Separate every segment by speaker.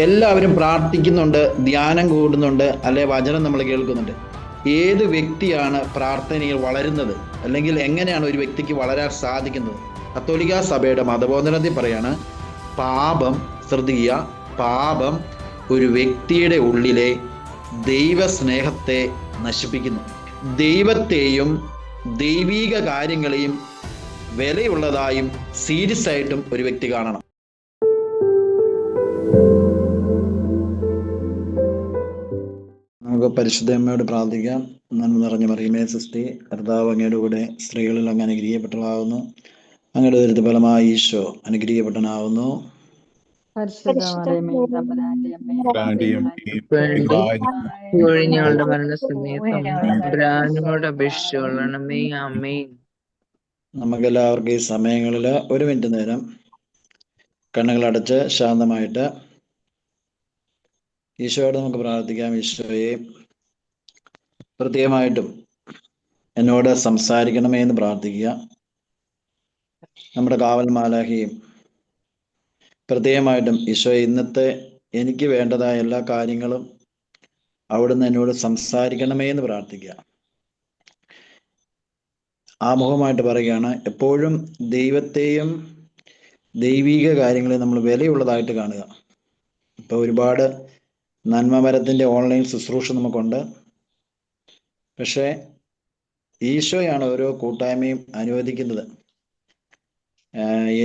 Speaker 1: എല്ലാവരും പ്രാർത്ഥിക്കുന്നുണ്ട്, ധ്യാനം കൂടുന്നുണ്ട്, അല്ലെ വചനം നമ്മൾ കേൾക്കുന്നുണ്ട്. ഏത് വ്യക്തിയാണ് പ്രാർത്ഥനയിൽ വളരുന്നത്, അല്ലെങ്കിൽ എങ്ങനെയാണ് ഒരു വ്യക്തിക്ക് വളരാൻ സാധിക്കുന്നത്? കത്തോലിക്ക സഭയുടെ മതബോധനത്തിൽ പറയാണ്, പാപം, ശ്രദ്ധിക്കുക, പാപം ഒരു വ്യക്തിയുടെ ഉള്ളിലെ ദൈവസ്നേഹത്തെ നശിപ്പിക്കുന്നു. ദൈവത്തെയും ദൈവീക കാര്യങ്ങളെയും വിലയുള്ളതായും സീരിയസ് ആയിട്ടും ഒരു വ്യക്തി കാണണം. നമുക്ക് പരിശുദ്ധ അമ്മയോട് പ്രാർത്ഥിക്കാം. നന്മ നിറഞ്ഞ മറിയമേ സുസ്തി, കർത്താവ് അങ്ങയുടെ കൂടെ സ്ത്രീകളിൽ അങ്ങ് അനുഗ്രഹിക്കപ്പെട്ടതാവുന്നു. അങ്ങയുടെ ദുരിത ഫലമായി ഈശോ അനുഗ്രഹിക്കപ്പെട്ടനാവുന്നു.
Speaker 2: ഞങ്ങളുടെ മരണസമയത്തും അപേക്ഷിച്ചുകൊള്ളണമേ. ആമേൻ.
Speaker 1: നമുക്കെല്ലാവർക്കും ഈ സമയങ്ങളിൽ ഒരു മിനിറ്റ് നേരം കണ്ണുകളടച്ച് ശാന്തമായിട്ട് ഈശോയോട് നമുക്ക് പ്രാർത്ഥിക്കാം. ഈശോയെ, പ്രത്യേകമായിട്ടും എന്നോട് സംസാരിക്കണമേ എന്ന് പ്രാർത്ഥിക്കുക. നമ്മുടെ കാവൽ മാലാഖയും പ്രത്യേകമായിട്ടും ഈശോയെ, ഇന്നത്തെ എനിക്ക് വേണ്ടതായ എല്ലാ കാര്യങ്ങളും അവിടുന്ന് എന്നോട് സംസാരിക്കണമേ എന്ന് പ്രാർത്ഥിക്കുക. ആമുഖമായിട്ട് പറയുകയാണ്, എപ്പോഴും ദൈവത്തെയും ദൈവീക കാര്യങ്ങളെയും നമ്മൾ വിലയുള്ളതായിട്ട് കാണുക. ഇപ്പോൾ ഒരുപാട് നന്മമരത്തിൻ്റെ ഓൺലൈൻ ശുശ്രൂഷ നമുക്കുണ്ട്. പക്ഷേ ഈശോയാണ് ഓരോ കൂട്ടായ്മയും അനുവദിക്കുന്നത്.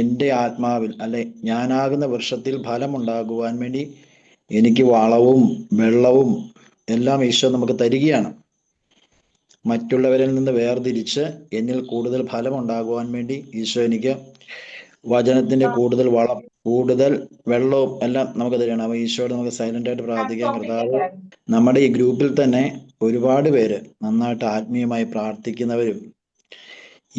Speaker 1: എൻ്റെ ആത്മാവിൽ, അല്ലെ ഞാനാകുന്ന വൃക്ഷത്തിൽ ഫലമുണ്ടാകുവാൻ വേണ്ടി എനിക്ക് വളവും വെള്ളവും എല്ലാം ഈശോ നമുക്ക് തരികയാണ്. മറ്റുള്ളവരിൽ നിന്ന് വേർതിരിച്ച് എന്നിൽ കൂടുതൽ ഫലമുണ്ടാകുവാൻ വേണ്ടി ഈശോ എനിക്ക് വചനത്തിൻ്റെ കൂടുതൽ വളം, കൂടുതൽ വെള്ളവും എല്ലാം നമുക്ക് തരികയാണ്. അപ്പോൾ ഈശോയോട് നമുക്ക് സൈലന്റ് ആയിട്ട് പ്രാർത്ഥിക്കാൻ. കർത്താവ്, നമ്മുടെ ഈ ഗ്രൂപ്പിൽ തന്നെ ഒരുപാട് പേര് നന്നായിട്ട് ആത്മീയമായി പ്രാർത്ഥിക്കുന്നവരും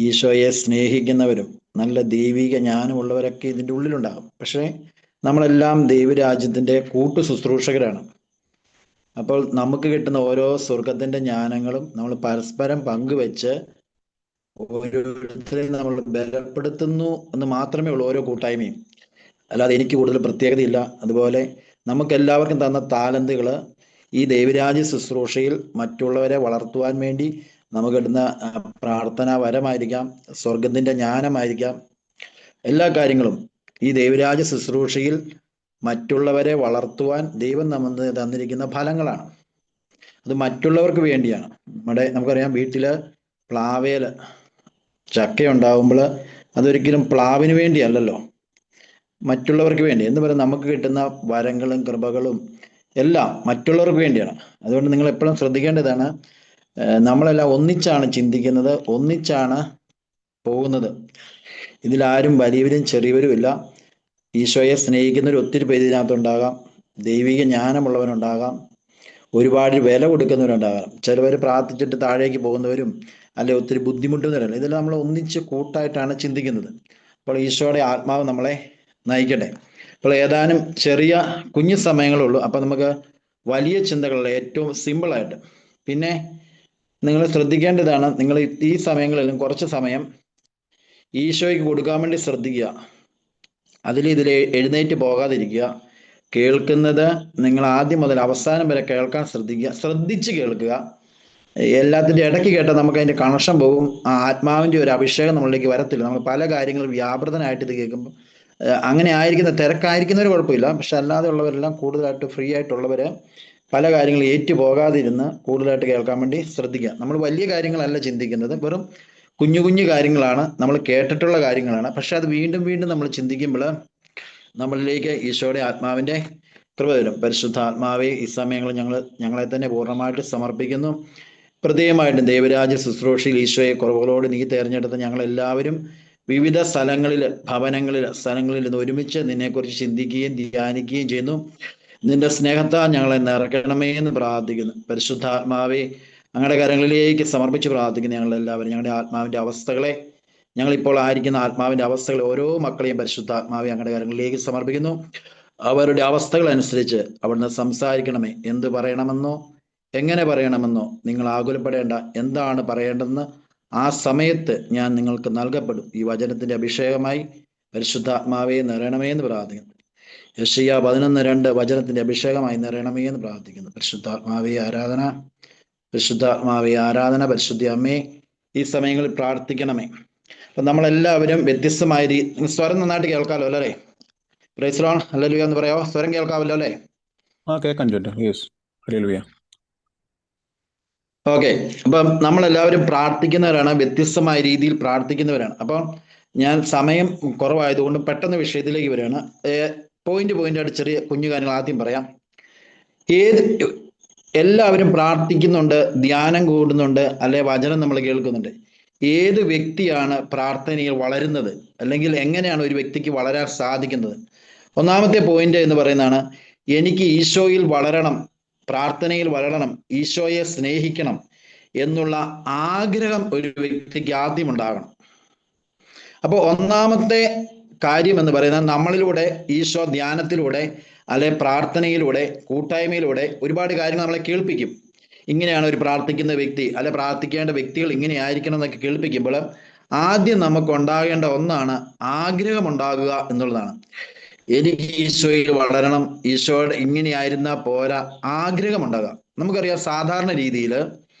Speaker 1: ഈശോയെ സ്നേഹിക്കുന്നവരും നല്ല ദൈവിക ജ്ഞാനമുള്ളവരൊക്കെ ഇതിൻ്റെ ഉള്ളിലുണ്ടാകും. പക്ഷേ നമ്മളെല്ലാം ദൈവരാജ്യത്തിൻ്റെ കൂട്ടു ശുശ്രൂഷകരാണ്. അപ്പോൾ നമുക്ക് കിട്ടുന്ന ഓരോ സ്വർഗത്തിൻ്റെ ജ്ഞാനങ്ങളും നമ്മൾ പരസ്പരം പങ്കുവെച്ച് ഓരോരുത്തരെയും നമ്മൾ ബലപ്പെടുത്തുന്നു എന്ന് മാത്രമേ ഉള്ളൂ ഓരോ കൂട്ടായ്മയും. അല്ലാതെ എനിക്ക് കൂടുതൽ പ്രത്യേകതയില്ല. അതുപോലെ നമുക്ക് എല്ലാവർക്കും തന്ന താലന്തുകൾ ഈ ദൈവരാജ്യ ശുശ്രൂഷയിൽ മറ്റുള്ളവരെ വളർത്തുവാൻ വേണ്ടി നമുക്ക് കിട്ടുന്ന പ്രാർത്ഥനാ വരമായിരിക്കാം, സ്വർഗത്തിൻ്റെ ജ്ഞാനമായിരിക്കാം. എല്ലാ കാര്യങ്ങളും ഈ ദൈവരാജ്യ ശുശ്രൂഷയിൽ മറ്റുള്ളവരെ വളർത്തുവാൻ ദൈവം നമുക്ക് തന്നിരിക്കുന്ന ഫലങ്ങളാണ്. അത് മറ്റുള്ളവർക്ക് വേണ്ടിയാണ്. നമുക്കറിയാം, വീട്ടിൽ പ്ലാവേൽ ചക്ക ഉണ്ടാവുമ്പോൾ അതൊരിക്കലും പ്ലാവിന് വേണ്ടിയല്ലല്ലോ, മറ്റുള്ളവർക്ക് വേണ്ടി എന്ന് പറയുന്നത് നമുക്ക് കിട്ടുന്ന വരങ്ങളും കൃപകളും എല്ലാം മറ്റുള്ളവർക്ക് വേണ്ടിയാണ്. അതുകൊണ്ട് നിങ്ങൾ എപ്പോഴും ശ്രദ്ധിക്കേണ്ടതാണ്, നമ്മളെല്ലാം ഒന്നിച്ചാണ് ചിന്തിക്കുന്നത്, ഒന്നിച്ചാണ് പോകുന്നത്. ഇതിലാരും വലിയവരും ചെറിയവരും ഇല്ല. ഈശോയെ സ്നേഹിക്കുന്നവർ ഒത്തിരി പേര് ഇതിനകത്തുണ്ടാകാം, ദൈവിക ജ്ഞാനമുള്ളവരുണ്ടാകാം, ഒരുപാട് വില കൊടുക്കുന്നവരുണ്ടാകാം, ചിലവർ പ്രാർത്ഥിച്ചിട്ട് താഴേക്ക് പോകുന്നവരും അല്ലെ ഒത്തിരി ബുദ്ധിമുട്ടുന്നവരല്ല. ഇതെല്ലാം നമ്മൾ ഒന്നിച്ച് കൂട്ടായിട്ടാണ് ചിന്തിക്കുന്നത്. അപ്പോൾ ഈശോയുടെ ആത്മാവ് നമ്മളെ നയിക്കട്ടെ. അപ്പോൾ ഏതാനും ചെറിയ കുഞ്ഞു സമയങ്ങളുള്ളൂ. അപ്പം നമുക്ക് വലിയ ചിന്തകളുള്ള ഏറ്റവും സിമ്പിളായിട്ട്. പിന്നെ നിങ്ങൾ ശ്രദ്ധിക്കേണ്ടതാണ്, നിങ്ങൾ ഈ സമയങ്ങളിലും കുറച്ച് സമയം ഈശോയ്ക്ക് കൊടുക്കാൻ വേണ്ടി ശ്രദ്ധിക്കുക. ഇതിൽ എഴുന്നേറ്റ് പോകാതിരിക്കുക. കേൾക്കുന്നത് നിങ്ങൾ ആദ്യം മുതൽ അവസാനം വരെ കേൾക്കാൻ ശ്രദ്ധിക്കുക. ശ്രദ്ധിച്ച് കേൾക്കുക. എല്ലാത്തിൻ്റെ ഇടയ്ക്ക് കേട്ടാൽ നമുക്ക് അതിൻ്റെ കണക്ഷൻ പോകും. ആ ആത്മാവിൻ്റെ ഒരു അഭിഷേകം നമ്മളിലേക്ക് വരത്തില്ല. നമ്മൾ പല കാര്യങ്ങളും വ്യാപൃതനായിട്ട് ഇത് കേൾക്കുമ്പോൾ അങ്ങനെ തിരക്കായിരിക്കുന്നവർ കുഴപ്പമില്ല. പക്ഷെ അല്ലാതെ ഉള്ളവരെല്ലാം കൂടുതലായിട്ട് ഫ്രീ ആയിട്ടുള്ളവർ പല കാര്യങ്ങൾ ഏറ്റു പോകാതിരുന്ന് കൂടുതലായിട്ട് കേൾക്കാൻ വേണ്ടി ശ്രദ്ധിക്കുക. നമ്മൾ വലിയ കാര്യങ്ങളല്ല ചിന്തിക്കുന്നത്, വെറും കുഞ്ഞു കുഞ്ഞു കാര്യങ്ങളാണ്, നമ്മൾ കേട്ടിട്ടുള്ള കാര്യങ്ങളാണ്. പക്ഷെ അത് വീണ്ടും വീണ്ടും നമ്മൾ ചിന്തിക്കുമ്പോൾ നമ്മളിലേക്ക് ഈശോയുടെ ആത്മാവിൻ്റെ കൃപ വരും. പരിശുദ്ധാത്മാവെ, ഈ സമയങ്ങളിൽ ഞങ്ങളെ തന്നെ പൂർണ്ണമായിട്ട് സമർപ്പിക്കുന്നു. പ്രത്യേകമായിട്ടും ദൈവരാജ്യ ശുശ്രൂഷയിൽ ഈശോയെ കുറവുകളോട് നീ തിരഞ്ഞെടുത്ത ഞങ്ങളെല്ലാവരും വിവിധ സ്ഥലങ്ങളിൽ നിന്ന് ഒരുമിച്ച് നിന്നെക്കുറിച്ച് ചിന്തിക്കുകയും ധ്യാനിക്കുകയും ചെയ്യുന്നു. നിന്റെ സ്നേഹത്താൽ ഞങ്ങളെ നിറയ്ക്കണമേ എന്ന് പ്രാർത്ഥിക്കുന്നു. പരിശുദ്ധാത്മാവെ, ഞങ്ങളുടെ കരങ്ങളിലേക്ക് സമർപ്പിച്ച് പ്രാർത്ഥിക്കുന്നു ഞങ്ങളെല്ലാവരും. ഞങ്ങളുടെ ആത്മാവിൻ്റെ അവസ്ഥകളെ, ഞങ്ങളിപ്പോൾ ആയിരിക്കുന്ന ആത്മാവിൻ്റെ അവസ്ഥകൾ, ഓരോ മക്കളെയും പരിശുദ്ധാത്മാവെ ഞങ്ങളുടെ കരങ്ങളിലേക്ക് സമർപ്പിക്കുന്നു. അവരുടെ അവസ്ഥകൾ അനുസരിച്ച് അവിടുന്ന് സംസാരിക്കണമേ. എന്ത് പറയണമെന്നോ എങ്ങനെ പറയണമെന്നോ നിങ്ങൾ ആകുലപ്പെടേണ്ട. എന്താണ് പറയേണ്ടതെന്ന് ആ സമയത്ത് ഞാൻ നിങ്ങൾക്ക് നൽകപ്പെടും. ഈ വചനത്തിൻ്റെ അഭിഷേകമായി പരിശുദ്ധാത്മാവെ നിറയണമേ എന്ന് പ്രാർത്ഥിക്കുന്നു. യെശയ്യാ 11:2 വചനത്തിന്റെ അഭിഷേകമായി നിറയണമേ എന്ന് പ്രാർത്ഥിക്കുന്നു. പരിശുദ്ധാത്മാവേ ആരാധന, പരിശുദ്ധാത്മാവേ ആരാധന, പരിശുദ്ധ അമ്മേ ഈ സമയങ്ങളിൽ പ്രാർത്ഥിക്കണമേ. അപ്പൊ നമ്മളെല്ലാവരും വ്യത്യസ്തമായ സ്വരം നന്നായിട്ട് കേൾക്കാമല്ലോ അല്ലേ? പ്രൈസ് ലോർഡ്, ഹല്ലേലൂയ എന്ന് പറയാമോ? സ്വരം കേൾക്കാമല്ലോ അല്ലേ?
Speaker 3: കേൾക്കാൻ ചേട്ടാ. Yes, hallelujah.
Speaker 1: ഓക്കെ. അപ്പം നമ്മളെല്ലാവരും പ്രാർത്ഥിക്കുന്നവരാണ്, വ്യത്യസ്തമായ രീതിയിൽ പ്രാർത്ഥിക്കുന്നവരാണ്. അപ്പം ഞാൻ സമയം കുറവായതുകൊണ്ട് പെട്ടെന്ന് വിഷയത്തിലേക്ക് വരികയാണ്. പോയിന്റായിട്ട് ചെറിയ കുഞ്ഞു കാര്യങ്ങൾ ആദ്യം പറയാം. എല്ലാവരും പ്രാർത്ഥിക്കുന്നുണ്ട്, ധ്യാനം കൂടുന്നുണ്ട്, അല്ലെ വചനം നമ്മൾ കേൾക്കുന്നുണ്ട്. ഏത് വ്യക്തിയാണ് പ്രാർത്ഥനയിൽ വളരുന്നത്, അല്ലെങ്കിൽ എങ്ങനെയാണ് ഒരു വ്യക്തിക്ക് വളരാൻ സാധിക്കുന്നത്? ഒന്നാമത്തെ പോയിന്റ് എന്ന് പറയുന്നതാണ്, എനിക്ക് ഈശോയിൽ വളരണം, പ്രാർത്ഥനയിൽ വളരണം, ഈശോയെ സ്നേഹിക്കണം എന്നുള്ള ആഗ്രഹം ഒരു വ്യക്തിക്ക് ആദ്യം ഉണ്ടാകണം. അപ്പോൾ ഒന്നാമത്തെ കാര്യം എന്ന് പറയുന്നത്, നമ്മളിലൂടെ ഈശോ ധ്യാനത്തിലൂടെ അല്ലെ പ്രാർത്ഥനയിലൂടെ കൂട്ടായ്മയിലൂടെ ഒരുപാട് കാര്യങ്ങൾ നമ്മളെ കേൾപ്പിക്കും. ഇങ്ങനെയാണ് ഒരു പ്രാർത്ഥിക്കുന്ന വ്യക്തി, അല്ലെ പ്രാർത്ഥിക്കേണ്ട വ്യക്തികൾ ഇങ്ങനെ ആയിരിക്കണം എന്നൊക്കെ കേൾപ്പിക്കുമ്പോൾ ആദ്യം നമുക്ക് ഉണ്ടാകേണ്ട ഒന്നാണ് ആഗ്രഹം ഉണ്ടാകുക എന്നുള്ളതാണ്. എനിക്ക് ഈശോയിൽ വളരണം, ഈശോയുടെ ഇങ്ങനെയായിരുന്നാൽ പോരാ, ആഗ്രഹം ഉണ്ടാകുക. നമുക്കറിയാം, സാധാരണ രീതിയിൽ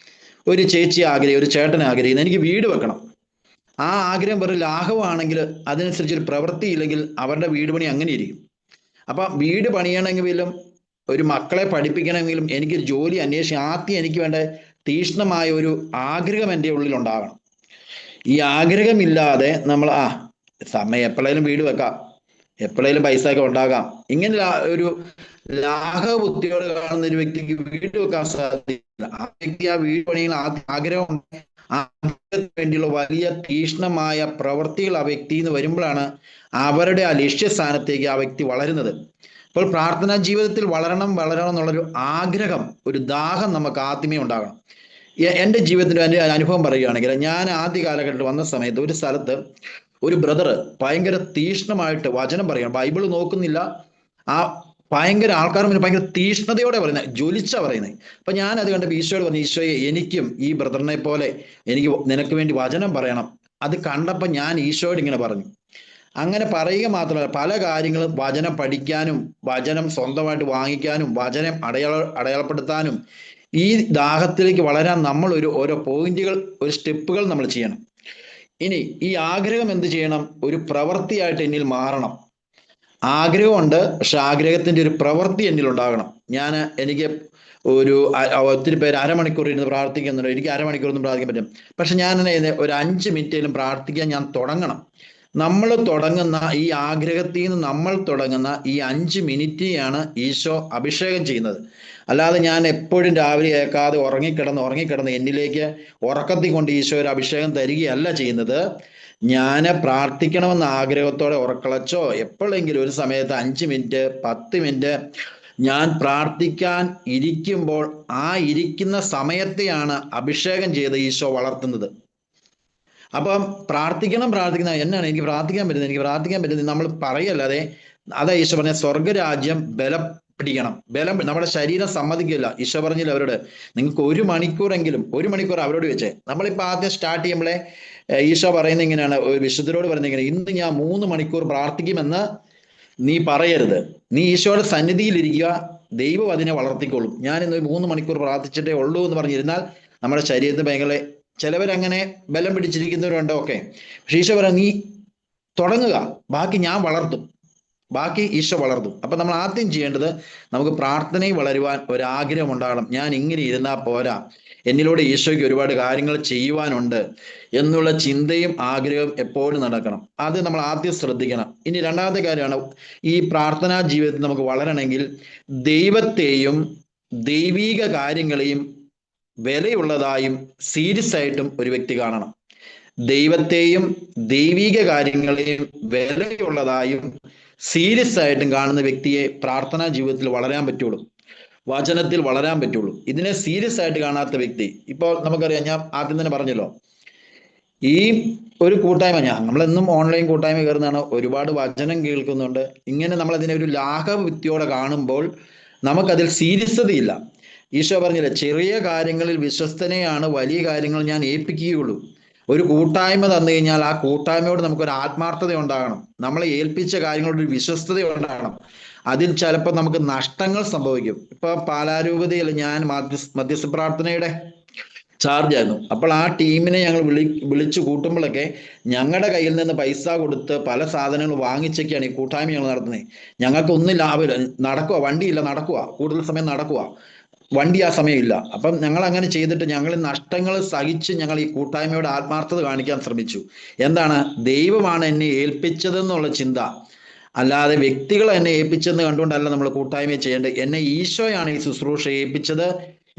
Speaker 1: ഒരു ചേച്ചി ഒരു ചേട്ടൻ ആഗ്രഹിക്കുന്നത് എനിക്ക് വീട് വെക്കണം. ആ ആഗ്രഹം വെറും ലാഘവമാണെങ്കിൽ അതിനനുസരിച്ച് ഒരു പ്രവൃത്തി ഇല്ലെങ്കിൽ അവരുടെ വീട് പണി അങ്ങനെ ഇരിക്കും. അപ്പൊ വീട് പണിയണമെങ്കിലും ഒരു മക്കളെ പഠിപ്പിക്കണമെങ്കിലും എനിക്കൊരു ജോലി അന്വേഷിച്ച് ആദ്യം എനിക്ക് വേണ്ട തീക്ഷ്ണമായ ഒരു ആഗ്രഹം എൻ്റെ ഉള്ളിൽ ഉണ്ടാകണം. ഈ ആഗ്രഹമില്ലാതെ നമ്മൾ സമയം എപ്പോഴേലും വീട് വെക്കാം, എപ്പോഴേലും പൈസ ഒക്കെ ഉണ്ടാകാം, ഇങ്ങനെ ഒരു ലാഘവബുദ്ധിയോടെ കാണുന്ന ഒരു വ്യക്തിക്ക് വീട് വെക്കാൻ സാധിക്കില്ല. ആ വ്യക്തി ആ വീട് പണിയിൽ ആഗ്രഹം ആഗ്രഹത്തിന് വേണ്ടിയുള്ള വലിയ തീക്ഷ്ണമായ പ്രവൃത്തികൾ ആ വ്യക്തിയിൽ നിന്ന് വരുമ്പോഴാണ് അവരുടെ ആ ലക്ഷ്യസ്ഥാനത്തേക്ക് ആ വ്യക്തി വളരുന്നത്. അപ്പോൾ പ്രാർത്ഥനാ ജീവിതത്തിൽ വളരണം എന്നുള്ളൊരു ആഗ്രഹം, ഒരു ദാഹം നമുക്ക് ആദ്യമേ ഉണ്ടാകണം. എൻ്റെ ജീവിതത്തിൽ എൻ്റെ അനുഭവം പറയുകയാണെങ്കിൽ, ഞാൻ ആദ്യ കാലഘട്ടത്തിൽ വന്ന സമയത്ത് ഒരു സ്ഥലത്ത് ഒരു ബ്രദർ ഭയങ്കര തീക്ഷ്ണമായിട്ട് വചനം പറയണം, ബൈബിൾ നോക്കുന്നില്ല, ആ ഭയങ്കര ആൾക്കാർ ഭയങ്കര തീക്ഷ്ണതയോടെ പറയുന്നത്, ജ്വലിച്ചാ പറയുന്നത്. അപ്പൊ ഞാൻ അത് കണ്ടപ്പോൾ ഈശോയോട് പറഞ്ഞു, ഈശോയെ എനിക്കും ഈ ബ്രദറിനെ പോലെ എനിക്ക് നിനക്ക് വേണ്ടി വചനം പറയണം. അത് കണ്ടപ്പോൾ ഞാൻ ഈശോയോട് ഇങ്ങനെ പറഞ്ഞു. അങ്ങനെ പറയുക മാത്രമല്ല, പല കാര്യങ്ങളും വചനം പഠിക്കാനും വചനം സ്വന്തമായിട്ട് വാങ്ങിക്കാനും വചനം അടയാളപ്പെടുത്താനും ഈ ദാഹത്തിലേക്ക് വളരാൻ നമ്മൾ ഓരോ പോയിന്റുകൾ, ഒരു സ്റ്റെപ്പുകൾ നമ്മൾ ചെയ്യണം. ഇനി ഈ ആഗ്രഹം എന്ത് ചെയ്യണം? ഒരു പ്രവൃത്തിയായിട്ട് എന്നിൽ മാറണം. ആഗ്രഹമുണ്ട്, പക്ഷെ ആഗ്രഹത്തിന്റെ ഒരു പ്രവൃത്തി എന്നിൽ ഉണ്ടാകണം. എനിക്ക് ഒത്തിരി പേര് അരമണിക്കൂർ ഇരുന്ന് പ്രാർത്ഥിക്കുന്നുണ്ട്, എനിക്ക് അരമണിക്കൂറൊന്നും പ്രാർത്ഥിക്കാൻ പറ്റും. പക്ഷെ ഞാൻ ഒരു 5 മിനിറ്റേലും പ്രാർത്ഥിക്കാൻ ഞാൻ തുടങ്ങണം. നമ്മൾ തുടങ്ങുന്ന ഈ ആഗ്രഹത്തിൽ നിന്ന് നമ്മൾ തുടങ്ങുന്ന ഈ 5 മിനിറ്റിനെയാണ് ഈശോ അഭിഷേകം ചെയ്യുന്നത്. അല്ലാതെ ഞാൻ എപ്പോഴും രാവിലെ ഏക്കാതെ ഉറങ്ങിക്കിടന്ന് എന്നിലേക്ക് ഉറക്കത്തിൽ കൊണ്ട് ഈശോ ഒരു അഭിഷേകം തരികയല്ല ചെയ്യുന്നത്. ഞാൻ പ്രാർത്ഥിക്കണമെന്ന ആഗ്രഹത്തോടെ ഉറക്കളച്ചോ എപ്പോഴെങ്കിലും ഒരു സമയത്ത് 5 മിനിറ്റ് 10 മിനിറ്റ് ഞാൻ പ്രാർത്ഥിക്കാൻ ഇരിക്കുമ്പോൾ ആ ഇരിക്കുന്ന സമയത്തെയാണ് അഭിഷേകം ചെയ്ത് ഈശോ വളർത്തുന്നത്. അപ്പം പ്രാർത്ഥിക്കുന്ന എന്നാണ് എനിക്ക് പ്രാർത്ഥിക്കാൻ പറ്റുന്നത് നമ്മൾ പറയല്ലാതെ, അതാ ഈശോ പറഞ്ഞ സ്വർഗരാജ്യം ബലം പിടിക്കണം. നമ്മുടെ ശരീരം സമ്മതിക്കില്ല. ഈശോ പറഞ്ഞില്ല അവരോട്, നിങ്ങൾക്ക് 1 മണിക്കൂർ അവരോട് വെച്ചേ. നമ്മളിപ്പോൾ ആദ്യം സ്റ്റാർട്ട് ചെയ്യുമ്പോഴേ ഈശോ പറയുന്നത് ഇങ്ങനെയാണ്, വിശുദ്ധരോട് പറയുന്നത് ഇങ്ങനെ, ഇന്ന് ഞാൻ 3 മണിക്കൂർ പ്രാർത്ഥിക്കുമെന്ന് നീ പറയരുത്. നീ ഈശോയുടെ സന്നിധിയിൽ ഇരിക്കുക, ദൈവം അതിനെ വളർത്തിക്കൊള്ളും. ഞാൻ ഇന്ന് 3 മണിക്കൂർ പ്രാർത്ഥിച്ചിട്ടേ ഉള്ളൂ എന്ന് പറഞ്ഞിരുന്നാൽ നമ്മുടെ ശരീരത്തിന് ഭയങ്കര, ചിലവരങ്ങനെ ബലം പിടിച്ചിരിക്കുന്നവരുണ്ടോ, ഒക്കെ. പക്ഷെ ഈശോ പറയാം, നീ തുടങ്ങുക, ബാക്കി ഞാൻ വളർത്തും, ബാക്കി ഈശോ വളർത്തും. അപ്പൊ നമ്മൾ ആദ്യം ചെയ്യേണ്ടത്, നമുക്ക് പ്രാർത്ഥനയിൽ വളരുവാൻ ഒരാഗ്രഹം ഉണ്ടാകണം. ഞാൻ ഇങ്ങനെ ഇരുന്നാൽ പോരാ, എന്നിലൂടെ ഈശോയ്ക്ക് ഒരുപാട് കാര്യങ്ങൾ ചെയ്യുവാനുണ്ട് എന്നുള്ള ചിന്തയും ആഗ്രഹവും എപ്പോഴും നടക്കണം. അത് നമ്മൾ ആദ്യം ശ്രദ്ധിക്കണം. ഇനി രണ്ടാമത്തെ കാര്യമാണ്, ഈ പ്രാർത്ഥനാ ജീവിതത്തിൽ നമുക്ക് വളരണമെങ്കിൽ ദൈവത്തെയും ദൈവീക കാര്യങ്ങളെയും വിലയുള്ളതായും സീരിയസ് ആയിട്ടും ഒരു വ്യക്തി കാണണം. ദൈവത്തെയും ദൈവിക കാര്യങ്ങളെയും വിലയുള്ളതായും സീരിയസ് ആയിട്ടും കാണുന്ന വ്യക്തിയെ പ്രാർത്ഥനാ ജീവിതത്തിൽ വളരാൻ പറ്റുള്ളൂ, വചനത്തിൽ വളരാൻ പറ്റുള്ളൂ. ഇതിനെ സീരിയസ് ആയിട്ട് കാണാത്ത വ്യക്തി, ഇപ്പോൾ നമുക്കറിയാം, ഞാൻ ആദ്യം തന്നെ പറഞ്ഞല്ലോ, ഈ ഒരു കൂട്ടായ്മ, നമ്മളെന്നും ഓൺലൈൻ കൂട്ടായ്മ കയറുന്നതാണ്, ഒരുപാട് വചനം കേൾക്കുന്നുണ്ട്. ഇങ്ങനെ നമ്മളതിനെ ഒരു ലാഘവ്യക്തിയോടെ കാണുമ്പോൾ നമുക്കതിൽ സീരിയസതയില്ല. ഈശോ പറഞ്ഞില്ല, ചെറിയ കാര്യങ്ങളിൽ വിശ്വസ്തനെയാണ് വലിയ കാര്യങ്ങൾ ഞാൻ ഏൽപ്പിക്കുകയുള്ളൂ. ഒരു കൂട്ടായ്മ തന്നു കഴിഞ്ഞാൽ ആ കൂട്ടായ്മയോട് നമുക്കൊരു ആത്മാർത്ഥത ഉണ്ടാകണം, നമ്മളെ ഏൽപ്പിച്ച കാര്യങ്ങളോട് ഒരു വിശ്വസ്തത ഉണ്ടാകണം. അതിൽ ചിലപ്പോൾ നമുക്ക് നഷ്ടങ്ങൾ സംഭവിക്കും. ഇപ്പൊ പാലാരൂപതയിൽ ഞാൻ മധ്യസ്ഥ പ്രാർത്ഥനയുടെ ചാർജായിരുന്നു. അപ്പോൾ ആ ടീമിനെ ഞങ്ങൾ വിളിച്ചു കൂട്ടുമ്പോഴൊക്കെ ഞങ്ങളുടെ കയ്യിൽ നിന്ന് പൈസ കൊടുത്ത് പല സാധനങ്ങൾ വാങ്ങിച്ചൊക്കെയാണ് ഈ കൂട്ടായ്മ ഞങ്ങൾ നടത്തുന്നത്. ഞങ്ങൾക്കൊന്നും ലാഭമില്ല, നടക്കുക, വണ്ടിയില്ല, നടക്കുക, കൂടുതൽ സമയം നടക്കുക, വണ്ടി ആ സമയമില്ല. അപ്പം ഞങ്ങൾ അങ്ങനെ ചെയ്തിട്ട് ഞങ്ങൾ നഷ്ടങ്ങൾ സഹിച്ച് ഞങ്ങൾ ഈ കൂട്ടായ്മയുടെ ആത്മാർത്ഥത കാണിക്കാൻ ശ്രമിച്ചു. എന്താണ്? ദൈവമാണ് എന്നെ ഏൽപ്പിച്ചതെന്നുള്ള ചിന്ത, അല്ലാതെ വ്യക്തികൾ എന്നെ ഏൽപ്പിച്ചെന്ന് കണ്ടുകൊണ്ടല്ല നമ്മൾ കൂട്ടായ്മ ചെയ്യേണ്ടത്. എന്നെ ഈശോയാണ് ഈ ശുശ്രൂഷ ഏൽപ്പിച്ചത്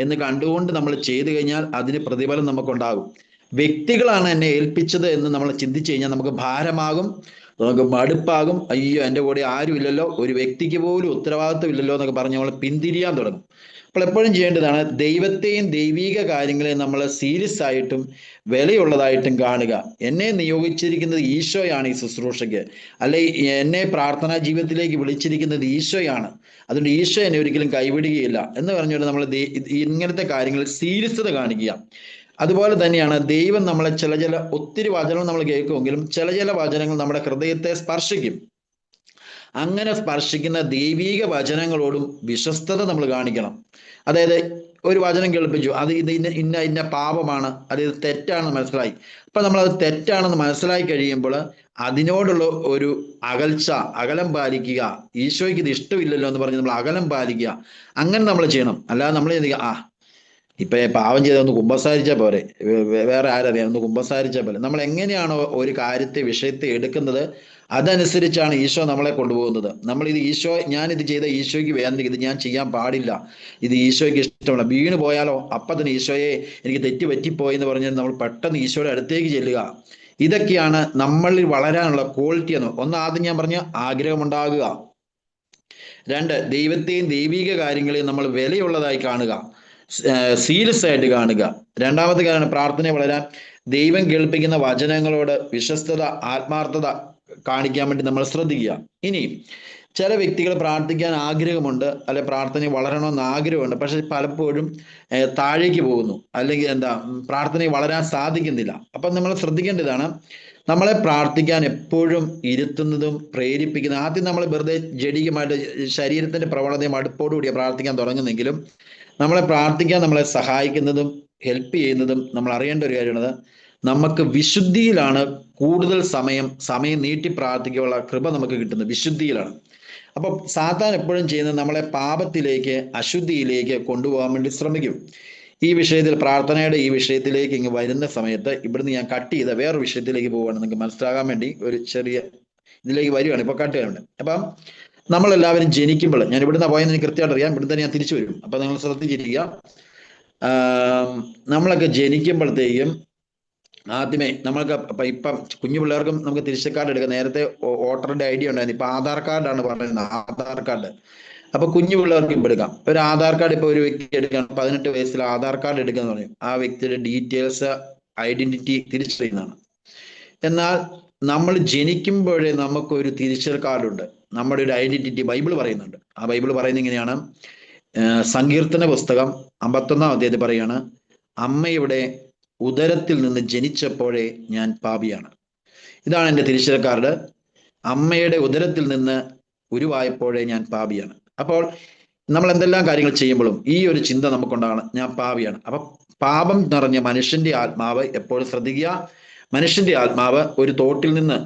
Speaker 1: എന്ന് കണ്ടുകൊണ്ട് നമ്മൾ ചെയ്തു കഴിഞ്ഞാൽ അതിന് പ്രതിഫലം നമുക്കുണ്ടാകും. വ്യക്തികളാണ് എന്നെ ഏൽപ്പിച്ചത് എന്ന് നമ്മൾ ചിന്തിച്ചു കഴിഞ്ഞാൽ നമുക്ക് ഭാരമാകും, നമുക്ക് മടുപ്പാകും. അയ്യോ, എൻ്റെ കൂടെ ആരുമില്ലല്ലോ, ഒരു വ്യക്തിക്ക് പോലും ഉത്തരവാദിത്വം ഇല്ലല്ലോ എന്നൊക്കെ പറഞ്ഞ് നമ്മൾ പിന്തിരിയാൻ തുടങ്ങും. അപ്പോൾ എപ്പോഴും ചെയ്യേണ്ടതാണ് ദൈവത്തെയും ദൈവിക കാര്യങ്ങളെയും നമ്മൾ സീരിയസ് ആയിട്ടും വിലയുള്ളതായിട്ടും കാണുക. എന്നെ നിയോഗിച്ചിരിക്കുന്നത് ഈശോയാണ് ഈ ശുശ്രൂഷയ്ക്ക്, അല്ലെ എന്നെ പ്രാർത്ഥനാ ജീവിതത്തിലേക്ക് വിളിച്ചിരിക്കുന്നത് ഈശോയാണ്, അതുകൊണ്ട് ഈശോ എന്നെ ഒരിക്കലും കൈവിടുകയില്ല എന്ന് പറഞ്ഞുകൊണ്ട് നമ്മൾ ഇങ്ങനത്തെ കാര്യങ്ങളിൽ സീരിയസ്ത കാണിക്കുക. അതുപോലെ തന്നെയാണ് ദൈവം നമ്മളെ ചില ഒത്തിരി വചനങ്ങൾ നമ്മൾ കേൾക്കുമെങ്കിലും ചില വചനങ്ങൾ നമ്മുടെ ഹൃദയത്തെ സ്പർശിക്കും. അങ്ങനെ സ്പർശിക്കുന്ന ദൈവീക വചനങ്ങളോടും വിശ്വസ്തത നമ്മൾ കാണിക്കണം. അതായത് ഒരു വചനം കേൾപ്പിച്ചു, അത് ഇന്ന പാപമാണ്, അത് തെറ്റാണെന്ന് മനസ്സിലായി. അപ്പൊ നമ്മൾ അത് തെറ്റാണെന്ന് മനസ്സിലായി കഴിയുമ്പോൾ അതിനോടുള്ള ഒരു അകലം പാലിക്കുക. ഈശോയ്ക്ക് ഇത് ഇഷ്ടമില്ലല്ലോ എന്ന് പറഞ്ഞ് നമ്മൾ അകലം പാലിക്കുക. അങ്ങനെ നമ്മൾ ചെയ്യണം. അല്ലാതെ നമ്മൾ ഇപ്പൊ പാവം ചെയ്തൊന്ന് കുമ്പസാരിച്ചാൽ പോരെ, വേറെ ആരറിയാം, ഒന്ന് കുമ്പസാരിച്ചാൽ പോലെ. നമ്മൾ എങ്ങനെയാണോ ഒരു വിഷയത്തെ എടുക്കുന്നത് അതനുസരിച്ചാണ് ഈശോ നമ്മളെ കൊണ്ടുപോകുന്നത്. നമ്മളിത് ഞാനിത് ചെയ്ത ഈശോയ്ക്ക് വേദനിക്കും, ഇത് ഞാൻ ചെയ്യാൻ പാടില്ല, ഇത് ഈശോയ്ക്ക് ഇഷ്ടമല്ല. വീണ് പോയാലോ അപ്പം തന്നെ ഈശോയെ എനിക്ക് തെറ്റ് പറ്റിപ്പോയി എന്ന് പറഞ്ഞാൽ നമ്മൾ പെട്ടെന്ന് ഈശോയുടെ അടുത്തേക്ക് ചെല്ലുക. ഇതൊക്കെയാണ് നമ്മളിൽ വളരാനുള്ള ക്വാളിറ്റി എന്ന്. ആദ്യം ഞാൻ പറഞ്ഞ ആഗ്രഹമുണ്ടാകുക. 2, ദൈവത്തെയും ദൈവിക കാര്യങ്ങളെയും നമ്മൾ വിലയുള്ളതായി കാണുക, സീരിയസ് ആയിട്ട് കാണുക. രണ്ടാമത്തെ കാര്യമാണ് പ്രാർത്ഥനയെ വളരാൻ ദൈവം കേൾപ്പിക്കുന്ന വചനങ്ങളോട് വിശ്വസ്തത, ആത്മാർത്ഥത കാണിക്കാൻ വേണ്ടി നമ്മൾ ശ്രദ്ധിക്കുക. ഇനി ചില വ്യക്തികൾ പ്രാർത്ഥിക്കാൻ ആഗ്രഹമുണ്ട്, അല്ലെ പ്രാർത്ഥനയിൽ വളരണമെന്ന് ആഗ്രഹമുണ്ട്, പക്ഷെ പലപ്പോഴും താഴേക്ക് പോകുന്നു, അല്ലെങ്കിൽ പ്രാർത്ഥനയിൽ വളരാൻ സാധിക്കുന്നില്ല. അപ്പം നമ്മൾ ശ്രദ്ധിക്കേണ്ടതാണ്, നമ്മളെ പ്രാർത്ഥിക്കാൻ എപ്പോഴും ഇരുത്തുന്നതും പ്രേരിപ്പിക്കുന്നതും. ആദ്യം നമ്മൾ വെറുതെ ജഡികമായിട്ട് ശരീരത്തിന്റെ പ്രവണതയും അടുപ്പോടുകൂടിയ പ്രാർത്ഥിക്കാൻ തുടങ്ങുന്നെങ്കിലും നമ്മളെ പ്രാർത്ഥിക്കാൻ നമ്മളെ സഹായിക്കുന്നതും ഹെൽപ്പ് ചെയ്യുന്നതും നമ്മൾ അറിയേണ്ട ഒരു കാര്യമാണ്, നമുക്ക് വിശുദ്ധിയിലാണ് കൂടുതൽ സമയം നീട്ടി പ്രാർത്ഥിക്കാനുള്ള കൃപ നമുക്ക് കിട്ടുന്നത് വിശുദ്ധിയിലാണ്. അപ്പൊ സാത്താൻ എപ്പോഴും ചെയ്യുന്നത് നമ്മളെ പാപത്തിലേക്ക്, അശുദ്ധിയിലേക്ക് കൊണ്ടുപോകാൻ വേണ്ടി ശ്രമിക്കും. ഈ വിഷയത്തിൽ, പ്രാർത്ഥനയുടെ ഈ വിഷയത്തിലേക്ക് ഇങ്ങ് വരുന്ന സമയത്ത് ഇവിടുന്ന് ഞാൻ കട്ട് ചെയ്ത വേറൊരു വിഷയത്തിലേക്ക് പോവുകയാണ്. നിങ്ങൾക്ക് മനസ്സിലാകാൻ വേണ്ടി ഒരു ചെറിയ ഇതിലേക്ക് വരികയാണ്, ഇപ്പൊ കട്ട് ചെയ്യാനുണ്ട്. അപ്പം നമ്മളെല്ലാവരും ജനിക്കുമ്പോൾ, ഞാൻ ഇവിടുന്ന് പോയെന്ന് എനിക്ക് കൃത്യമായിട്ട് അറിയാം, ഇവിടുന്ന് തന്നെ ഞാൻ തിരിച്ചു വരും, അപ്പൊ നിങ്ങൾ ശ്രദ്ധിച്ചിരിക്കുക. നമ്മളൊക്കെ ജനിക്കുമ്പോഴത്തേക്കും ആദ്യമേ നമ്മൾക്ക് ഇപ്പം കുഞ്ഞു പിള്ളേർക്കും നമുക്ക് തിരിച്ചു കാർഡ് എടുക്കാം. നേരത്തെ വോട്ടറിന്റെ ഐഡി ഉണ്ടായിരുന്നു, ഇപ്പൊ ആധാർ കാർഡാണ് പറയുന്നത്, ആധാർ കാർഡ്. അപ്പൊ കുഞ്ഞു പിള്ളേർക്ക് ഇപ്പം എടുക്കാം. ഒരു ആധാർ കാർഡ് ഇപ്പൊ ഒരു വ്യക്തി എടുക്കാൻ 18 വയസ്സിൽ ആധാർ കാർഡ് എടുക്കാന്ന് പറയും. ആ വ്യക്തിയുടെ ഡീറ്റെയിൽസ്, ഐഡന്റിറ്റി തിരിച്ചറിയുന്നതാണ്. എന്നാൽ നമ്മൾ ജനിക്കുമ്പോഴേ നമുക്കൊരു തിരിച്ചറിയൽ കാർഡുണ്ട്, നമ്മുടെ ഒരു ഐഡന്റിറ്റി ബൈബിൾ പറയുന്നുണ്ട്. ആ ബൈബിൾ പറയുന്നത് ഇങ്ങനെയാണ്, സങ്കീർത്തന പുസ്തകം 51-ാം അധ്യായത്തിൽ പറയാണ്, അമ്മയുടെ ഉദരത്തിൽ നിന്ന് ജനിച്ചപ്പോഴേ ഞാൻ പാപിയാണ്. ഇതാണ് എൻ്റെ തിരിച്ചറിയൽ കാർഡ്. അമ്മയുടെ ഉദരത്തിൽ നിന്ന് ഉരുവായപ്പോഴേ ഞാൻ പാപിയാണ്. അപ്പോൾ നമ്മൾ എന്തെല്ലാം കാര്യങ്ങൾ ചെയ്യുമ്പോഴും ഈ ഒരു ചിന്ത നമുക്കുണ്ടാകണം, ഞാൻ പാപിയാണ്. അപ്പൊ പാപം നിറഞ്ഞ മനുഷ്യന്റെ ആത്മാവ് എപ്പോഴും ശ്രദ്ധിക്കുക. മനുഷ്യന്റെ ആത്മാവ് ഒരു തോട്ടിൽ നിന്ന്,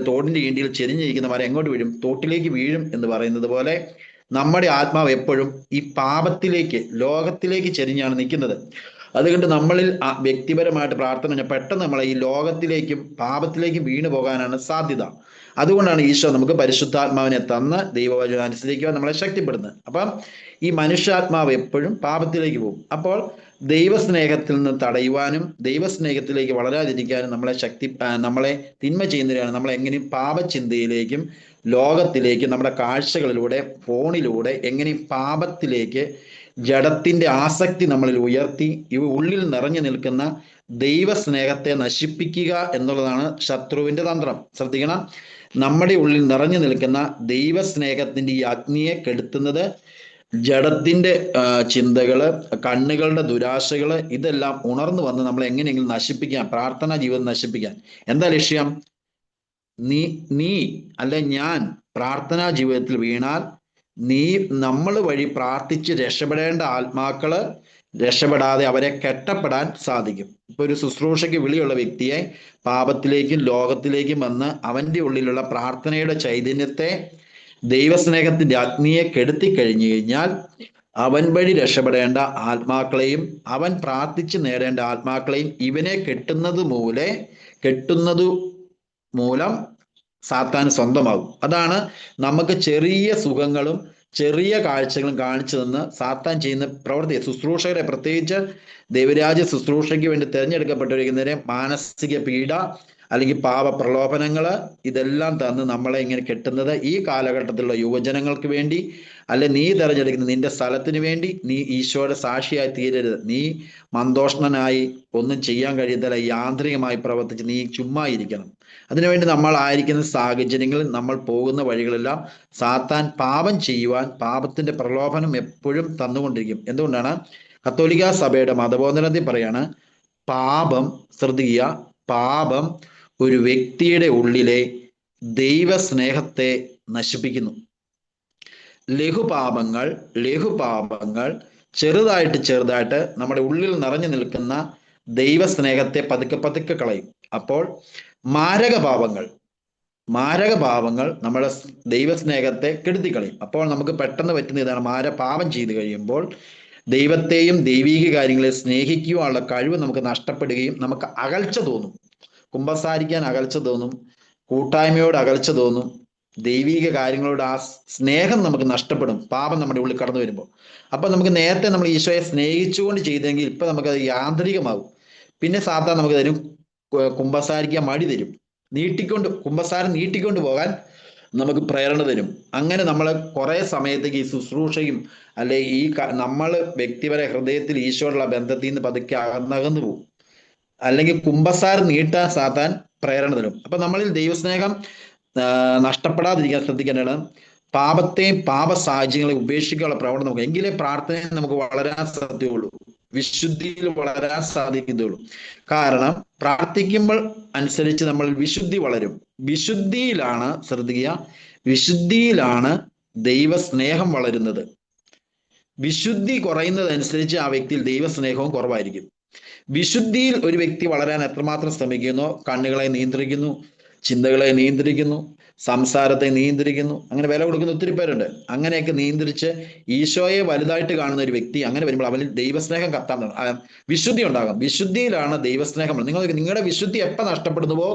Speaker 1: തോടിന്റെ ഈണ്ടിയിൽ ചെരിഞ്ഞിരിക്കുന്ന മരം എങ്ങോട്ട് വീഴും? തോട്ടിലേക്ക് വീഴും എന്ന് പറയുന്നത് പോലെ നമ്മുടെ ആത്മാവ് എപ്പോഴും ഈ പാപത്തിലേക്ക്, ലോകത്തിലേക്ക് ചെരിഞ്ഞാണ് നിൽക്കുന്നത്. അതുകൊണ്ട് നമ്മളിൽ വ്യക്തിപരമായിട്ട് പ്രാർത്ഥന പെട്ടെന്ന് നമ്മളെ ഈ ലോകത്തിലേക്കും പാപത്തിലേക്കും വീണു പോകാനാണ് സാധ്യത. അതുകൊണ്ടാണ് ഈശോ നമുക്ക് പരിശുദ്ധാത്മാവിനെ തന്ന് ദൈവവചനം അനുസരിക്കുവാൻ നമ്മളെ ശക്തിപ്പെടുന്നത്. അപ്പം ഈ മനുഷ്യാത്മാവ് എപ്പോഴും പാപത്തിലേക്ക് പോകും. അപ്പോൾ ദൈവസ്നേഹത്തിൽ നിന്ന് തടയുവാനും ദൈവസ്നേഹത്തിലേക്ക് വളരാതിരിക്കാനും നമ്മളെ തിന്മ ചെയ്യുന്നവരാണ് നമ്മൾ എങ്ങനെയും പാപചിന്തയിലേക്കും ലോകത്തിലേക്കും നമ്മുടെ കാഴ്ചകളിലൂടെ, ഫോണിലൂടെ എങ്ങനെയും പാപത്തിലേക്ക്, ജഡത്തിന്റെ ആസക്തി നമ്മളിൽ ഉയർത്തി ഉള്ളിൽ നിറഞ്ഞു നിൽക്കുന്ന ദൈവസ്നേഹത്തെ നശിപ്പിക്കുക എന്നുള്ളതാണ് ശത്രുവിന്റെ തന്ത്രം. ശ്രദ്ധിക്കണം, നമ്മുടെ ഉള്ളിൽ നിറഞ്ഞു നിൽക്കുന്ന ദൈവസ്നേഹത്തിന്റെ ഈ അഗ്നിയെ കെടുത്തുന്നത് ജഡത്തിന്റെ ചിന്തകള്, കണ്ണുകളുടെ ദുരാശകള്, ഇതെല്ലാം ഉണർന്നു വന്ന് നമ്മളെ എങ്ങനെയെങ്കിലും നശിപ്പിക്കാൻ, പ്രാർത്ഥനാ ജീവിതം നശിപ്പിക്കാൻ. എന്താ ലക്ഷ്യം? നീ അല്ലെ ഞാൻ പ്രാർത്ഥനാ ജീവിതത്തിൽ വീണാൽ നമ്മൾ വഴി പ്രാർത്ഥിച്ച് രക്ഷപ്പെടേണ്ട ആത്മാക്കള് രക്ഷപ്പെടാതെ അവരെ കെട്ടപ്പെടാൻ സാധിക്കും. ഇപ്പൊ ഒരു ശുശ്രൂഷയ്ക്ക് വിളിയുള്ള വ്യക്തിയെ പാപത്തിലേക്കും ലോകത്തിലേക്കും വന്ന് അവന്റെ ഉള്ളിലുള്ള പ്രാർത്ഥനയുടെ ചൈതന്യത്തെ, ദൈവസ്നേഹത്തിന്റെ അഗ്നിയെ കെടുത്തി കഴിഞ്ഞു കഴിഞ്ഞാൽ അവൻ വഴി രക്ഷപ്പെടേണ്ട ആത്മാക്കളെയും അവൻ പ്രാർത്ഥിച്ച് നേടേണ്ട ആത്മാക്കളെയും ഇവനെ കെട്ടുന്നത് മൂലം സാത്താൻ സ്വന്തമാകും. അതാണ് നമുക്ക് ചെറിയ സുഖങ്ങളും ചെറിയ കാഴ്ചകളും കാണിച്ചു തന്ന് സാത്താൻ ചെയ്യുന്ന പ്രവൃത്തി. ശുശ്രൂഷകരെ, പ്രത്യേകിച്ച് ദൈവരാജ്യ ശുശ്രൂഷയ്ക്ക് വേണ്ടി തിരഞ്ഞെടുക്കപ്പെട്ടിരിക്കുന്നവരെ മാനസിക പീഡ അല്ലെങ്കിൽ പാപ പ്രലോഭനങ്ങള് ഇതെല്ലാം തന്ന് നമ്മളെ ഇങ്ങനെ കെട്ടുന്നത് ഈ കാലഘട്ടത്തിലുള്ള യുവജനങ്ങൾക്ക് വേണ്ടി, അല്ലെ നീ തിരഞ്ഞെടുക്കുന്ന നിന്റെ സ്ഥലത്തിന് വേണ്ടി നീ ഈശോയുടെ സാക്ഷിയായി തീരരുത്. നീ മന്ദോഷ്ണനായി ഒന്നും ചെയ്യാൻ കഴിയത്തില്ല, യാന്ത്രികമായി പ്രവർത്തിച്ച് നീ ചുമ്മാ ഇരിക്കണം. അതിനുവേണ്ടി നമ്മൾ ആയിരിക്കുന്ന സാഹചര്യങ്ങളിൽ, നമ്മൾ പോകുന്ന വഴികളെല്ലാം സാത്താൻ പാപം ചെയ്യുവാൻ, പാപത്തിന്റെ പ്രലോഭനം എപ്പോഴും തന്നുകൊണ്ടിരിക്കും. എന്തുകൊണ്ടാണ്? കത്തോലിക്ക സഭയുടെ മതബോധനത്തിൽ പറയാണ്, പാപം, ശ്രദ്ധിക്കുക, പാപം ഒരു വ്യക്തിയുടെ ഉള്ളിലെ ദൈവസ്നേഹത്തെ നശിപ്പിക്കുന്നു. ലഘുപാപങ്ങൾ ചെറുതായിട്ട് നമ്മുടെ ഉള്ളിൽ നിറഞ്ഞു നിൽക്കുന്ന ദൈവസ്നേഹത്തെ പതുക്കെ കളയും. അപ്പോൾ മാരകപാപങ്ങൾ നമ്മുടെ ദൈവസ്നേഹത്തെ കെടുത്തിക്കളയും. അപ്പോൾ നമുക്ക് പെട്ടെന്ന് പറ്റുന്ന ഇതാണ്, പാപം ചെയ്തു കഴിയുമ്പോൾ ദൈവത്തെയും ദൈവീക കാര്യങ്ങളെ സ്നേഹിക്കുവാനുള്ള കഴിവ് നമുക്ക് നഷ്ടപ്പെടുകയും നമുക്ക് അകൽച്ച തോന്നും. കുമ്പസാരിക്കാൻ അകൽച്ച തോന്നും, കൂട്ടായ്മയോട് അകൽച്ച തോന്നും, ദൈവീക കാര്യങ്ങളോട് ആ സ്നേഹം നമുക്ക് നഷ്ടപ്പെടും, പാപം നമ്മുടെ ഉള്ളിൽ കടന്നു വരുമ്പോൾ. അപ്പൊ നമുക്ക് നേരത്തെ നമ്മൾ ഈശോയെ സ്നേഹിച്ചുകൊണ്ട് ചെയ്തെങ്കിൽ ഇപ്പൊ നമുക്കത് യാന്ത്രികമാകും. പിന്നെ സാത്താൻ നമുക്ക് തരും, കുമ്പസാരിക്കാൻ മടി തരും, കുമ്പസാരം നീട്ടിക്കൊണ്ട് പോകാൻ നമുക്ക് പ്രേരണ തരും. അങ്ങനെ നമ്മൾ കുറെ സമയത്തേക്ക് ഈ ശുശ്രൂഷയും അല്ലെ ഈ നമ്മൾ വ്യക്തിപര ഹൃദയത്തിൽ ഈശോയുള്ള ബന്ധത്തിൽ നിന്ന് പതുക്കെ അകന്നു പോകും. അല്ലെങ്കിൽ കുമ്പസാരം നീട്ടാൻ സാത്താൻ പ്രേരണ തരും. അപ്പൊ നമ്മളിൽ ദൈവസ്നേഹം നഷ്ടപ്പെടാതിരിക്കാൻ ശ്രദ്ധിക്കേണ്ടതാണ്. പാപത്തെയും പാപ സാഹചര്യങ്ങളെ ഉപേക്ഷിക്കാനുള്ള പ്രവണത നമുക്ക്, എങ്കിലേ പ്രാർത്ഥനയെ നമുക്ക് വളരാൻ സാധ്യതയുള്ളൂ, വിശുദ്ധിയിൽ വളരാൻ സാധിക്കുകയുള്ളൂ. കാരണം പ്രാർത്ഥിക്കുമ്പോൾ അനുസരിച്ച് നമ്മൾ വിശുദ്ധി വളരും. വിശുദ്ധിയിലാണ്, ശ്രദ്ധിക്കുക, വിശുദ്ധിയിലാണ് ദൈവസ്നേഹം വളരുന്നത്. വിശുദ്ധി കുറയുന്നതനുസരിച്ച് ആ വ്യക്തിയിൽ ദൈവസ്നേഹവും കുറവായിരിക്കും. വിശുദ്ധിയിൽ ഒരു വ്യക്തി വളരാൻ എത്രമാത്രം ശ്രമിക്കുന്നോ, കണ്ണുകളെ നിയന്ത്രിക്കുന്നു, ചിന്തകളെ നിയന്ത്രിക്കുന്നു, സംസാരത്തെ നിയന്ത്രിക്കുന്നു, അങ്ങനെ വില കൊടുക്കുന്ന ഒത്തിരി പേരുണ്ട്. അങ്ങനെയൊക്കെ നിയന്ത്രിച്ച് ഈശോയെ വലുതായിട്ട് കാണുന്ന ഒരു വ്യക്തി അങ്ങനെ വരുമ്പോൾ അവനിൽ ദൈവസ്നേഹം വിശുദ്ധി ഉണ്ടാകും. വിശുദ്ധിയിലാണ് ദൈവസ്നേഹം. നിങ്ങളുടെ വിശുദ്ധി എപ്പോൾ നഷ്ടപ്പെടുന്നുവോ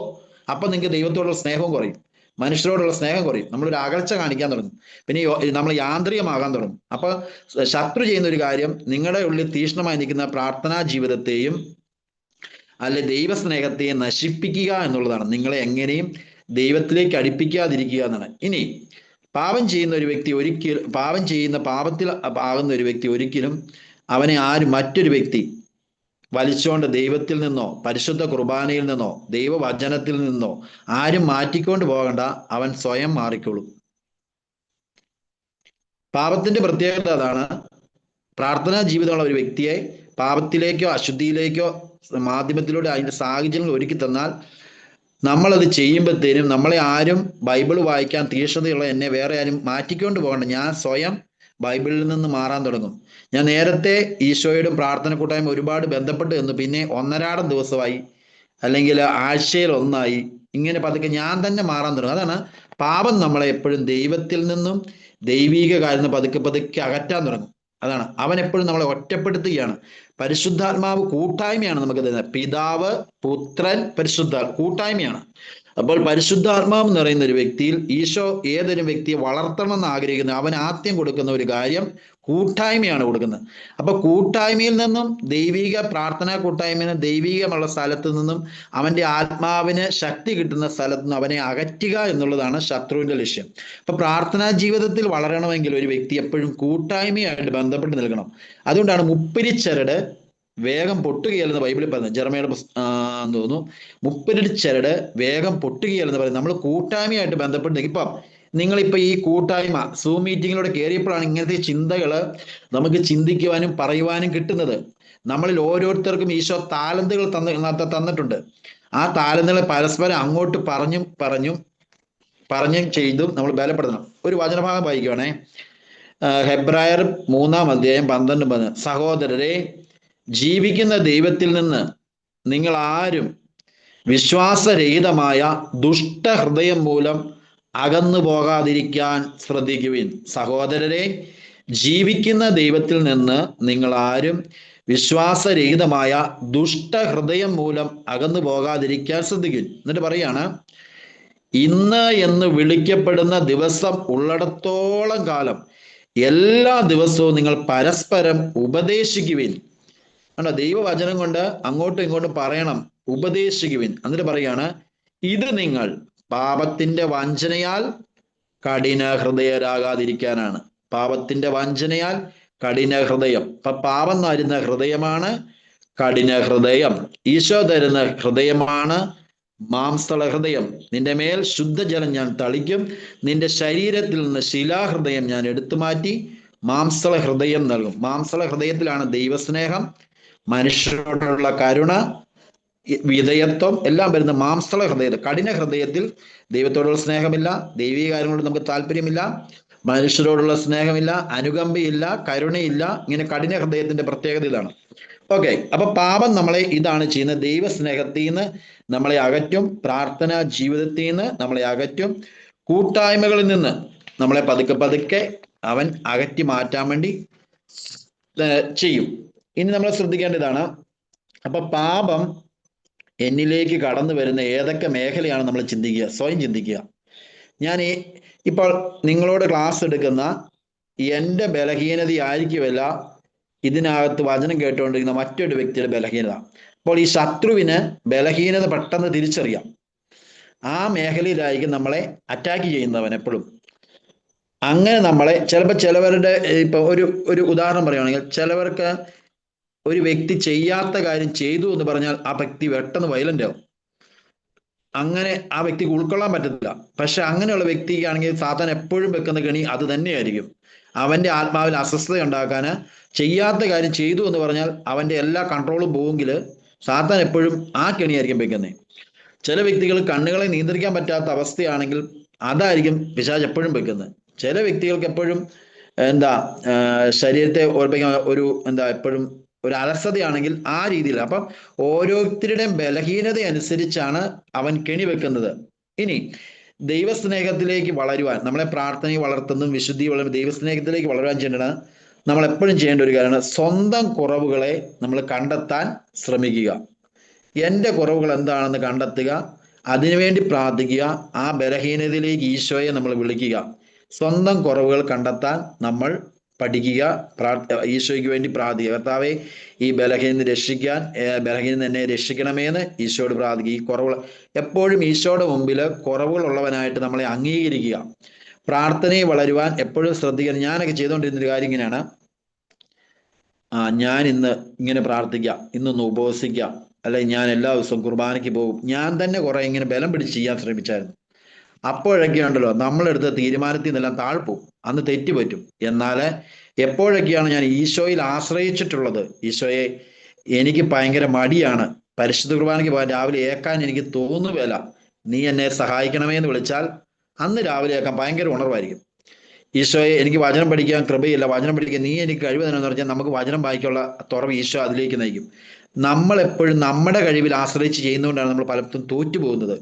Speaker 1: അപ്പൊ നിങ്ങൾക്ക് ദൈവത്തോടുള്ള സ്നേഹവും കുറയും, മനുഷ്യരോടുള്ള സ്നേഹം കുറയും, നമ്മളൊരു അകൽച്ച കാണിക്കാൻ തുടങ്ങും, പിന്നെ നമ്മൾ യാന്ത്രികമാകാൻ തുടങ്ങും. അപ്പൊ ശത്രു ചെയ്യുന്ന ഒരു കാര്യം, നിങ്ങളുടെ ഉള്ളിൽ തീക്ഷ്ണമായി നിൽക്കുന്ന പ്രാർത്ഥനാ ജീവിതത്തെയും അല്ലെ ദൈവസ്നേഹത്തെയും നശിപ്പിക്കുക എന്നുള്ളതാണ്. നിങ്ങളെ എങ്ങനെയും ദൈവത്തിലേക്ക് അടുപ്പിക്കാതിരിക്കുക എന്നാണ്. ഇനി പാപം ചെയ്യുന്ന ഒരു വ്യക്തി പാപത്തിൽ ആകുന്ന ഒരു വ്യക്തി ഒരിക്കലും അവനെ മറ്റൊരു വ്യക്തി വലിച്ചുകൊണ്ട് ദൈവത്തിൽ നിന്നോ പരിശുദ്ധ കുർബാനയിൽ നിന്നോ ദൈവവചനത്തിൽ നിന്നോ ആരും മാറ്റിക്കൊണ്ട് പോകണ്ട, അവൻ സ്വയം മാറിക്കോളും. പാപത്തിന്റെ പ്രത്യേകത അതാണ്. പ്രാർത്ഥനാ ജീവിതമുള്ള ഒരു വ്യക്തിയെ പാപത്തിലേക്കോ അശുദ്ധിയിലേക്കോ മാധ്യമത്തിലൂടെ അതിന്റെ സാഹചര്യങ്ങൾ ഒരുക്കി തന്നാൽ നമ്മളത് ചെയ്യുമ്പോഴത്തേനും നമ്മളെ ആരും ബൈബിൾ വായിക്കാൻ തീക്ഷ്ണതയുള്ള എന്നെ വേറെ ആരും മാറ്റിക്കൊണ്ട് പോകണ്ട, ഞാൻ സ്വയം ബൈബിളിൽ നിന്ന് മാറാൻ തുടങ്ങും. ഞാൻ നേരത്തെ ഈശോയോടും പ്രാർത്ഥന കൂട്ടായ്മ ഒരുപാട് ബന്ധപ്പെട്ട് എന്ന്, പിന്നെ ഒന്നരാടം ദിവസമായി അല്ലെങ്കിൽ ആഴ്ചയിൽ ഒന്നായി, ഇങ്ങനെ പതുക്കെ ഞാൻ തന്നെ മാറാൻ തുടങ്ങും. അതാണ് പാപം നമ്മളെ എപ്പോഴും ദൈവത്തിൽ നിന്നും ദൈവീക കാര്യം പതുക്കെ അകറ്റാൻ തുടങ്ങും. അതാണ് അവൻ എപ്പോഴും നമ്മളെ ഒറ്റപ്പെടുത്തുകയാണ്. പരിശുദ്ധാത്മാവ് കൂട്ടായ്മയാണ് നമുക്ക് തരുന്നത്. പിതാവ്, പുത്രൻ, കൂട്ടായ്മയാണ്. അപ്പോൾ പരിശുദ്ധാത്മാവ് എന്ന് പറയുന്ന ഒരു വ്യക്തിയിൽ ഈശോ ഏതൊരു വ്യക്തിയെ വളർത്തണമെന്ന് ആഗ്രഹിക്കുന്നത്, അവൻ ആദ്യം കൊടുക്കുന്ന ഒരു കാര്യം കൂട്ടായ്മയാണ് കൊടുക്കുന്നത്. അപ്പൊ കൂട്ടായ്മയിൽ നിന്നും, ദൈവിക പ്രാർത്ഥനാ കൂട്ടായ്മയിൽ നിന്നും, ദൈവികമുള്ള സ്ഥലത്ത് നിന്നും, അവന്റെ ആത്മാവിന് ശക്തി കിട്ടുന്ന സ്ഥലത്ത് നിന്നും അവനെ അകറ്റുക എന്നുള്ളതാണ് ശത്രുവിന്റെ ലക്ഷ്യം. അപ്പൊ പ്രാർത്ഥനാ ജീവിതത്തിൽ വളരണമെങ്കിൽ ഒരു വ്യക്തി എപ്പോഴും കൂട്ടായ്മയായിട്ട് ബന്ധപ്പെട്ട് നിൽക്കണം. അതുകൊണ്ടാണ് മുപ്പിരിച്ചരട് വേഗം പൊട്ടുകയല്ലെന്ന് ബൈബിളിൽ പറയുന്നത്. ജെറമയുടെ തോന്നുന്നു, മുപ്പിരിച്ചരട് വേഗം പൊട്ടുകയല്ലെന്ന് പറയുന്നത്. നമ്മൾ കൂട്ടായ്മയായിട്ട് ബന്ധപ്പെട്ട് ഇപ്പം നിങ്ങളിപ്പോൾ ഈ കൂട്ടായ്മ സൂം മീറ്റിങ്ങിലൂടെ കയറിയപ്പോഴാണ് ഇങ്ങനത്തെ ചിന്തകൾ നമുക്ക് ചിന്തിക്കുവാനും പറയുവാനും കിട്ടുന്നത്. നമ്മളിൽ ഓരോരുത്തർക്കും ഈശോ താലന്തുകൾ തന്നിട്ടുണ്ട്. ആ താലന്തുകളെ പരസ്പരം അങ്ങോട്ട് പറഞ്ഞും ചെയ്തും നമ്മൾ ബലപ്പെടുത്തണം. ഒരു വചനഭാഗം വായിക്കുവാണേ. ഹെബ്രായർ 3:12 സഹോദരരെ, ജീവിക്കുന്ന ദൈവത്തിൽ നിന്ന് നിങ്ങൾ ആരും വിശ്വാസരഹിതമായ ദുഷ്ടഹൃദയം മൂലം അകന്നു പോകാതിരിക്കാൻ ശ്രദ്ധിക്കുവിൻ. സഹോദരരെ, ജീവിക്കുന്ന ദൈവത്തിൽ നിന്ന് നിങ്ങൾ ആരും വിശ്വാസരഹിതമായ ദുഷ്ടഹൃദയം മൂലം അകന്നു പോകാതിരിക്കാൻ ശ്രദ്ധിക്കുവിൻ. എന്നിട്ട് പറയാണ്, ഇന്ന് എന്ന് വിളിക്കപ്പെടുന്ന ദിവസം ഉള്ളിടത്തോളം കാലം എല്ലാ ദിവസവും നിങ്ങൾ പരസ്പരം ഉപദേശിക്കുവിൻ. കണ്ടോ, ദൈവവചനം കൊണ്ട് അങ്ങോട്ടും ഇങ്ങോട്ടും പറയണം, ഉപദേശിക്കുവിൻ. എന്നിട്ട് പറയാണ്, ഇത് നിങ്ങൾ പാപത്തിന്റെ വഞ്ചനയാൽ കഠിന ഹൃദയരാകാതിരിക്കാനാണ്. പാപത്തിന്റെ വഞ്ചനയാൽ കഠിന ഹൃദയം. അപ്പൊ പാപം തരുന്ന ഹൃദയമാണ് കഠിന ഹൃദയം. ഈശോ തരുന്ന ഹൃദയമാണ് മാംസള ഹൃദയം. നിന്റെ മേൽ ശുദ്ധജലം ഞാൻ തളിക്കും, നിന്റെ ശരീരത്തിൽ നിന്ന് ശിലാഹൃദയം ഞാൻ എടുത്തു മാറ്റി മാംസള ഹൃദയം നൽകും. മാംസള ഹൃദയത്തിലാണ് ദൈവസ്നേഹം, മനുഷ്യരോടുള്ള കരുണ, വിധേയത്വം എല്ലാം വരുന്ന മാംസള ഹൃദയത്തിൽ. കഠിന ഹൃദയത്തിൽ ദൈവത്തോടുള്ള സ്നേഹമില്ല, ദൈവീക കാര്യങ്ങളോട് നമുക്ക് താല്പര്യമില്ല, മനുഷ്യരോടുള്ള സ്നേഹമില്ല, അനുകമ്പയില്ല, കരുണയില്ല. ഇങ്ങനെ കഠിന ഹൃദയത്തിന്റെ പ്രത്യേകത ഇതാണ്. ഓക്കെ, അപ്പൊ പാപം നമ്മളെ ഇതാണ് ചെയ്യുന്നത്. ദൈവസ്നേഹത്തിൽ നിന്ന് നമ്മളെ അകറ്റും, പ്രാർത്ഥനാ ജീവിതത്തിൽ നിന്ന് നമ്മളെ അകറ്റും, കൂട്ടായ്മകളിൽ നിന്ന് നമ്മളെ പതുക്കെ പതുക്കെ അവൻ അകറ്റി മാറ്റാൻ വേണ്ടി ചെയ്യും. ഇനി നമ്മൾ ശ്രദ്ധിക്കേണ്ടതാണ്, അപ്പൊ പാപം എന്നിലേക്ക് കടന്നു വരുന്ന ഏതൊക്കെ മേഖലയാണ് നമ്മൾ ചിന്തിക്കുക, സ്വയം ചിന്തിക്കുക. ഞാൻ ഇപ്പോൾ നിങ്ങളോട് ക്ലാസ് എടുക്കുന്ന എൻ്റെ ബലഹീനതയായിരിക്കുമല്ല ഇതിനകത്ത് വചനം കേട്ടുകൊണ്ടിരിക്കുന്ന മറ്റൊരു വ്യക്തിയുടെ ബലഹീനത. അപ്പോൾ ഈ ശത്രുവിന് ബലഹീനത പെട്ടെന്ന് തിരിച്ചറിയാം. ആ മേഖലയിലായിരിക്കും നമ്മളെ അറ്റാക്ക് ചെയ്യുന്നവൻ എപ്പോഴും. അങ്ങനെ നമ്മളെ ചിലവരുടെ ഇപ്പൊ ഒരു ഉദാഹരണം പറയുകയാണെങ്കിൽ, ചിലവർക്ക് ഒരു വ്യക്തി ചെയ്യാത്ത കാര്യം ചെയ്തു എന്ന് പറഞ്ഞാൽ ആ വ്യക്തി പെട്ടെന്ന് വയലന്റ് ആവും. അങ്ങനെ ആ വ്യക്തിക്ക് ഉൾക്കൊള്ളാൻ പറ്റത്തില്ല. പക്ഷെ അങ്ങനെയുള്ള വ്യക്തിക്കാണെങ്കിൽ സാത്താൻ എപ്പോഴും വെക്കുന്ന കെണി അത് തന്നെയായിരിക്കും. അവന്റെ ആത്മാവിൽ അസ്വസ്ഥത ഉണ്ടാക്കാൻ ചെയ്യാത്ത കാര്യം ചെയ്തു എന്ന് പറഞ്ഞാൽ അവന്റെ എല്ലാ കൺട്രോളും പോവുമെങ്കിൽ സാത്താൻ എപ്പോഴും ആ കെണിയായിരിക്കും വെക്കുന്നത്. ചില വ്യക്തികൾ കണ്ണുകളെ നിയന്ത്രിക്കാൻ പറ്റാത്ത അവസ്ഥയാണെങ്കിൽ അതായിരിക്കും പിശാച് എപ്പോഴും വെക്കുന്നത്. ചില വ്യക്തികൾക്ക് എപ്പോഴും ശരീരത്തെ ഓർപ്പിക്കാൻ എപ്പോഴും ഒരു അലസതയാണെങ്കിൽ ആ രീതിയിൽ. അപ്പം ഓരോരുത്തരുടെയും ബലഹീനത അനുസരിച്ചാണ് അവൻ കെണി വെക്കുന്നത്. ഇനി ദൈവസ്നേഹത്തിലേക്ക് വളരുവാൻ, നമ്മളെ പ്രാർത്ഥനയിൽ വളർത്തുന്നതും വിശുദ്ധി ദൈവസ്നേഹത്തിലേക്ക് വളരുവാൻ ചെയ്യേണ്ടത് നമ്മൾ എപ്പോഴും ചെയ്യേണ്ട ഒരു കാര്യമാണ്, സ്വന്തം കുറവുകളെ നമ്മൾ കണ്ടെത്താൻ ശ്രമിക്കുക. എൻ്റെ കുറവുകൾ എന്താണെന്ന് കണ്ടെത്തുക, അതിനുവേണ്ടി പ്രാർത്ഥിക്കുക, ആ ബലഹീനതയിലേക്ക് ഈശോയെ നമ്മൾ വിളിക്കുക. സ്വന്തം കുറവുകൾ കണ്ടെത്താൻ നമ്മൾ പഠിക്കുക, ഈശോയ്ക്ക് വേണ്ടി പ്രാർത്ഥിക്കുക. കർത്താവേ, ഈ ബലഹീനത രക്ഷിക്കാൻ, ബലഹീനത എന്നെ രക്ഷിക്കണമേന്ന് ഈശോയോട് പ്രാർത്ഥിക്കുക. ഈ കുറവുകൾ എപ്പോഴും ഈശോയുടെ മുമ്പിൽ കുറവുകളുള്ളവനായിട്ട് നമ്മളെ അംഗീകരിക്കുക. പ്രാർത്ഥനയിൽ വളരുവാൻ എപ്പോഴും ശ്രദ്ധിക്കുക. ഞാനൊക്കെ ചെയ്തുകൊണ്ടിരുന്നൊരു കാര്യം ഇങ്ങനെയാണ്, ഞാൻ ഇന്ന് ഇങ്ങനെ പ്രാർത്ഥിക്കാം, ഇന്നൊന്ന് ഉപവസിക്കാം, അല്ലെങ്കിൽ ഞാൻ എല്ലാ ദിവസവും കുർബാനയ്ക്ക് പോകും. ഞാൻ തന്നെ കുറെ ഇങ്ങനെ ബലം പിടിച്ച് ചെയ്യാൻ ശ്രമിച്ചായിരുന്നു. അപ്പോഴൊക്കെ ഉണ്ടല്ലോ നമ്മളെടുത്ത തീരുമാനത്തിൽ നിന്നെല്ലാം താഴ്പോവും, അന്ന് തെറ്റുപറ്റും. എന്നാൽ എപ്പോഴൊക്കെയാണ് ഞാൻ ഈശോയിൽ ആശ്രയിച്ചിട്ടുള്ളത്, ഈശോയെ എനിക്ക് ഭയങ്കര മടിയാണ്, പരിശുദ്ധ കുർബാനയ്ക്ക് പോകാൻ രാവിലെ ഏക്കാൻ എനിക്ക് തോന്നുകയില്ല, നീ എന്നെ സഹായിക്കണമേ എന്ന് വിളിച്ചാൽ അന്ന് രാവിലെ ഏക്കാൻ ഭയങ്കര ഉണർവായിരിക്കും. ഈശോയെ എനിക്ക് വചനം പഠിക്കാൻ കൃപയില്ല, വചനം പഠിക്കാൻ നീ എനിക്ക് കഴിവ് തന്നെന്ന് പറഞ്ഞാൽ നമുക്ക് വചനം വായിക്കാനുള്ള തുറവ് ഈശോ അതിലേക്ക് നയിക്കും. നമ്മളെപ്പോഴും നമ്മുടെ കഴിവിൽ ആശ്രയിച്ച് ചെയ്യുന്നതുകൊണ്ടാണ് നമ്മൾ പലപ്പോഴും തോറ്റുപോകുന്നത്.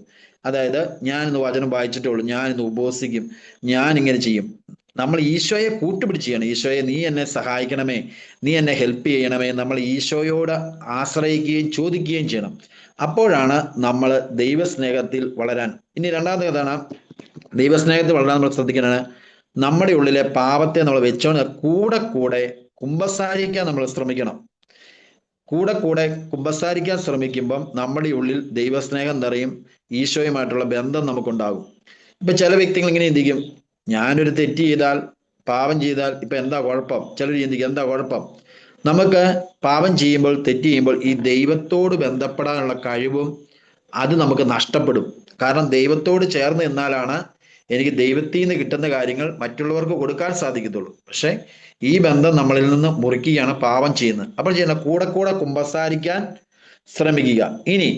Speaker 1: അതായത് ഞാനിന്ന് വചനം വായിച്ചിട്ടേ ഉള്ളൂ, ഞാനിന്ന് ഉപവസിക്കും, ഞാൻ ഇങ്ങനെ ചെയ്യും. നമ്മൾ ഈശോയെ കൂട്ടുപിടിച്ച് ചെയ്യണം. ഈശോയെ നീ എന്നെ സഹായിക്കണമേ, നീ എന്നെ ഹെൽപ്പ് ചെയ്യണമേ, നമ്മൾ ഈശോയോട് ആശ്രയിക്കുകയും ചോദിക്കുകയും ചെയ്യണം. അപ്പോഴാണ് നമ്മൾ ദൈവസ്നേഹത്തിൽ വളരാൻ. ഇനി രണ്ടാമത്തെ ഏതാണ്, ദൈവസ്നേഹത്തിൽ വളരാൻ നമ്മൾ ശ്രദ്ധിക്കേണ്ടത്, നമ്മുടെ ഉള്ളിലെ പാപത്തെ നമ്മൾ വെച്ചോണ്ട് കൂടെ കുമ്പസാരിക്കാൻ നമ്മൾ ശ്രമിക്കണം. കൂടെ കുമ്പസാരിക്കാൻ ശ്രമിക്കുമ്പം നമ്മുടെ ഉള്ളിൽ ദൈവസ്നേഹം നിറയും, ഈശോയുമായിട്ടുള്ള ബന്ധം നമുക്കുണ്ടാകും. ഇപ്പൊ ചില വ്യക്തികൾ ഇങ്ങനെ ചിന്തിക്കും, ഞാനൊരു തെറ്റ് ചെയ്താൽ, പാപം ചെയ്താൽ ഇപ്പൊ എന്താ കുഴപ്പം? ചിലർ ചിന്തിക്കും എന്താ കുഴപ്പം? നമുക്ക് പാപം ചെയ്യുമ്പോൾ, തെറ്റ് ചെയ്യുമ്പോൾ ഈ ദൈവത്തോട് ബന്ധപ്പെടാനുള്ള കഴിവും അത് നമുക്ക് നഷ്ടപ്പെടും. കാരണം ദൈവത്തോട് ചേർന്ന് നിന്നാലാണ് എനിക്ക് ദൈവത്തിൽ നിന്ന് കിട്ടുന്ന കാര്യങ്ങൾ മറ്റുള്ളവർക്ക് കൊടുക്കാൻ സാധിക്കത്തുള്ളൂ. പക്ഷെ ഈ ബന്ധം നമ്മളിൽ നിന്ന് മുറിക്കുകയാണ് പാപം ചെയ്യുന്നത്. അപ്പോൾ ചെയ്യണം, കൂടെ കുമ്പസാരിക്കാൻ ശ്രമിക്കുക. ഇനി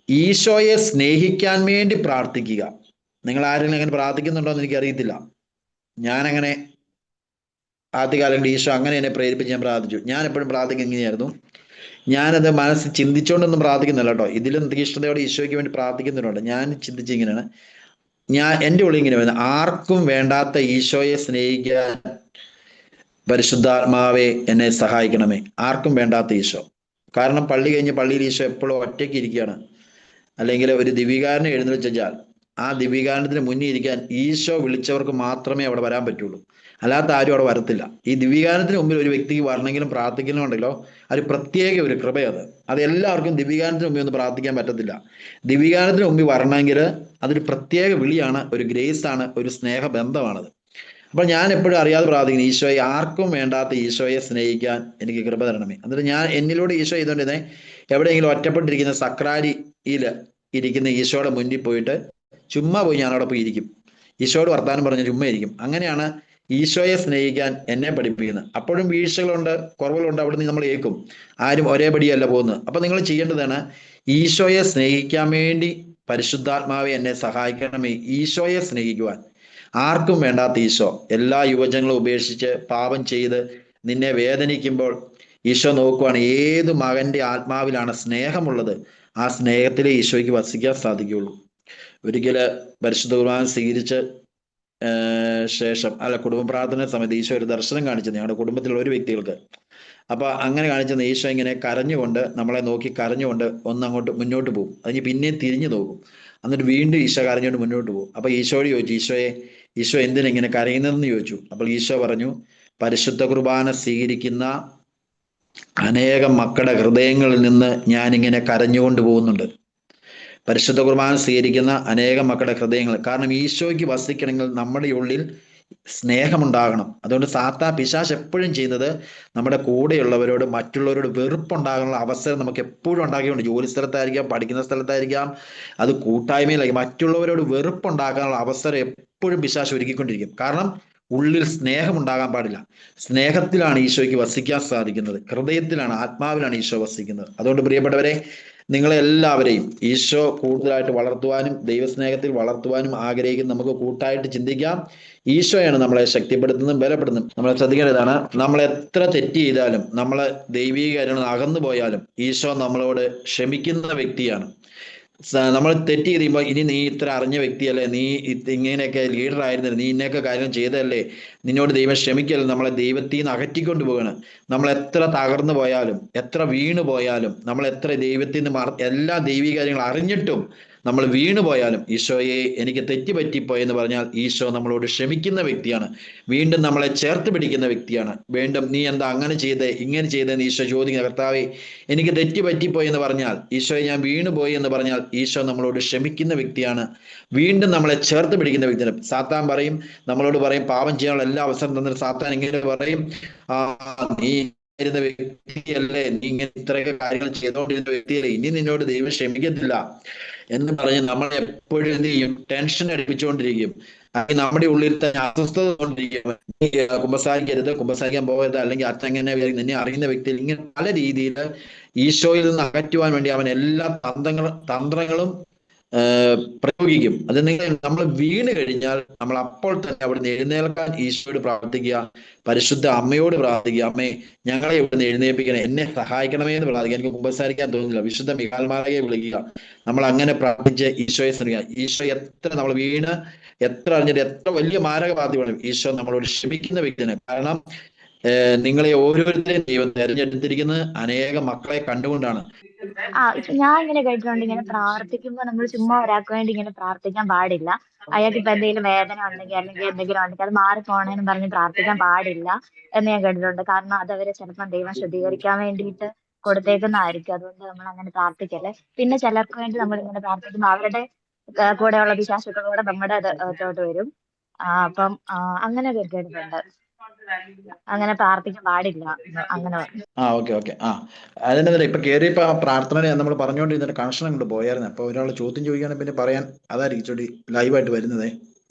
Speaker 1: ഈശോയെ സ്നേഹിക്കാൻ വേണ്ടി പ്രാർത്ഥിക്കുക. നിങ്ങൾ ആരെങ്കിലും അങ്ങനെ പ്രാർത്ഥിക്കുന്നുണ്ടോ എന്ന് എനിക്കറിയത്തില്ല. ഞാനങ്ങനെ ആദ്യകാലങ്ങളിൽ ഈശോ അങ്ങനെ എന്നെ പ്രേരിപ്പിച്ച് ഞാൻ പ്രാർത്ഥിച്ചു. ഞാൻ എപ്പോഴും പ്രാർത്ഥിക്കുക എങ്ങനെയായിരുന്നു, ഞാനത് മനസ്സിൽ ചിന്തിച്ചുകൊണ്ടൊന്നും പ്രാർത്ഥിക്കുന്നില്ല കേട്ടോ. ഇതിലും തീഷ്ണതയോടെ ഈശോയ്ക്ക് വേണ്ടി പ്രാർത്ഥിക്കുന്നുണ്ട്. ഞാൻ ചിന്തിച്ച് ഇങ്ങനെയാണ്, എൻ്റെ ഉള്ളിൽ ഇങ്ങനെ വരുന്നത്, ആർക്കും വേണ്ടാത്ത ഈശോയെ സ്നേഹിക്കാൻ പരിശുദ്ധാത്മാവെ എന്നെ സഹായിക്കണമേ. ആർക്കും വേണ്ടാത്ത ഈശോ. കാരണം പള്ളി കഴിഞ്ഞ് പള്ളിയിൽ ഈശോ എപ്പോഴും ഒറ്റയ്ക്ക് ഇരിക്കുകയാണ്. അല്ലെങ്കിൽ ഒരു ദിവികാരനെ എഴുന്നള്ളിച്ചാൽ ആ ദിവികാരണത്തിന് മുന്നിൽ ഇരിക്കാൻ ഈശോ വിളിച്ചവർക്ക് മാത്രമേ അവിടെ വരാൻ പറ്റുള്ളൂ. അല്ലാത്ത ആരും അവിടെ വരത്തില്ല. ഈ ദിവികാരണത്തിന് മുമ്പിൽ ഒരു വ്യക്തിക്ക് വരണമെങ്കിലും പ്രാർത്ഥിക്കണമെന്നുണ്ടല്ലോ, അത് പ്രത്യേക ഒരു കൃപയത്. അത് എല്ലാവർക്കും ദിവികാരണത്തിന് മുമ്പിൽ ഒന്ന് പ്രാർത്ഥിക്കാൻ പറ്റത്തില്ല. ദിവികാരണത്തിന് മുമ്പിൽ വരണമെങ്കിൽ അതൊരു പ്രത്യേക വിളിയാണ്, ഒരു ഗ്രേസ് ആണ്, ഒരു സ്നേഹബന്ധമാണത്. അപ്പോൾ ഞാൻ എപ്പോഴും അറിയാതെ പ്രാർത്ഥിക്കുന്നു, ഈശോയെ ആർക്കും വേണ്ടാത്ത ഈശോയെ സ്നേഹിക്കാൻ എനിക്ക് കൃപ തരണമേ. എന്നിട്ട് ഞാൻ എന്നിലൂടെ ഈശോ ചെയ്തുകൊണ്ടിരുന്നേ, എവിടെയെങ്കിലും ഒറ്റപ്പെട്ടിരിക്കുന്ന സക്രാരിയിൽ ഇരിക്കുന്ന ഈശോയുടെ മുന്നിൽ പോയിട്ട് ചുമ്മാ പോയി ഞാൻ അവിടെ പോയി ഇരിക്കും. ഈശോയോട് വർത്താനം പറഞ്ഞ് ചുമ്മാ ഇരിക്കും. അങ്ങനെയാണ് ഈശോയെ സ്നേഹിക്കാൻ എന്നെ പഠിപ്പിക്കുന്നത്. അപ്പോഴും വീഴ്ചകളുണ്ട്, കുറവുകളുണ്ട്, അവിടെ നിന്ന് നമ്മൾ ഏൽക്കും. ആരും ഒരേ പടിയല്ല പോകുന്നത്. അപ്പൊ നിങ്ങൾ ചെയ്യേണ്ടതാണ്, ഈശോയെ സ്നേഹിക്കാൻ വേണ്ടി പരിശുദ്ധാത്മാവെ എന്നെ സഹായിക്കണമേ. ഈശോയെ സ്നേഹിക്കുവാൻ, ആർക്കും വേണ്ടാത്ത ഈശോ. എല്ലാ യുവജനങ്ങളും ഉപേക്ഷിച്ച് പാപം ചെയ്ത് നിന്നെ വേദനിക്കുമ്പോൾ ഈശോ നോക്കുവാണ്, ഏത് മകന്റെ ആത്മാവിലാണ് സ്നേഹമുള്ളത്, ആ സ്നേഹത്തിലെ ഈശോയ്ക്ക് വസിക്കാൻ സാധിക്കുകയുള്ളൂ. ഒരിക്കല് പരിശുദ്ധ കുർബാന സ്വീകരിച്ച് ശേഷം കുടുംബ പ്രാർത്ഥന സമയത്ത് ഈശോ ഒരു ദർശനം കാണിച്ചത് ഞങ്ങളുടെ കുടുംബത്തിലുള്ള ഒരു വ്യക്തികൾക്ക്. അപ്പൊ അങ്ങനെ കാണിച്ചത് ഈശോ ഇങ്ങനെ കരഞ്ഞുകൊണ്ട്, നമ്മളെ നോക്കി കരഞ്ഞുകൊണ്ട് ഒന്നങ്ങോട്ട് മുന്നോട്ട് പോകും. അതിന് പിന്നെയും തിരിഞ്ഞു നോക്കും. എന്നിട്ട് വീണ്ടും ഈശോ കരഞ്ഞുകൊണ്ട് മുന്നോട്ട് പോകും. അപ്പൊ ഈശോയോട് ചോദിച്ചു, ഈശോ എന്തിനെങ്ങനെ കരയുന്നതെന്ന് ചോദിച്ചു. അപ്പോൾ ഈശോ പറഞ്ഞു, പരിശുദ്ധ കുർബാന സ്വീകരിക്കുന്ന അനേകം മക്കളുടെ ഹൃദയങ്ങളിൽ നിന്ന് ഞാനിങ്ങനെ കരഞ്ഞുകൊണ്ട് പോകുന്നുണ്ട്. പരിശുദ്ധ കുർബാന സ്വീകരിക്കുന്ന അനേകം മക്കളുടെ ഹൃദയങ്ങൾ. കാരണം ഈശോയ്ക്ക് വസിക്കണമെങ്കിൽ നമ്മുടെ ഉള്ളിൽ സ്നേഹമുണ്ടാകണം. അതുകൊണ്ട് പിശാച് എപ്പോഴും ചെയ്യുന്നത് നമ്മുടെ കൂടെയുള്ളവരോട്, മറ്റുള്ളവരോട് വെറുപ്പുണ്ടാകാനുള്ള അവസരം നമുക്ക് എപ്പോഴും ഉണ്ടാക്കിക്കൊണ്ട്, ജോലി സ്ഥലത്തായിരിക്കാം, പഠിക്കുന്ന സ്ഥലത്തായിരിക്കാം, അത് കൂട്ടായ്മയിലായിരിക്കും, മറ്റുള്ളവരോട് വെറുപ്പുണ്ടാക്കാനുള്ള അവസരം എപ്പോഴും പിശാച് ഒരുക്കിക്കൊണ്ടിരിക്കും. കാരണം ഉള്ളിൽ സ്നേഹം ഉണ്ടാകാൻ പാടില്ല. സ്നേഹത്തിലാണ് ഈശോയ്ക്ക് വസിക്കാൻ സാധിക്കുന്നത്. ഹൃദയത്തിലാണ്, ആത്മാവിലാണ് ഈശോ വസിക്കുന്നത്. അതുകൊണ്ട് പ്രിയപ്പെട്ടവരെ, നിങ്ങളെ എല്ലാവരെയും ഈശോ കൂടുതലായിട്ട് വളർത്തുവാനും ദൈവസ്നേഹത്തിൽ വളർത്തുവാനും ആഗ്രഹിക്കുന്ന നമുക്ക് കൂട്ടായിട്ട് ചിന്തിക്കാം. ഈശോയാണ് നമ്മളെ ശക്തിപ്പെടുത്തുന്നതും ബലപ്പെടുന്നതും. നമ്മളെ ശ്രദ്ധിക്കേണ്ടതാണ്, നമ്മൾ എത്ര തെറ്റ് ചെയ്താലും, നമ്മളെ ദൈവീക കാര്യങ്ങൾ അകന്നു പോയാലും ഈശോ നമ്മളോട് ക്ഷമിക്കുന്ന വ്യക്തിയാണ്. നമ്മൾ തെറ്റ് ചെയ്യുമ്പോൾ, ഇനി നീ ഇത്ര അറിഞ്ഞ വ്യക്തിയല്ലേ, നീ ഇങ്ങനെയൊക്കെ ലീഡർ ആയിരുന്നില്ല, നീ ഇന്നൊക്കെ കാര്യം ചെയ്തതല്ലേ, നിന്നോട് ദൈവം ക്ഷമിക്കല്ലേ. നമ്മളെ ദൈവത്തിൽ നിന്ന് അകറ്റിക്കൊണ്ട് പോവുകയാണ്. നമ്മൾ എത്ര തകർന്നു പോയാലും, എത്ര വീണു പോയാലും, നമ്മൾ എത്ര ദൈവത്തിൽ നിന്ന് എല്ലാ ദൈവീക കാര്യങ്ങൾ അറിഞ്ഞിട്ടും നമ്മൾ വീണുപോയാലും, ഈശോയെ എനിക്ക് തെറ്റുപറ്റിപ്പോയെന്ന് പറഞ്ഞാൽ ഈശോ നമ്മളോട് ക്ഷമിക്കുന്ന വ്യക്തിയാണ്. വീണ്ടും നമ്മളെ ചേർത്ത് പിടിക്കുന്ന വ്യക്തിയാണ്. വീണ്ടും നീ എന്താ അങ്ങനെ ചെയ്തേ, ഇങ്ങനെ ചെയ്തേന്ന് ഈശോ ചോദിക്കുന്ന, കർത്താവേ എനിക്ക് തെറ്റുപറ്റിപ്പോയി എന്ന് പറഞ്ഞാൽ, ഈശോയെ ഞാൻ വീണുപോയി എന്ന് പറഞ്ഞാൽ ഈശോ നമ്മളോട് ക്ഷമിക്കുന്ന വ്യക്തിയാണ്. വീണ്ടും നമ്മളെ ചേർത്ത് പിടിക്കുന്ന വ്യക്തിയാണ്. സാത്താൻ പറയും, നമ്മളോട് പറയും, പാപം ചെയ്യാനുള്ള എല്ലാ അവസരം തന്നിട്ട് സാത്താൻ ഇങ്ങനെ പറയും, നീ ിരുന്ന വ്യക്തിയല്ലേ, നീ ഇങ്ങനെ ഇത്രയൊക്കെ കാര്യങ്ങൾ ചെയ്തുകൊണ്ടിരുന്ന വ്യക്തിയല്ലേ, ഇനി നിന്നോട് ദൈവം ക്ഷമിക്കത്തില്ല എന്ന് പറഞ്ഞ് നമ്മളെ എപ്പോഴും എന്ത് ചെയ്യും, ടെൻഷൻ അടിപ്പിച്ചുകൊണ്ടിരിക്കും. നമ്മുടെ ഉള്ളിൽ തന്നെ അസ്വസ്ഥത കൊണ്ടിരിക്കും. കുമ്പസാരിക്കരുത്, കുമ്പസാരിക്കാൻ പോകരുത്, അല്ലെങ്കിൽ അച്ഛങ്ങനെ നിന്നെ അറിയുന്ന വ്യക്തിയിൽ, ഇങ്ങനെ പല രീതിയിൽ ഈശോയിൽ നിന്ന് അകറ്റുവാൻ വേണ്ടി അവൻ എല്ലാ തന്ത്രങ്ങളും പ്രയോഗിക്കും. അത് നമ്മൾ വീണ് കഴിഞ്ഞാൽ നമ്മൾ അപ്പോൾ തന്നെ അവിടുന്ന് എഴുന്നേൽക്കാൻ ഈശോയോട് പ്രാർത്ഥിക്കുക, പരിശുദ്ധ അമ്മയോട് പ്രാർത്ഥിക്കുക, അമ്മേ ഞങ്ങളെ ഇവിടുന്ന് എഴുന്നേൽപ്പിക്കണേ, എന്നെ സഹായിക്കണമേ എന്ന് പ്രാർത്ഥിക്കുക. എനിക്ക് കുമ്പസാരിക്കാൻ തോന്നുന്നില്ല, വിശുദ്ധ മിഖാൽമാരെ വിളിക്കുക. നമ്മൾ അങ്ങനെ പ്രാർത്ഥിച്ച് ഈശോയെ ശ്രമിക്കുക. ഈശോ എത്ര നമ്മൾ വീണ് എത്ര അറിഞ്ഞിട്ട് എത്ര വലിയ മാരകബാധ്യമാണ്, ഈശോ നമ്മളോട് ക്ഷമിക്കുന്ന വ്യക്തിയാണ്. കാരണം നിങ്ങളെ ഓരോരുത്തരെയും ദൈവം തെരഞ്ഞെടുത്തിരിക്കുന്നത് അനേകം മക്കളെ കണ്ടുകൊണ്ടാണ്.
Speaker 4: ഞാൻ ഇങ്ങനെ കേട്ടിട്ടുണ്ട്, ഇങ്ങനെ പ്രാർത്ഥിക്കുമ്പോൾ നമ്മൾ ചുമ്മാ ഒരാൾക്ക് വേണ്ടി ഇങ്ങനെ പ്രാർത്ഥിക്കാൻ പാടില്ല. അയാൾക്ക് ഇപ്പൊ എന്തെങ്കിലും വേദന ഉണ്ടെങ്കിൽ അല്ലെങ്കിൽ എന്തെങ്കിലും ഉണ്ടെങ്കിൽ അത് മാറിപ്പോണേന്ന് പറഞ്ഞ് പ്രാർത്ഥിക്കാൻ പാടില്ല എന്ന് ഞാൻ കേട്ടിട്ടുണ്ട്. കാരണം അതവരെ ചിലപ്പോൾ ദൈവം ശുദ്ധീകരിക്കാൻ വേണ്ടിയിട്ട് കൊടുത്തേക്കുന്നതായിരിക്കും. അതുകൊണ്ട് നമ്മൾ അങ്ങനെ പ്രാർത്ഥിക്കല്ലേ. പിന്നെ ചിലർക്ക് വേണ്ടി നമ്മൾ ഇങ്ങനെ പ്രാർത്ഥിക്കുമ്പോൾ അവരുടെ കൂടെയുള്ള വിശ്വാസത്തോടെ നമ്മുടെ തോട്ട് വരും. അപ്പം അങ്ങനെ കേട്ടിട്ടുണ്ട്, അങ്ങനെ പ്രാർത്ഥിക്കാൻ പാടില്ല അങ്ങനെ.
Speaker 1: ഓക്കെ. അതിനെന്താ ഇപ്പൊ കയറിയപ്പോ പ്രാർത്ഥന നമ്മൾ പറഞ്ഞുകൊണ്ടിരുന്നിട്ട് കണക്ഷൻ അങ്ങോട്ട് പോയായിരുന്നു. അപ്പൊ ഒരാൾ ചോദ്യം ചോദിക്കുകയാണെങ്കിൽ പിന്നെ പറയാൻ അതായിരിക്കും ഇച്ചിരി ലൈവായിട്ട് വരുന്നതേ.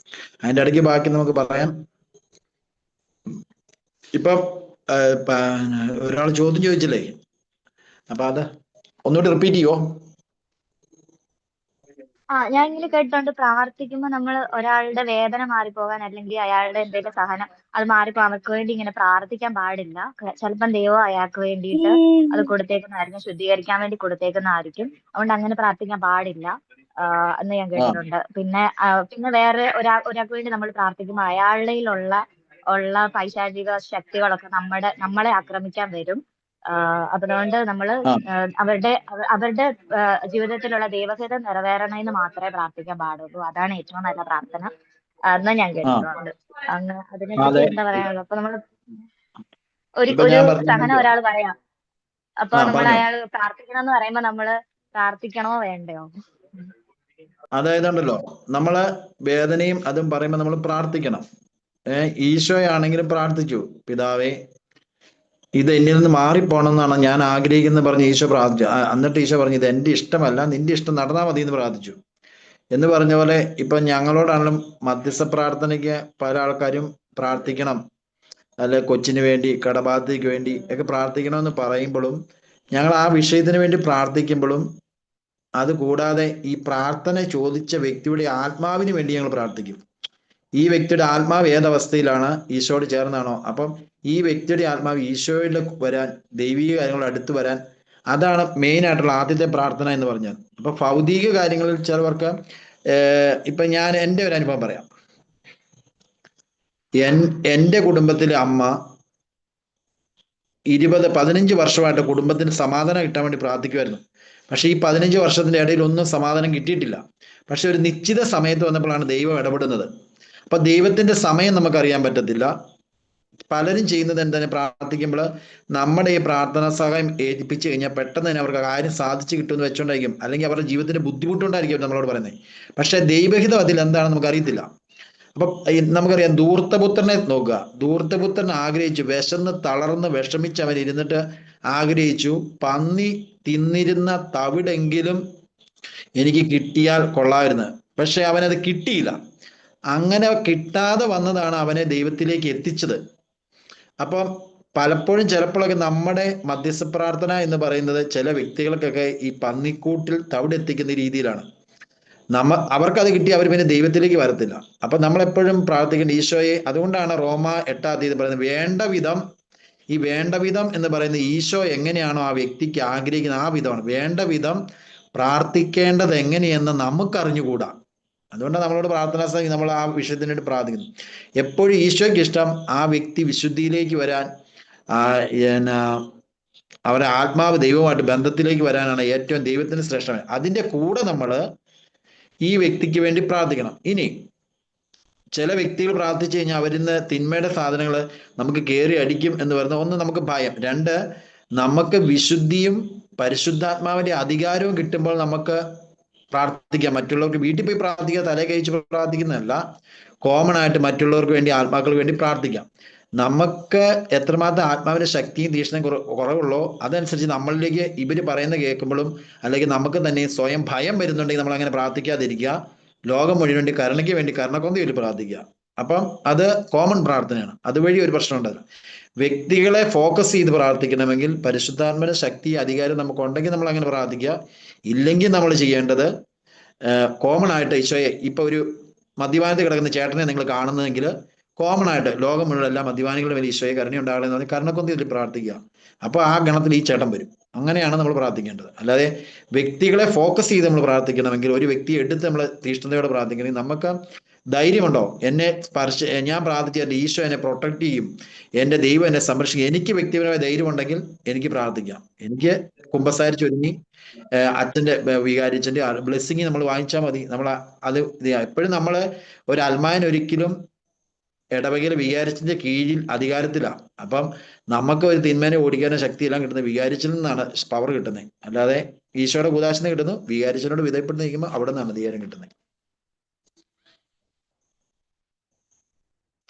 Speaker 1: അതിന്റെ ഇടയ്ക്ക് ബാക്കി നമുക്ക് പറയാം. ഇപ്പം ഒരാൾ ചോദ്യം ചോദിച്ചില്ലേ, അപ്പൊ അത് ഒന്നുകൂടി റിപ്പീറ്റ് ചെയ്യോ?
Speaker 4: ഞാൻ ഇങ്ങനെ കേട്ടിട്ടുണ്ട്, പ്രാർത്ഥിക്കുമ്പോൾ നമ്മൾ ഒരാളുടെ വേദന മാറിപ്പോകാൻ അല്ലെങ്കിൽ അയാളുടെ എന്തെങ്കിലും സഹനം അത് മാറിപ്പോ അവർക്ക് വേണ്ടി ഇങ്ങനെ പ്രാർത്ഥിക്കാൻ പാടില്ല. ചിലപ്പം ദൈവം അയാൾക്ക് വേണ്ടിയിട്ട് അത് കൊടുത്തേക്കുന്നതായിരിക്കും, ശുദ്ധീകരിക്കാൻ വേണ്ടി കൊടുത്തേക്കുന്നതായിരിക്കും. അതുകൊണ്ട് അങ്ങനെ പ്രാർത്ഥിക്കാൻ പാടില്ല എന്ന് ഞാൻ
Speaker 1: ആ
Speaker 4: കേട്ടിട്ടുണ്ട്. പിന്നെ വേറെ ഒരാൾക്ക് വേണ്ടി നമ്മൾ പ്രാർത്ഥിക്കുമ്പോൾ അയാളുടെ പൈശാചിക ശക്തികളൊക്കെ നമ്മളെ ആക്രമിക്കാൻ വരും. അതുകൊണ്ട് നമ്മള്
Speaker 1: ആ
Speaker 4: അവരുടെ ജീവിതത്തിലുള്ള ദൈവഹിതം നിറവേറണമെന്ന് മാത്രമേ പ്രാർത്ഥിക്കാൻ പാടുള്ളൂ. അതാണ് ഏറ്റവും നല്ല പ്രാർത്ഥന എന്ന് ഞാൻ
Speaker 1: ആ
Speaker 4: കേട്ടിട്ടുണ്ട്. അതിനെപ്പറ്റി
Speaker 1: അതെ.
Speaker 4: എന്താ പറയാനുള്ളത്? അപ്പൊ നമ്മൾ ഒരു
Speaker 1: ഇപ്പൊ
Speaker 4: ഒരു
Speaker 1: ഞാൻ
Speaker 4: സഹനം
Speaker 1: പറഞ്ഞു.
Speaker 4: ഒരാൾ പറയാം, അപ്പൊ നമ്മൾ
Speaker 1: പറഞ്ഞോ.
Speaker 4: അയാൾ പ്രാർത്ഥിക്കണം എന്ന് പറയുമ്പോ നമ്മള് പ്രാർത്ഥിക്കണോ വേണ്ടയോ?
Speaker 1: അതായത് ഉണ്ടല്ലോ, നമ്മള് വേദനയും അതും പറയുമ്പോൾ നമ്മൾ പ്രാർത്ഥിക്കണം. ഈശോയാണെങ്കിലും പ്രാർത്ഥിച്ചു, പിതാവേ ഇത് എന്നിൽ നിന്ന് മാറിപ്പോണമെന്നാണ് ഞാൻ ആഗ്രഹിക്കുന്നത് പറഞ്ഞ് ഈശോ പ്രാർത്ഥിച്ചു. എന്നിട്ട് ഈശോ പറഞ്ഞു, ഇത് എന്റെ ഇഷ്ടമല്ല, നിന്റെ ഇഷ്ടം നടന്നാൽ മതി എന്ന് പ്രാർത്ഥിച്ചു. എന്ന് പറഞ്ഞ പോലെ ഇപ്പൊ ഞങ്ങളോടാണെങ്കിലും മധ്യസ്ഥ പ്രാർത്ഥനയ്ക്ക് പല ആൾക്കാരും പ്രാർത്ഥിക്കണം, അല്ലെ കൊച്ചിന് വേണ്ടി, കടബാധ്യതയ്ക്ക് വേണ്ടി ഒക്കെ പ്രാർത്ഥിക്കണമെന്ന് പറയുമ്പോഴും ഞങ്ങൾ ആ വിഷയത്തിന് വേണ്ടി പ്രാർത്ഥിക്കുമ്പോഴും, അതുകൂടാതെ ഈ പ്രാർത്ഥന ചോദിച്ച വ്യക്തിയുടെ ആത്മാവിന് വേണ്ടി ഞങ്ങൾ പ്രാർത്ഥിക്കും. ഈ വ്യക്തിയുടെ ആത്മാവ് ഏതവസ്ഥയിലാണ്, ഈശോയോട് ചേർന്നാണോ, അപ്പം ഈ വ്യക്തിയുടെ ആത്മാവ് ഈശോയിലേക്ക് വരാൻ, ദൈവിക കാര്യങ്ങൾ അടുത്ത് വരാൻ, അതാണ് മെയിൻ ആയിട്ടുള്ള ആദ്യത്തെ പ്രാർത്ഥന എന്ന് പറഞ്ഞാൽ. അപ്പൊ ഭൗതിക കാര്യങ്ങളിൽ ചിലവർക്ക് ഇപ്പൊ ഞാൻ എൻ്റെ ഒരു അനുഭവം പറയാം. എൻ്റെ കുടുംബത്തിലെ അമ്മ 15 വർഷമായിട്ട് കുടുംബത്തിന് സമാധാനം കിട്ടാൻ വേണ്ടി പ്രാർത്ഥിക്കുമായിരുന്നു. പക്ഷെ ഈ 15 വർഷത്തിന്റെ ഇടയിൽ ഒന്നും സമാധാനം കിട്ടിയിട്ടില്ല. പക്ഷെ ഒരു നിശ്ചിത സമയത്ത് വന്നപ്പോഴാണ് ദൈവം ഇടപെടുന്നത്. അപ്പൊ ദൈവത്തിന്റെ സമയം നമുക്കറിയാൻ പറ്റത്തില്ല. പലരും ചെയ്യുന്നത് എന്താണ്, പ്രാർത്ഥിക്കുമ്പോൾ നമ്മുടെ ഈ പ്രാർത്ഥനാ സഹായം ഏൽപ്പിച്ചു കഴിഞ്ഞാൽ പെട്ടെന്ന് തന്നെ അവർക്ക് കാര്യം സാധിച്ചു കിട്ടുമെന്ന് വെച്ചോണ്ടായിരിക്കും, അല്ലെങ്കിൽ അവരുടെ ജീവിതത്തിന്റെ ബുദ്ധിമുട്ടുകൊണ്ടായിരിക്കും നമ്മളോട് പറയുന്നത്. പക്ഷെ ദൈവഹിതം അതിൽ എന്താണെന്ന് നമുക്ക് അറിയത്തില്ല. അപ്പൊ നമുക്കറിയാം, ധൂർത്തപുത്രനെ നോക്കുക. ധൂർത്തപുത്രൻ ആഗ്രഹിച്ചു, വിശന്ന് തളർന്ന് വിഷമിച്ച് അവൻ ഇരുന്നിട്ട് ആഗ്രഹിച്ചു, പന്നി തിന്നിരുന്ന തവിടെങ്കിലും എനിക്ക് കിട്ടിയാൽ കൊള്ളാമായിരുന്നു. പക്ഷെ അവനത് കിട്ടിയില്ല. അങ്ങനെ കിട്ടാതെ വന്നതാണ് അവനെ ദൈവത്തിലേക്ക് എത്തിച്ചത്. അപ്പം പലപ്പോഴും ചിലപ്പോഴൊക്കെ നമ്മുടെ മധ്യസ്ഥ പ്രാർത്ഥന എന്ന് പറയുന്നത് ചില വ്യക്തികൾക്കൊക്കെ ഈ പന്നിക്കൂട്ടിൽ തവിടെത്തിക്കുന്ന രീതിയിലാണ്. അവർക്കത് കിട്ടി അവർ പിന്നെ ദൈവത്തിലേക്ക് വരത്തില്ല. അപ്പൊ നമ്മളെപ്പോഴും പ്രാർത്ഥിക്കേണ്ട ഈശോയെ. അതുകൊണ്ടാണ് റോമ 8-ാം തീയതി പറയുന്നത്, വേണ്ട വിധം എന്ന് പറയുന്ന ഈശോ എങ്ങനെയാണോ ആ വ്യക്തിക്ക് ആഗ്രഹിക്കുന്ന ആ വിധമാണ്. വേണ്ട വിധം പ്രാർത്ഥിക്കേണ്ടത് എങ്ങനെയെന്ന് നമുക്കറിഞ്ഞുകൂടാ. അതുകൊണ്ടാണ് നമ്മളോട് പ്രാർത്ഥനാ സമയം നമ്മൾ ആ വിഷയത്തിന് വേണ്ടി പ്രാർത്ഥിക്കുന്നു. എപ്പോഴും ഈശോയ്ക്ക് ഇഷ്ടം ആ വ്യക്തി വിശുദ്ധിയിലേക്ക് വരാൻ, അവരുടെ ആത്മാവ് ദൈവമായിട്ട് ബന്ധത്തിലേക്ക് വരാനാണ് ഏറ്റവും ദൈവത്തിന് ശ്രേഷ്ഠം. അതിന്റെ കൂടെ നമ്മൾ ഈ വ്യക്തിക്ക് വേണ്ടി പ്രാർത്ഥിക്കണം. ഇനി ചില വ്യക്തികൾ പ്രാർത്ഥിച്ചു കഴിഞ്ഞാൽ അവരിന്ന് തിന്മയുടെ സാധനങ്ങൾ നമുക്ക് കയറി അടിക്കും എന്ന് പറയുന്നത്, ഒന്ന് നമുക്ക് ഭയം, രണ്ട് നമുക്ക് വിശുദ്ധിയും പരിശുദ്ധാത്മാവിന്റെ അധികാരവും കിട്ടുമ്പോൾ നമുക്ക് പ്രാർത്ഥിക്കാം. മറ്റുള്ളവർക്ക് വീട്ടിൽ പോയി പ്രാർത്ഥിക്കുക, തലേ കഴിച്ച് പ്രാർത്ഥിക്കുന്നതല്ല, കോമൺ ആയിട്ട് മറ്റുള്ളവർക്ക് വേണ്ടി, ആത്മാക്കൾക്ക് വേണ്ടി പ്രാർത്ഥിക്കാം. നമുക്ക് എത്രമാത്രം ആത്മാവിന്റെ ശക്തിയും തീക്ഷ്ണയും കുറവുള്ളോ അതനുസരിച്ച് നമ്മളിലേക്ക് ഇവര് പറയുന്ന കേൾക്കുമ്പോഴും, അല്ലെങ്കിൽ നമുക്ക് തന്നെ സ്വയം ഭയം വരുന്നുണ്ടെങ്കിൽ നമ്മൾ അങ്ങനെ പ്രാർത്ഥിക്കാതിരിക്കുക. ലോകം മുഴുവൻ വേണ്ടി, കരുണയ്ക്ക് വേണ്ടി, കരുണക്കൊന്ത വേണ്ടി പ്രാർത്ഥിക്കുക. അപ്പം അത് കോമൺ പ്രാർത്ഥനയാണ്. അതുവഴി ഒരു പ്രശ്നം ഉണ്ടല്ലോ. വ്യക്തികളെ ഫോക്കസ് ചെയ്ത് പ്രാർത്ഥിക്കണമെങ്കിൽ പരിശുദ്ധാത്മയുടെ ശക്തി, അധികാരം നമുക്ക് ഉണ്ടെങ്കിൽ നമ്മൾ അങ്ങനെ പ്രാർത്ഥിക്കുക. ഇല്ലെങ്കിൽ നമ്മൾ ചെയ്യേണ്ടത് കോമൺ ആയിട്ട് ഈശോയെ, ഇപ്പൊ ഒരു മദ്യപാനത്തിൽ കിടക്കുന്ന ചേട്ടനെ നിങ്ങൾ കാണുന്നതെങ്കിൽ കോമൺ ആയിട്ട് ലോകം മുഴുവൻ എല്ലാ മദ്യപാനികളുടെ മേലെ ഈശോയെ കരുണയുണ്ടാകണമെന്ന് പറഞ്ഞ് കരുണക്കൊന്തിയിൽ പ്രാർത്ഥിക്കുക. അപ്പൊ ആ ഗണത്തിൽ ഈ ചേട്ടൻ വരും. അങ്ങനെയാണ് നമ്മൾ പ്രാർത്ഥിക്കേണ്ടത്. അല്ലാതെ വ്യക്തികളെ ഫോക്കസ് ചെയ്ത് നമ്മൾ പ്രാർത്ഥിക്കണമെങ്കിൽ, ഒരു വ്യക്തിയെ എടുത്ത് നമ്മൾ തീഷ്ണതയോടെ പ്രാർത്ഥിക്കണമെങ്കിൽ നമുക്ക് ധൈര്യമുണ്ടോ, ഞാൻ പ്രാർത്ഥിച്ചാൽ ഈശോ എന്നെ പ്രൊട്ടക്ട് ചെയ്യും, എൻ്റെ ദൈവം എന്നെ സംരക്ഷിക്കും, എനിക്ക് വ്യക്തിപരമായ ധൈര്യമുണ്ടെങ്കിൽ എനിക്ക് പ്രാർത്ഥിക്കാം. എനിക്ക് കുമ്പസാരിച്ചൊരുങ്ങി അച്ഛൻ്റെ വികാരിച്ചൻ്റെ ബ്ലെസ്സിങ് നമ്മൾ വാങ്ങിച്ചാൽ മതി. നമ്മൾ അത് എപ്പോഴും നമ്മൾ ഒരു അൽമായൻ ഒരിക്കലും ഇടവകയിലെ വികാരിച്ചിന്റെ കീഴിൽ അധികാരത്തിലാണ്. അപ്പം നമുക്ക് ഒരു തിന്മേനെ ഓടിക്കാനും ശക്തിയെല്ലാം കിട്ടുന്നത് വികാരിച്ചിൽ നിന്നാണ് പവർ കിട്ടുന്നത്. അല്ലാതെ ഈശോയുടെ കൂദാശിന് കിട്ടുന്നു, വികാരിച്ചനോട് വിധേയപ്പെട്ട് നിൽക്കുമ്പോൾ അവിടെ നിന്നാണ് അധികാരം കിട്ടുന്നത്.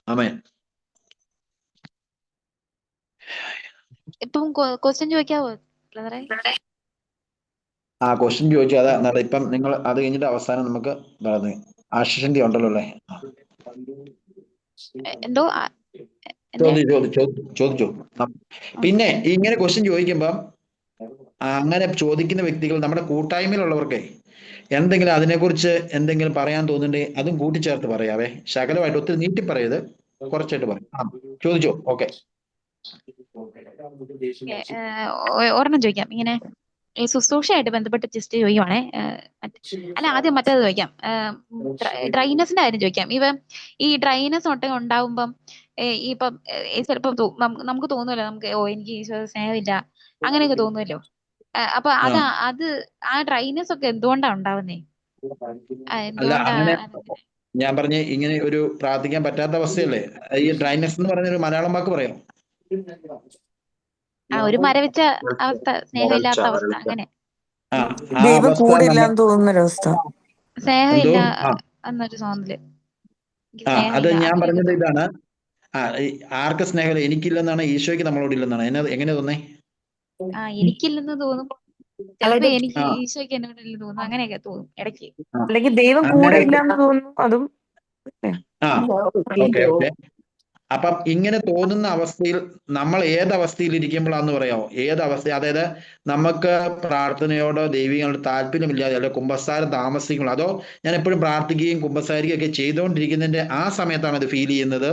Speaker 1: ആമേൻ.
Speaker 5: ഇപ്പം ക്വസ്റ്റ്യൻ ചോദിക്കാവോ ബ്രദറെ?
Speaker 1: ആ ക്വസ്റ്റ്യൻ ചോദിച്ചു. അതാ ഇപ്പം നിങ്ങൾ അത് കഴിഞ്ഞിട്ട് അവസാനം നമുക്ക് പറഞ്ഞു. ആശിഷന്റെ ഉണ്ടല്ലോ അല്ലേ?
Speaker 5: എന്തോ
Speaker 1: ചോദിച്ചു. പിന്നെ ഇങ്ങനെ ക്വസ്റ്റ്യൻ ചോദിക്കുമ്പം അങ്ങനെ ചോദിക്കുന്ന വ്യക്തികൾ നമ്മുടെ കൂട്ടായ്മയിലുള്ളവർക്കേ എന്തെങ്കിലും അതിനെക്കുറിച്ച് എന്തെങ്കിലും പറയാൻ തോന്നുന്നുണ്ടെങ്കിൽ അതും കൂട്ടിച്ചേർത്ത് പറയാവേ. ശകലമായിട്ട് ഒത്തിരി നീട്ടി പറയത്, കുറച്ചായിട്ട് പറയാം. ചോദിച്ചോ. ഓക്കെ.
Speaker 5: ഒരെണ്ണം ചോദിക്കാം. ഇങ്ങനെ ഈ ശുശ്രൂഷയായിട്ട് ബന്ധപ്പെട്ട് ജസ്റ്റ് ചോദിക്കുവാണേ. അല്ല, ആദ്യം മറ്റേത് ചോദിക്കാം. ഡ്രൈനസിന്റെ കാര്യം ചോദിക്കാം. ഈ ഡ്രൈനസ് ഒട്ടകം ഉണ്ടാവുമ്പം ഇപ്പം ചിലപ്പം നമുക്ക് തോന്നുമല്ലോ, നമുക്ക് എനിക്ക് ഈശോ സ്നേഹമില്ല അങ്ങനെയൊക്കെ തോന്നുമല്ലോ. അപ്പൊ അത് ആ ഡ്രൈനസ് ഒക്കെ എന്തുകൊണ്ടാ ഉണ്ടാവുന്നേ?
Speaker 1: അല്ല,
Speaker 5: എന്തുകൊണ്ടാ
Speaker 1: അങ്ങനെ ഞാൻ പറഞ്ഞ ഇങ്ങനെ ഒരു പ്രാർത്ഥിക്കാൻ പറ്റാത്ത അവസ്ഥയല്ലേ ഈ ഡ്രൈനസ് എന്ന് പറഞ്ഞ ഒരു മലയാളം വാക്ക് പറയാം.
Speaker 5: ഒരു മരവിച്ച അവസ്ഥ, സ്നേഹമില്ലാത്ത അവസ്ഥ, അങ്ങനെ
Speaker 1: ആ
Speaker 6: ദൈവം
Speaker 1: അവസ്ഥ
Speaker 6: കൂടെ ഇല്ലാന്ന് തോന്നുന്നൊരവസ്ഥ.
Speaker 1: എന്തോ
Speaker 5: സ്നേഹമില്ല എന്നൊരു തോന്നല്.
Speaker 1: അത്
Speaker 5: സ്നേഹമില്ല
Speaker 1: ഞാൻ
Speaker 5: അങ്ങനെയൊക്കെ
Speaker 1: പറഞ്ഞത്
Speaker 5: തോന്നും.
Speaker 1: ഇതാണ്. ആർക്ക് സ്നേഹമില്ല? എനിക്കില്ലെന്നാണ്, ഈശോയ്ക്ക് നമ്മളോട് ഇല്ലെന്നാണ്. എങ്ങനെ തോന്നേ?
Speaker 5: എനിക്കില്ലെന്ന് തോന്നും. ചിലപ്പോ എനിക്ക് ഈശോയ്ക്ക് എന്നോടില്ലെന്ന് തോന്നും. അങ്ങനെയൊക്കെ തോന്നും ഇടയ്ക്ക്.
Speaker 6: അല്ലെങ്കിൽ ദൈവം കൂടെ ഇല്ലാന്ന് തോന്നുന്നു. അതും
Speaker 1: ഓക്കെ. അപ്പം ഇങ്ങനെ തോന്നുന്ന അവസ്ഥയിൽ നമ്മൾ ഏതവസ്ഥയിൽ ഇരിക്കുമ്പോഴാന്ന് പറയാമോ? ഏതവസ്ഥ? അതായത് നമുക്ക് പ്രാർത്ഥനയോടോ ദൈവികങ്ങളോട് താല്പര്യമില്ലാതെ, അല്ലെ കുമ്പസാരം താമസിക്കുമ്പോൾ, അതോ ഞാൻ എപ്പോഴും പ്രാർത്ഥിക്കുകയും കുമ്പസാരിക്കുകയും ഒക്കെ ചെയ്തുകൊണ്ടിരിക്കുന്നതിന്റെ ആ സമയത്താണ് ഇത് ഫീൽ ചെയ്യുന്നത്,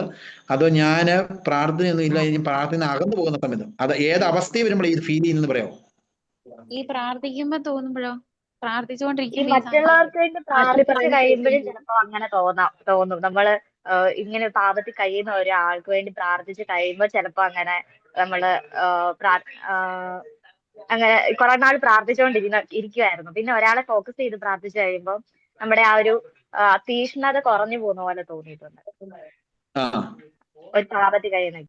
Speaker 1: അതോ ഞാൻ പ്രാർത്ഥനയൊന്നും ഇല്ല ഇനി പ്രാർത്ഥന അകന്നു പോകുന്ന സമയത്ത്, അത് ഏത് അവസ്ഥയിൽ വരുമ്പോൾ ഇത് ഫീൽ ചെയ്യുന്നത് പറയാമോ?
Speaker 5: ഈ പ്രാർത്ഥിക്കുമ്പോ തോന്നുമ്പോഴോ?
Speaker 4: ഈ
Speaker 5: പ്രാർത്ഥിച്ചുകൊണ്ടിരിക്കുമ്പോ ഈ സാധനം
Speaker 4: മറ്റുള്ളവർക്ക് വേണ്ടി പ്രാർത്ഥിച്ച് കഴിയുമ്പോഴും ചിലപ്പോ അങ്ങനെ തോന്നും. നമ്മള് ഇങ്ങനെ പാപത്തിൽ കഴിയുന്ന ഒരാൾക്ക് വേണ്ടി പ്രാർത്ഥിച്ച് കഴിയുമ്പോൾ ചിലപ്പോ അങ്ങനെ നമ്മള് അങ്ങനെ കുറെ നാൾ ഇരിക്കുവായിരുന്നു. പിന്നെ ഒരാളെ ഫോക്കസ് ചെയ്ത് പ്രാർത്ഥിച്ചു കഴിയുമ്പോൾ നമ്മുടെ ആ ഒരു തീഷ്ണത കുറഞ്ഞു പോകുന്ന പോലെ തോന്നിയിട്ടുണ്ട് ഒരു പാപത്തിൽ കഴിയുന്ന.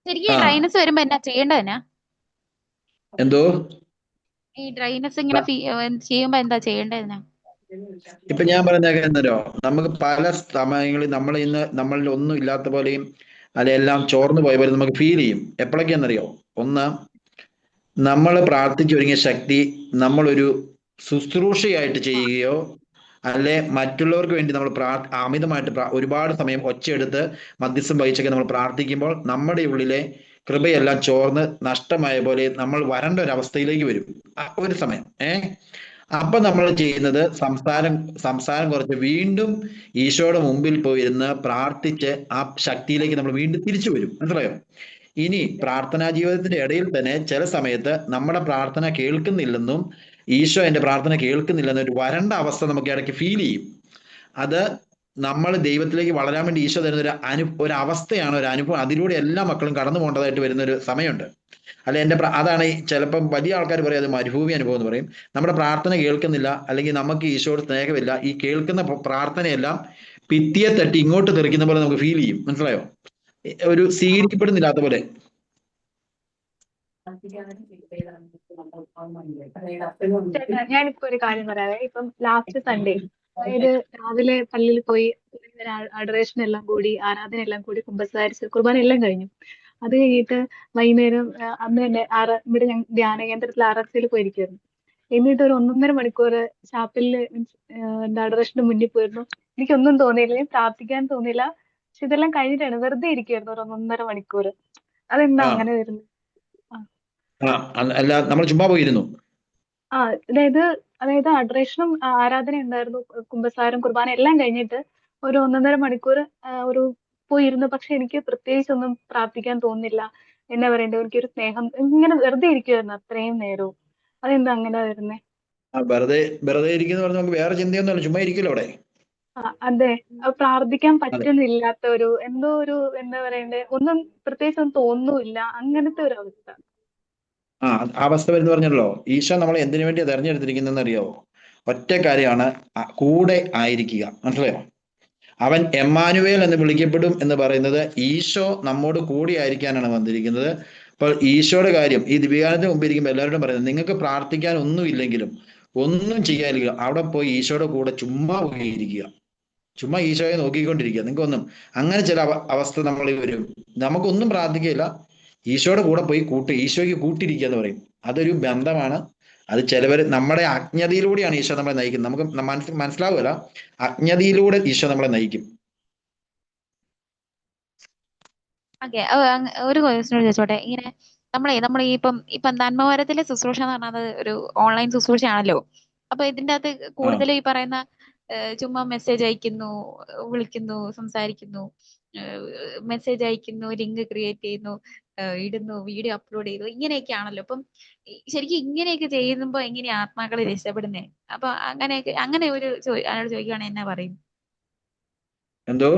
Speaker 5: ശരിക്കും ഈ ഡ്രൈനസ് വരുമ്പോ എന്നാ ചെയ്യേണ്ടതെന്നാ?
Speaker 1: എന്തോ
Speaker 5: ഈ ഡ്രൈനസ് ഇങ്ങനെ ചെയ്യുമ്പോ എന്താ ചെയ്യേണ്ടതെന്നാ?
Speaker 1: ഇപ്പൊ ഞാൻ പറയുന്നത് എന്നോ, നമുക്ക് പല സമയങ്ങളിൽ നമ്മളിൽ ഒന്നും ഇല്ലാത്ത പോലെയും അല്ലെ എല്ലാം ചോർന്നു പോയ പോലെ നമുക്ക് ഫീൽ ചെയ്യും. എപ്പോഴൊക്കെയാണെന്നറിയോ? ഒന്ന്, നമ്മൾ പ്രാർത്ഥിച്ചൊരുങ്ങിയ ശക്തി നമ്മളൊരു ശുശ്രൂഷയായിട്ട് ചെയ്യുകയോ, അല്ലെ മറ്റുള്ളവർക്ക് വേണ്ടി നമ്മൾ അമിതമായിട്ട് ഒരുപാട് സമയം ഒച്ചയെടുത്ത് മധ്യസ്ഥം വഹിച്ചൊക്കെ നമ്മൾ പ്രാർത്ഥിക്കുമ്പോൾ നമ്മുടെ ഉള്ളിലെ കൃപയെല്ലാം ചോർന്ന് നഷ്ടമായ പോലെ നമ്മൾ വരേണ്ട ഒരു അവസ്ഥയിലേക്ക് വരും ഒരു സമയം. അപ്പൊ നമ്മൾ ചെയ്യുന്നത് സംസാരം കുറച്ച് വീണ്ടും ഈശോയുടെ മുമ്പിൽ പോയിരുന്ന് പ്രാർത്ഥിച്ച് ആ ശക്തിയിലേക്ക് നമ്മൾ വീണ്ടും തിരിച്ചു വരും. മനസ്സിലായോ? ഇനി പ്രാർത്ഥനാ ജീവിതത്തിന്റെ ഇടയിൽ തന്നെ ചില സമയത്ത് നമ്മുടെ പ്രാർത്ഥന കേൾക്കുന്നില്ലെന്നും ഈശോ എന്റെ പ്രാർത്ഥന കേൾക്കുന്നില്ലെന്നും ഒരു വരണ്ട അവസ്ഥ നമുക്ക് ഇടയ്ക്ക് ഫീൽ ചെയ്യും. അത് നമ്മൾ ദൈവത്തിലേക്ക് വളരാൻ വേണ്ടി ഈശോ തരുന്ന ഒരു അവസ്ഥയാണ്, ഒരു അനുഭവം. അതിലൂടെ എല്ലാ മക്കളും കടന്നു പോകേണ്ടതായിട്ട് വരുന്ന ഒരു സമയമുണ്ട്. അല്ലെ അതാണ് ചിലപ്പം വലിയ ആൾക്കാർ പറയും അത് മരുഭൂമി അനുഭവം എന്ന് പറയും. നമ്മുടെ പ്രാർത്ഥന കേൾക്കുന്നില്ല, അല്ലെങ്കിൽ നമുക്ക് ഈശോയോട് സ്നേഹമില്ല, ഈ കേൾക്കുന്ന പ്രാർത്ഥനയെല്ലാം ഭിത്തിയെ തട്ടി ഇങ്ങോട്ട് തെറിക്കുന്ന പോലെ നമുക്ക് ഫീൽ ചെയ്യും. മനസ്സിലായോ? ഒരു സ്വീകരിക്കപ്പെടുന്നില്ലാത്ത പോലെ.
Speaker 7: ഞാനിപ്പോ ഒരു കാര്യം പറയാവേ. ഇപ്പം ലാസ്റ്റ് സൺഡേ, അതായത് രാവിലെ പള്ളിയിൽ പോയി അഡറേഷൻ എല്ലാം കൂടി, ആരാധന എല്ലാം കൂടി, കുമ്പസാരിച്ച് കുർബാന എല്ലാം കഴിഞ്ഞു. അത് കഴിഞ്ഞിട്ട് വൈകുന്നേരം അന്ന് തന്നെ ഇവിടെ ധ്യാന കേന്ദ്രത്തിൽ RFCയിൽ പോയിരിക്കുവായിരുന്നു. എന്നിട്ട് ഒരു 1.5 മണിക്കൂർ ചാപ്പലില് എന്താ അഡറേഷന്റെ മുന്നിൽ പോയിരുന്നു. എനിക്കൊന്നും തോന്നിയില്ല, പ്രാർത്ഥിക്കാൻ തോന്നിയില്ല. പക്ഷെ ഇതെല്ലാം കഴിഞ്ഞിട്ടാണ് വെറുതെ ഇരിക്കുവായിരുന്നു ഒരു 1.5 മണിക്കൂർ. അതെന്താ അങ്ങനെ വരുന്നത്?
Speaker 1: അല്ല, നമ്മൾ ചുമ്മാ പോയിരുന്നു.
Speaker 7: അതായത് അഡറേഷനും ആരാധന ഉണ്ടായിരുന്നു, കുമ്പസാരം കുർബാന എല്ലാം കഴിഞ്ഞിട്ട് ഒരു 1.5 മണിക്കൂർ ഒരു പോയിരുന്നു. പക്ഷെ എനിക്ക് പ്രത്യേകിച്ചൊന്നും പ്രാർത്ഥിക്കാൻ തോന്നുന്നില്ല. എന്നാ പറയണ്ടത്, എനിക്കൊരു സ്നേഹം, ഇങ്ങനെ വെറുതെ ഇരിക്കുവായിരുന്നു അത്രയും നേരവും. അതെന്താ അങ്ങനെ വരുന്നേ?
Speaker 1: വെറുതെ ഇരിക്കുന്ന പറഞ്ഞാൽ നമുക്ക് വേറെ ചിന്തയൊന്നുമല്ല, ചുമ്മാ ഇരിക്കല്ലോ അവിടെ.
Speaker 7: അതെ, പ്രാർത്ഥിക്കാൻ പറ്റുന്നില്ലാത്ത ഒരു എന്തോ ഒരു എന്താ പറയണ്ടേ, ഒന്നും പ്രത്യേകിച്ചൊന്നും തോന്നുന്നില്ല, അങ്ങനത്തെ ഒരു അവസ്ഥ.
Speaker 1: അവസ്ഥ വരുന്ന പറഞ്ഞല്ലോ. ഈശോ നമ്മളെ എന്തിനു വേണ്ടിയാ തെരഞ്ഞെടുത്തിരിക്കുന്നതെന്ന് അറിയാവോ? ഒറ്റ കാര്യമാണ്, കൂടെ ആയിരിക്കുക. മനസ്സിലായോ? അവൻ എമ്മാനുവേൽ എന്ന് വിളിക്കപ്പെടും എന്ന് പറയുന്നത് ഈശോ നമ്മോട് കൂടി ആയിരിക്കാനാണ് വന്നിരിക്കുന്നത്. അപ്പോൾ ഈശോയുടെ കാര്യം ഈ ദിവ്യകാലത്തിന് മുമ്പ് ഇരിക്കുമ്പോൾ എല്ലാവരോടും പറയുന്നത്, നിങ്ങൾക്ക് പ്രാർത്ഥിക്കാൻ ഒന്നും ഇല്ലെങ്കിലും ഒന്നും ചെയ്യാനില്ല, അവിടെ പോയി ഈശോയുടെ കൂടെ ചുമ്മാ പോയി ഇരിക്കുക, ചുമ്മാ ഈശോയെ നോക്കിക്കൊണ്ടിരിക്കുക. നിങ്ങൾക്കൊന്നും അങ്ങനെ ചില അവസ്ഥ നമ്മൾ വരും. നമുക്കൊന്നും പ്രാർത്ഥിക്കുകയില്ല, ഈശോയുടെ കൂടെ പോയി ഈശോയ്ക്ക് കൂട്ടിരിക്കുക എന്ന് പറയും. അതൊരു ബന്ധമാണ്. അത് ചിലവർ നമ്മുടെ അജ്ഞതയിലൂടെയാണ് ഈശോ നമ്മളെ നയിക്കുന്നത്. നമുക്ക് മനസ്സിലാവുകയില്ല, അജ്ഞതയിലൂടെ ഈശോ നമ്മളെ നയിക്കും.
Speaker 5: ഓക്കെ, ഒരു ക്വസ്റ്റ്യൻ ചോദിച്ചോട്ടെ. ഇങ്ങനെ നമ്മൾ ഈ ഇപ്പം നന്മമരത്തിലെ ശുശ്രൂഷ എന്ന് പറഞ്ഞത് ഒരു ഓൺലൈൻ ശുശ്രൂഷയാണല്ലോ. അപ്പൊ ഇതിന്റെ അകത്ത്
Speaker 1: ആ
Speaker 5: കൂടുതൽ ഈ പറയുന്ന ചുമ്മാ മെസ്സേജ് അയക്കുന്നു, വിളിക്കുന്നു, സംസാരിക്കുന്നു, മെസ്സേജ് അയക്കുന്നു, ലിങ്ക് ക്രിയേറ്റ് ചെയ്യുന്നു, ഇടുന്നു, വീഡിയോ അപ്ലോഡ് ചെയ്തു, ഇങ്ങനെയൊക്കെയാണല്ലോ. അപ്പം ശരിക്കും ഇങ്ങനെയൊക്കെ ചെയ്യുമ്പോ എങ്ങനെയാ ആത്മാക്കളെ രക്ഷപ്പെടുന്നേ? അപ്പൊ അങ്ങനെയൊക്കെ അങ്ങനെ ഒരു അയാൾ ചോദിക്കുവാണെങ്കിൽ എന്നാ പറയും?
Speaker 1: എന്തോ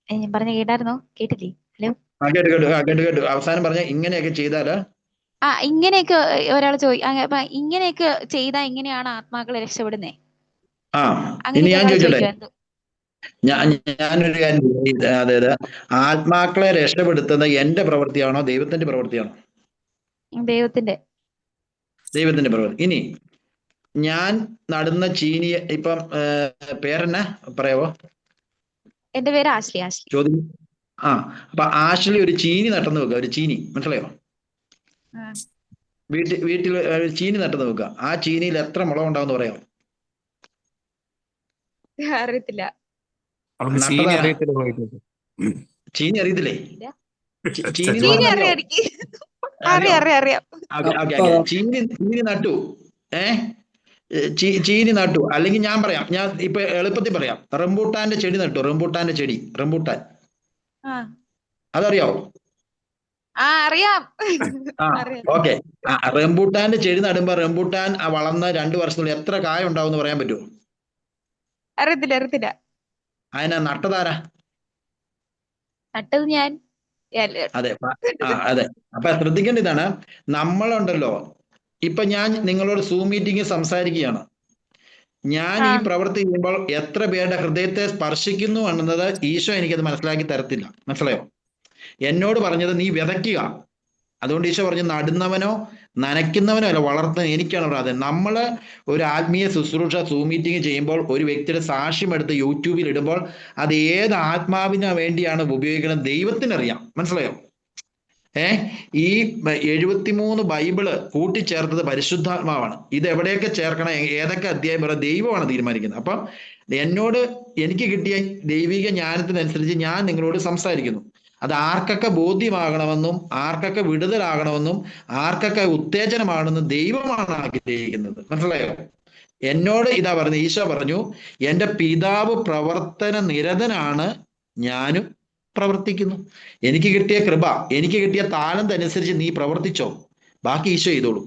Speaker 5: ഞാൻ പറഞ്ഞ കേട്ടായിരുന്നോ? കേട്ടില്ലേ? ഹലോ.
Speaker 1: കേട്ടു. അവസാനം പറഞ്ഞ ഇങ്ങനെയൊക്കെ ചെയ്താല്
Speaker 5: ഇങ്ങനെയൊക്കെ ഒരാൾ അപ്പൊ ഇങ്ങനെയൊക്കെ ചെയ്താൽ എങ്ങനെയാണ് ആത്മാക്കളെ രക്ഷപ്പെടുന്നേ?
Speaker 1: ആ ഇനി
Speaker 5: അങ്ങനെയൊക്കെ
Speaker 1: ഞാൻ
Speaker 5: ഒരാൾ
Speaker 1: ചോദിച്ചോട്ടെ,
Speaker 5: ചോദിക്കുവാ എന്തോ.
Speaker 1: ഞാനൊരു കാര്യം അതായത് ആത്മാക്കളെ രക്ഷപ്പെടുത്തുന്ന എന്റെ പ്രവൃത്തിയാണോ ദൈവത്തിന്റെ പ്രവൃത്തിയാണോ?
Speaker 5: ദൈവത്തിന്റെ.
Speaker 1: ദൈവത്തിന്റെ പ്രവൃത്തി. ഇനി ഞാൻ നടുന്ന ചീനി ഇപ്പം പേരെന്നാ പറയാവോ?
Speaker 5: എന്റെ പേര് ആശ്ലി.
Speaker 1: ചോദ്യം. അപ്പൊ ആഷ്ലി ഒരു ചീനി നട്ടെന്ന് വെക്കുക, ഒരു ചീനി, മനസ്സിലായോ? വീട്ടിൽ ചീനി നട്ടെന്ന് വെക്കുക. ആ ചീനിയിൽ എത്ര മുളക് ഉണ്ടാവും പറയാമോ?
Speaker 5: അറിയത്തില്ല.
Speaker 3: ചീനി
Speaker 1: നട്ടതാരാ?
Speaker 3: അറിയത്തില്ല പോയിട്ട്.
Speaker 1: ചീനി അറിയത്തില്ലേ? ചീനി എന്ന്
Speaker 5: ചീനി
Speaker 1: പറഞ്ഞാൽ
Speaker 5: അറിയാം
Speaker 1: അറിയോ?
Speaker 5: എനിക്ക്.
Speaker 1: അറിയോ?
Speaker 5: അറിയാം.
Speaker 1: ചീനി നട്ടു. ചീനി നട്ടു. അല്ലെങ്കിൽ ഞാൻ പറയാം, ഞാൻ ഇപ്പൊ എളുപ്പത്തിൽ പറയാം. റംബൂട്ടാന്റെ ചെടി നട്ടു. റംബൂട്ടാൻ അതറിയാവോ?
Speaker 5: അറിയാം.
Speaker 1: ഓക്കെ. റംബൂട്ടാന്റെ ചെടി നടുമ്പോ റംബൂട്ടാൻ വളർന്ന 2 വർഷത്തിനുള്ളിൽ എത്ര കായ ഉണ്ടാവും എന്ന് പറയാൻ പറ്റുമോ?
Speaker 5: അറിയത്തില്ല.
Speaker 1: അതിനാ നട്ടതാരാ?
Speaker 5: നട്ടത് ഞാൻ.
Speaker 1: അതെ. അപ്പൊ ശ്രദ്ധിക്കേണ്ട ഇതാണ്, നമ്മളുണ്ടല്ലോ, ഇപ്പൊ ഞാൻ നിങ്ങളോട് സൂം മീറ്റിംഗ് സംസാരിക്കുകയാണ്. ഞാൻ ഈ പ്രവൃത്തി ചെയ്യുമ്പോൾ എത്ര പേരുടെ ഹൃദയത്തെ സ്പർശിക്കുന്നു എന്നത് ഈശോ എനിക്കത് മനസ്സിലാക്കി തരത്തില്ല. മനസ്സിലായോ? എന്നോട് പറഞ്ഞത് നീ വിതയ്ക്കുക. അതുകൊണ്ട് ഈശോ പറഞ്ഞു നടുന്നവനോ നനയ്ക്കുന്നവനോ അല്ല, വളർത്തുന്ന എനിക്കാണ് പ്രാധാന്യം. നമ്മൾ ഒരു ആത്മീയ ശുശ്രൂഷ സൂം മീറ്റിംഗ് ചെയ്യുമ്പോൾ ഒരു വ്യക്തിയുടെ സാക്ഷ്യം എടുത്ത് യൂട്യൂബിൽ ഇടുമ്പോൾ അത് ഏത് ആത്മാവിന് വേണ്ടിയാണ് ഉപയോഗിക്കുന്നത് ദൈവത്തിനറിയാം. മനസ്സിലായോ? ഈ 73 ബൈബിള് കൂട്ടിച്ചേർത്തത് പരിശുദ്ധാത്മാവാണ്. ഇത് എവിടെയൊക്കെ ചേർക്കണം, ഏതൊക്കെ അധ്യായം വരെ ദൈവമാണ് തീരുമാനിക്കുന്നത്. അപ്പം എനിക്ക് കിട്ടിയ ദൈവിക ജ്ഞാനത്തിനനുസരിച്ച് ഞാൻ നിങ്ങളോട് സംസാരിക്കുന്നു. അത് ആർക്കൊക്കെ ബോധ്യമാകണമെന്നും ആർക്കൊക്കെ വിടുതലാകണമെന്നും ആർക്കൊക്കെ ഉത്തേജനമാകണമെന്നും ദൈവമാണ് ആഗ്രഹിക്കുന്നത്. മനസ്സിലായോ? എന്നോട് ഇതാ പറഞ്ഞു, ഈശോ പറഞ്ഞു, എൻ്റെ പിതാവ് പ്രവർത്തന നിരതനാണ്, ഞാനും പ്രവർത്തിക്കുന്നു. എനിക്ക് കിട്ടിയ കൃപ, എനിക്ക് കിട്ടിയ താലന്ത് അനുസരിച്ച് നീ പ്രവർത്തിച്ചോ, ബാക്കി ഈശോ ചെയ്തോളൂ.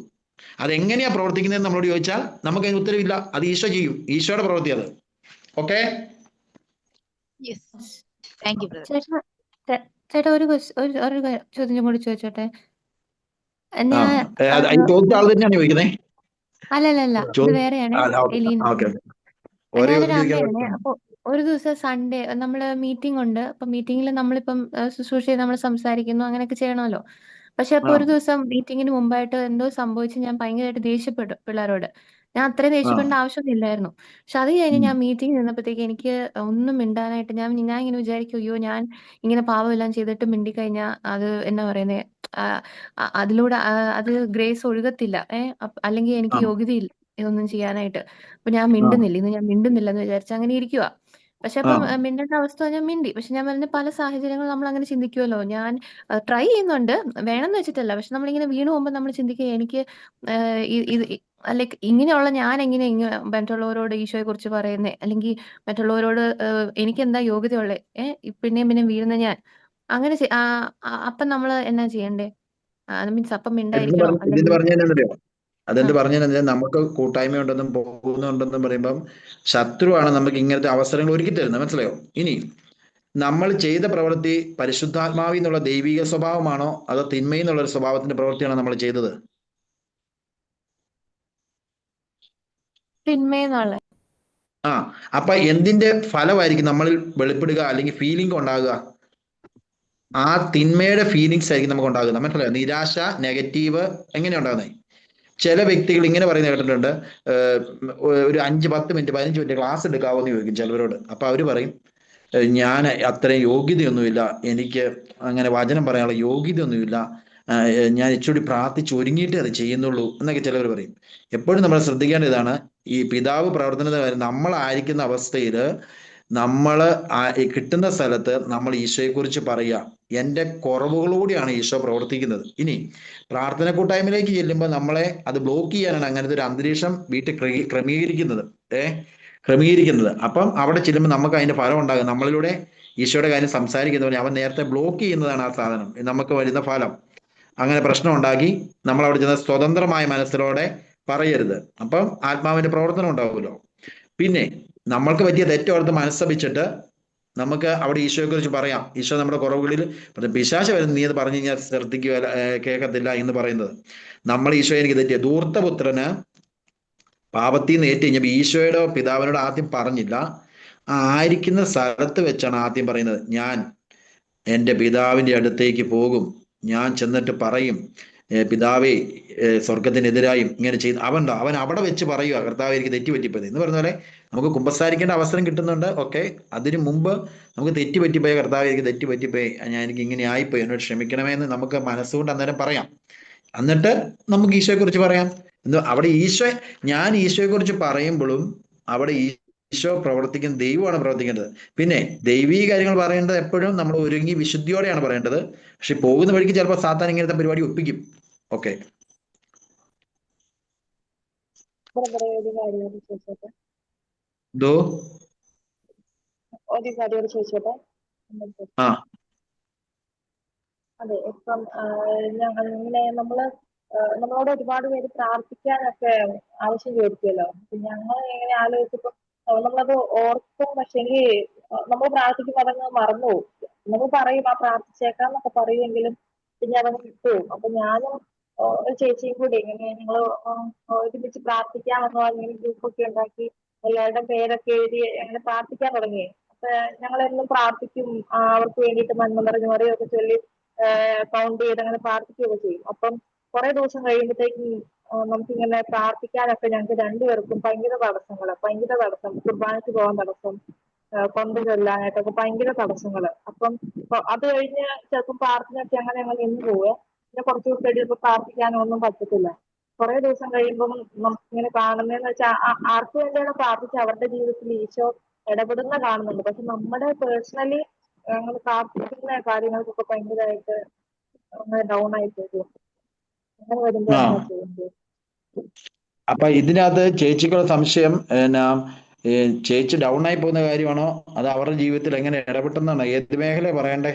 Speaker 1: അതെങ്ങനെയാ പ്രവർത്തിക്കുന്നതെന്ന് നമ്മളോട് ചോദിച്ചാൽ നമുക്ക് അതിന് ഉത്തരവില്ല. അത് ഈശോ ചെയ്യും. ഈശോയുടെ പ്രവൃത്തി അത്. ഓക്കെ.
Speaker 8: ചേട്ടാ ഒരു ചോദ്യം കൂടി ചോദിച്ചോട്ടെ?
Speaker 1: ഈ ചോദിച്ച ആൾ തന്നെയാണ് ചോദിക്കുന്നത്.
Speaker 8: അല്ലല്ല, ഇത് വേറെയാണ്. ഞാനൊരു അമ്മയാണ്. അപ്പൊ ഒരു ദിവസം സൺഡേ നമ്മള് മീറ്റിംഗ് ഉണ്ട്. അപ്പൊ മീറ്റിംഗിൽ നമ്മളിപ്പം ശുശ്രൂഷ ചെയ്ത് നമ്മൾ സംസാരിക്കുന്നു, അങ്ങനെയൊക്കെ ചെയ്യണമല്ലോ. പക്ഷെ അപ്പൊ ഒരു ദിവസം മീറ്റിങ്ങിന് മുമ്പായിട്ട് എന്തോ സംഭവിച്ച് ഞാൻ ഭയങ്കരമായിട്ട് ദേഷ്യപ്പെട്ടു പിള്ളേരോട്. ഞാൻ അത്രയും ദേഷ്യപ്പെടേണ്ട ആവശ്യമൊന്നുമില്ലായിരുന്നു. പക്ഷെ അത് കഴിഞ്ഞ് ഞാൻ മീറ്റിംഗ് നിന്നപ്പോഴത്തേക്ക് എനിക്ക് ഒന്നും മിണ്ടാനായിട്ട് ഞാൻ ഇങ്ങനെ വിചാരിക്കും, അയ്യോ ഞാൻ ഇങ്ങനെ പാവമെല്ലാം ചെയ്തിട്ട് മിണ്ടിക്കഴിഞ്ഞാൽ അത് എന്നാ പറയുന്നേ, അതിലൂടെ അത് ഗ്രേസ് ഒഴുകത്തില്ല. അല്ലെങ്കിൽ എനിക്ക് യോഗ്യതയില്ല ഇതൊന്നും ചെയ്യാനായിട്ട്. അപ്പൊ ഞാൻ മിണ്ടുന്നില്ല എന്ന് വിചാരിച്ച് അങ്ങനെ ഇരിക്കുക. പക്ഷെ അപ്പം മിണ്ടേണ്ട അവസ്ഥ ഞാൻ മിണ്ടി. പക്ഷെ ഞാൻ പറഞ്ഞ പല സാഹചര്യങ്ങളും നമ്മൾ അങ്ങനെ ചിന്തിക്കുമല്ലോ. ഞാൻ ട്രൈ ചെയ്യുന്നുണ്ട്, വേണമെന്ന് വെച്ചിട്ടല്ല. പക്ഷെ നമ്മളിങ്ങനെ വീണു പോകുമ്പോൾ നമ്മൾ ചിന്തിക്കുക, എനിക്ക് ഇത് ലൈക്ക് ഇങ്ങനെയുള്ള ഞാൻ എങ്ങനെ മറ്റുള്ളവരോട് ഈശോയെ കുറിച്ച് പറയുന്നേ, അല്ലെങ്കിൽ മറ്റുള്ളവരോട് എനിക്ക് എന്താ യോഗ്യതയുള്ളേ, പിന്നെയും വീഴുന്ന ഞാൻ അങ്ങനെ അപ്പം നമ്മൾ എന്നാ ചെയ്യണ്ടേ? മീൻസ് അപ്പം മിണ്ടായിരിക്കണോ? അല്ലെങ്കിൽ
Speaker 1: അതെന്ത് പറഞ്ഞാൽ നമുക്ക് കൂട്ടായ്മ ഉണ്ടെന്നും പോകുന്നുണ്ടെന്നും പറയുമ്പം ശത്രുവാണ് നമുക്ക് ഇങ്ങനത്തെ അവസരങ്ങൾ ഒരുക്കി തരുന്നത്. മനസ്സിലായോ? ഇനി നമ്മൾ ചെയ്ത പ്രവൃത്തി പരിശുദ്ധാത്മാവിൽ നിന്നുള്ള ദൈവിക സ്വഭാവമാണോ അതോ തിന്മയിൽ നിന്നുള്ള ഒരു സ്വഭാവത്തിന്റെ പ്രവൃത്തിയാണോ നമ്മൾ ചെയ്തത്? അപ്പൊ എന്തിന്റെ ഫലമായിരിക്കും നമ്മളിൽ വെളിപ്പെടുക അല്ലെങ്കിൽ ഫീലിംഗ് ഉണ്ടാകുക? ആ തിന്മയുടെ ഫീലിങ്സ് ആയിരിക്കും നമുക്ക് ഉണ്ടാകുന്നത്. മനസ്സിലായോ? നിരാശ, നെഗറ്റീവ് എങ്ങനെയാ ഉണ്ടാകുന്നത്? ചില വ്യക്തികൾ ഇങ്ങനെ പറയുന്നത് കേട്ടിട്ടുണ്ട്, ഒരു 5, 10 മിനിറ്റ് 15 മിനിറ്റ് ക്ലാസ് എടുക്കാവോ എന്ന് ചോദിക്കും ചിലവരോട്. അപ്പൊ അവര് പറയും, ഞാൻ അത്രയും യോഗ്യതയൊന്നുമില്ല, എനിക്ക് അങ്ങനെ വചനം പറയാനുള്ള യോഗ്യതയൊന്നുമില്ല, ഞാൻ ഇച്ചിരി പ്രാർത്ഥിച്ച് ഒരുങ്ങിയിട്ടേ അത് ചെയ്യുന്നുള്ളൂ എന്നൊക്കെ ചിലവർ പറയും. എപ്പോഴും നമ്മൾ ശ്രദ്ധിക്കേണ്ട ഇതാണ്, ഈ പിതാവ് പ്രവർത്തനത്തിന് നമ്മളായിരിക്കുന്ന അവസ്ഥയിൽ നമ്മൾ കിട്ടുന്ന സ്ഥലത്ത് നമ്മൾ ഈശോയെക്കുറിച്ച് പറയുക. എൻ്റെ കുറവുകളോടെയാണ് ഈശോ പ്രവർത്തിക്കുന്നത്. ഇനി പ്രാർത്ഥന കൂട്ടായ്മയിലേക്ക് ചെല്ലുമ്പോൾ നമ്മളെ അത് ബ്ലോക്ക് ചെയ്യാനാണ് അങ്ങനത്തെ ഒരു അന്തരീക്ഷം വീട്ടിൽ ക്രമീകരിക്കുന്നത്. ക്രമീകരിക്കുന്നത്. അപ്പം അവിടെ ചെല്ലുമ്പോൾ നമുക്ക് അതിന്റെ ഫലം ഉണ്ടാകും. നമ്മളിലൂടെ ഈശോയുടെ കാര്യം സംസാരിക്കുന്നവരെ അവൻ നേരത്തെ ബ്ലോക്ക് ചെയ്യുന്നതാണ് ആ സാധനം. നമുക്ക് വരുന്ന ഫലം അങ്ങനെ പ്രശ്നം ഉണ്ടാക്കി നമ്മൾ അവിടെ ചെന്ന സ്വതന്ത്രമായ മനസ്സിലൂടെ പറയരുത്. അപ്പം ആത്മാവിന്റെ പ്രവർത്തനം ഉണ്ടാവുമല്ലോ. പിന്നെ നമ്മൾക്ക് പറ്റിയ തെറ്റോർത്ത് മനസ്സപിച്ചിട്ട് നമുക്ക് അവിടെ ഈശോയെ കുറിച്ച് പറയാം. ഈശോ നമ്മുടെ കുറവുകളിൽ പിശാച് വരുന്ന നീ അത് പറഞ്ഞു കഴിഞ്ഞാൽ ശ്രദ്ധിക്കുക കേൾക്കത്തില്ല എന്ന് പറയുന്നത്. നമ്മൾ ഈശോ എനിക്ക് തെറ്റിയ ധൂർത്തപുത്രന് പാപത്തിൽ നിന്ന് ഏറ്റു കഴിഞ്ഞപ്പോൾ ഈശോയുടെ പിതാവിനോട് ആദ്യം പറഞ്ഞില്ല. ആയിരിക്കുന്ന സ്ഥലത്ത് വെച്ചാണ് ആദ്യം പറയുന്നത്, ഞാൻ എൻ്റെ പിതാവിൻ്റെ അടുത്തേക്ക് പോകും, ഞാൻ ചെന്നിട്ട് പറയും പിതാവേ സ്വർഗത്തിനെതിരായും ഇങ്ങനെ ചെയ്ത് അവൻ അവിടെ വെച്ച് പറയുക കർത്താവ് എനിക്ക് തെറ്റുപറ്റിപ്പോയത് എന്ന് പറഞ്ഞ പോലെ നമുക്ക് കുമ്പസാരിക്കേണ്ട അവസരം കിട്ടുന്നുണ്ട്. ഓക്കെ, അതിനു മുമ്പ് നമുക്ക് തെറ്റുപറ്റിപ്പോയ കർത്താവ് എനിക്ക് തെറ്റുപറ്റിപ്പോയി, എനിക്ക് ഇങ്ങനെ ആയിപ്പോയി, എന്നോട് ക്ഷമിക്കണമേ എന്ന് നമുക്ക് മനസ്സുകൊണ്ട് അന്നേരം പറയാം. എന്നിട്ട് നമുക്ക് ഈശോയെ കുറിച്ച് പറയാം. അവിടെ ഞാൻ ഈശോയെ കുറിച്ച് പറയുമ്പോഴും അവിടെ ഈശോ പ്രവർത്തിക്കുന്ന ദൈവമാണ് പ്രവർത്തിക്കേണ്ടത്. പിന്നെ ദൈവീ കാര്യങ്ങൾ പറയേണ്ടത് എപ്പോഴും നമ്മൾ ഒരുങ്ങി വിശുദ്ധിയോടെയാണ് പറയേണ്ടത്. പക്ഷെ പോകുന്ന വഴിക്ക് ചിലപ്പോൾ സാത്താൻ ഇങ്ങനത്തെ പരിപാടി ഒപ്പിക്കും. ഓക്കെ, എന്തോ
Speaker 4: ഒരു കാര്യം ചോദിച്ചോട്ടെ.
Speaker 1: ആ
Speaker 4: അതെ, ഇപ്പം ഇങ്ങനെ നമ്മളോട് ഒരുപാട് പേര് പ്രാർത്ഥിക്കാനൊക്കെ ആവശ്യം ചോദിക്കുമല്ലോ. അപ്പൊ ഞങ്ങൾ എങ്ങനെ ആലോചിച്ചപ്പോ നമ്മളത് ഓർക്കും, പക്ഷെങ്കിൽ നമ്മൾ പ്രാർത്ഥിക്കുമ്പോൾ അതങ്ങ് മറന്നുപോകും. നമ്മൾ പറയും ആ പ്രാർത്ഥിച്ചേക്കാന്നൊക്കെ പറയുമെങ്കിലും പിന്നെ അതങ്ങ് വിട്ടുപോകും. അപ്പൊ ഞാനും ഒരു ചേച്ചിയും കൂടി ഇങ്ങനെ ഞങ്ങള് ഒരുമിച്ച് പ്രാർത്ഥിക്കാമെന്നോ ഇങ്ങനെ ഗ്രൂപ്പൊക്കെ ഉണ്ടാക്കി എല്ലാവരുടെ പേരൊക്കെ എഴുതി അങ്ങനെ പ്രാർത്ഥിക്കാൻ തുടങ്ങി. അപ്പൊ ഞങ്ങളെന്നും പ്രാർത്ഥിക്കും, അവർക്ക് വേണ്ടിയിട്ട് നന്മ നിറഞ്ഞു മറിയൊക്കെ ചൊല്ലി കൗണ്ട് ചെയ്ത് അങ്ങനെ പ്രാർത്ഥിക്കുകയൊക്കെ ചെയ്യും. അപ്പം കുറെ ദിവസം കഴിയുമ്പോഴത്തേക്കും നമുക്കിങ്ങനെ പ്രാർത്ഥിക്കാനൊക്കെ ഞങ്ങൾക്ക് രണ്ടുപേർക്കും ഭയങ്കര തടസ്സം, കുർബാനയ്ക്ക് പോകാൻ തടസ്സം, കൊണ്ട് ചൊല്ലാനായിട്ടൊക്കെ ഭയങ്കര തടസ്സങ്ങള്. അപ്പം അത് കഴിഞ്ഞ് ചിലപ്പോൾ പ്രാർത്ഥനയൊക്കെ അങ്ങനെ ഞങ്ങൾ നിന്ന് പോവുക. പിന്നെ കുറച്ച് ദിവസം കഴിയുമ്പോൾ പ്രാർത്ഥിക്കാനോ ഒന്നും പറ്റത്തില്ല. കുറെ ദിവസം കഴിയുമ്പം നമുക്കിങ്ങനെ കാണുന്നതെന്ന് വെച്ചാൽ ആർക്ക് വേണ്ടിയാണ് പ്രാർത്ഥിച്ച അവരുടെ ജീവിതത്തിൽ ഈശോ ഇടപെടുന്ന കാണുന്നുണ്ട്. പക്ഷെ നമ്മുടെ പേഴ്സണലി ഞങ്ങൾ പ്രാർത്ഥിക്കുന്ന കാര്യങ്ങൾക്കൊക്കെ ഭയങ്കരമായിട്ട് ഡൗൺ ആയി പോകും. അങ്ങനെ വരുമ്പോ
Speaker 1: ആ
Speaker 4: എന്താ ചെയ്യുന്നത്?
Speaker 1: അപ്പൊ ഇതിനകത്ത് ചേച്ചിക്കുള്ള സംശയം ചേച്ചി ഡൗൺ ആയി പോകുന്ന കാര്യമാണോ അത് അവരുടെ ജീവിതത്തിൽ എങ്ങനെ ഇടപെട്ടെന്നാണ്? ഏത് മേഖല പറയണ്ടേ?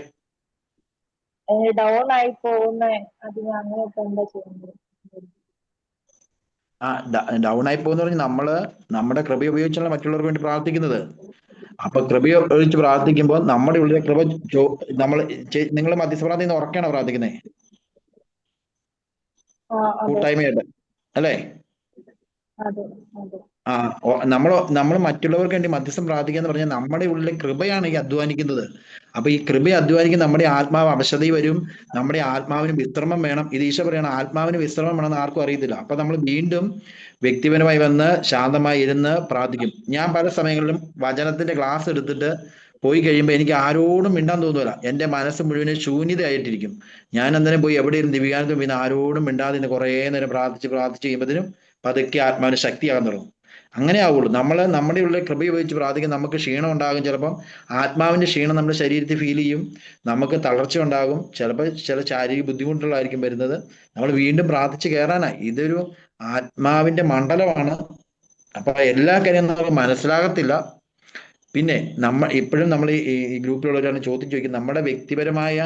Speaker 4: ഡൗൺ ആയി പോകുന്ന അതിന് അങ്ങനെയൊക്കെ എന്താ ചെയ്യുന്നത്?
Speaker 1: ഡൗൺ ആയി പോകുന്ന പറഞ്ഞാൽ നമ്മുടെ കൃപ ഉപയോഗിച്ചാണ് മറ്റുള്ളവർക്ക് വേണ്ടി പ്രാർത്ഥിക്കുന്നത്. അപ്പൊ കൃപ ഉപയോഗിച്ച് പ്രാർത്ഥിക്കുമ്പോൾ നമ്മുടെ ഉള്ളിലെ കൃപ നിങ്ങൾ മധ്യസ്ഥ പ്രാർത്ഥന ഉറക്കാണോ പ്രാർത്ഥിക്കുന്നത്? കൂട്ടായ്മയായിട്ട് അല്ലേ?
Speaker 4: അതെ അതെ
Speaker 1: നമ്മൾ മറ്റുള്ളവർക്ക് വേണ്ടി മധ്യസ്ഥം പ്രാർത്ഥിക്കുക എന്ന് പറഞ്ഞാൽ നമ്മുടെ ഉള്ളിലെ കൃപയാണ് ഈ അധ്വാനിക്കുന്നത്. അപ്പൊ ഈ കൃപ അധ്വാനിക്കുന്ന നമ്മുടെ ആത്മാവ് അവശത വരും, നമ്മുടെ ആത്മാവിന് വിശ്രമം വേണം. ഇത് ഈശോ പറയണം, ആത്മാവിന് വിശ്രമം വേണമെന്ന് ആർക്കും അറിയത്തില്ല. അപ്പൊ നമ്മൾ വീണ്ടും വ്യക്തിപരമായി വന്ന് ശാന്തമായി ഇരുന്ന് പ്രാർത്ഥിക്കും. ഞാൻ പല സമയങ്ങളിലും വചനത്തിന്റെ ക്ലാസ് എടുത്തിട്ട് പോയി കഴിയുമ്പോൾ എനിക്ക് ആരോടും മിണ്ടാൻ തോന്നുന്നില്ല. എൻ്റെ മനസ്സ് മുഴുവനും ശൂന്യതയായിട്ടിരിക്കും. ഞാൻ അന്നേരം പോയി എവിടെയും ദിവികാനത്തും പിന്നെ ആരോടും മിണ്ടാതെ കുറേ നേരം പ്രാർത്ഥിച്ച് കഴിയുമ്പോഴത്തേനും പതുക്കെ ആത്മാവിന് ശക്തിയാകാൻ തുടങ്ങും. അങ്ങനെ ആവുള്ളൂ. നമ്മുടെ ഉള്ളിൽ കൃപ ഉപയോഗിച്ച് പ്രാർത്ഥിക്കാൻ നമുക്ക് ക്ഷീണം ഉണ്ടാകും. ചിലപ്പം ആത്മാവിന്റെ ക്ഷീണം നമ്മുടെ ശരീരത്തിൽ ഫീൽ ചെയ്യും, നമുക്ക് തളർച്ച ഉണ്ടാകും, ചിലപ്പോൾ ചില ശാരീരിക ബുദ്ധിമുട്ടുകളായിരിക്കും വരുന്നത്. നമ്മൾ വീണ്ടും പ്രാർത്ഥിച്ച് കയറാനായി. ഇതൊരു ആത്മാവിന്റെ മണ്ഡലമാണ്. അപ്പൊ എല്ലാ കാര്യവും നമുക്ക് മനസ്സിലാകത്തില്ല. പിന്നെ ഇപ്പോഴും നമ്മൾ ഈ ഗ്രൂപ്പിലുള്ളവരാണ് ചോദിക്കും, നമ്മുടെ വ്യക്തിപരമായ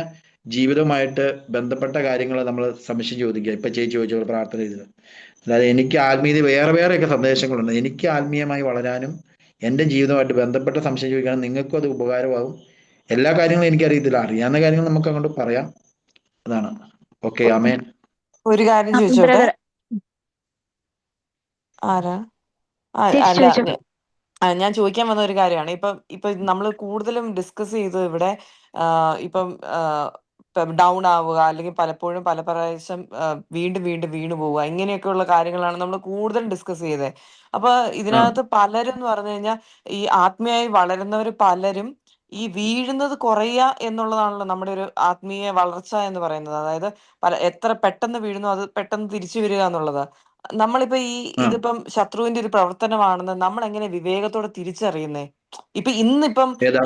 Speaker 1: ജീവിതവുമായിട്ട് ബന്ധപ്പെട്ട കാര്യങ്ങൾ നമ്മൾ സംശയം ചോദിക്കുക. ഇപ്പൊ ചേച്ചി ചോദിച്ചോളൂ പ്രാർത്ഥന ചെയ്തത്. അതായത് എനിക്ക് ആത്മീയത വേറെയൊക്കെ സന്ദേശങ്ങളുണ്ട്. എനിക്ക് ആത്മീയമായി വളരാനും എൻ്റെ ജീവിതവുമായിട്ട് ബന്ധപ്പെട്ട സംശയം ചോദിക്കാനും നിങ്ങൾക്കും അത് ഉപകാരമാകും. എല്ലാ കാര്യങ്ങളും എനിക്കറിയത്തില്ല, അറിയാവുന്ന കാര്യങ്ങൾ നമുക്ക് അങ്ങോട്ട് പറയാം. അതാണ്. ഓക്കെ, ആമേൻ.
Speaker 6: ഒരു കാര്യം ചോദിച്ചോട്ടെ. ആരാ? അല്ല, ഞാൻ ചോദിക്കാൻ വന്ന ഒരു കാര്യമാണ്. ഇപ്പൊ നമ്മൾ കൂടുതലും ഡിസ്കസ് ചെയ്തത് ഇവിടെ ഇപ്പം ഡൗൺ ആവുക, അല്ലെങ്കിൽ പലപ്പോഴും പല പ്രാവശ്യം വീണ്ടും വീണ്ടും വീണു പോവുക, ഇങ്ങനെയൊക്കെയുള്ള കാര്യങ്ങളാണ് നമ്മൾ കൂടുതൽ ഡിസ്കസ് ചെയ്തത്. അപ്പൊ ഇതിനകത്ത് പലരും എന്ന് പറഞ്ഞു കഴിഞ്ഞാൽ ഈ ആത്മീയമായി വളരുന്നവർ പലരും ഈ വീഴുന്നത് കുറയുക എന്നുള്ളതാണല്ലോ നമ്മുടെ ഒരു ആത്മീയ വളർച്ച എന്ന് പറയുന്നത്. അതായത് എത്ര പെട്ടെന്ന് വീഴുന്നു അത് പെട്ടെന്ന് തിരിച്ചു വരിക എന്നുള്ളത്. നമ്മളിപ്പോ ഇതിപ്പം ശത്രുവിന്റെ ഒരു പ്രവർത്തനമാണെന്ന് നമ്മൾ എങ്ങനെ വിവേകത്തോടെ തിരിച്ചറിയുന്നേ? ഇപ്പൊ ഇന്നിപ്പം
Speaker 1: ഏതാ?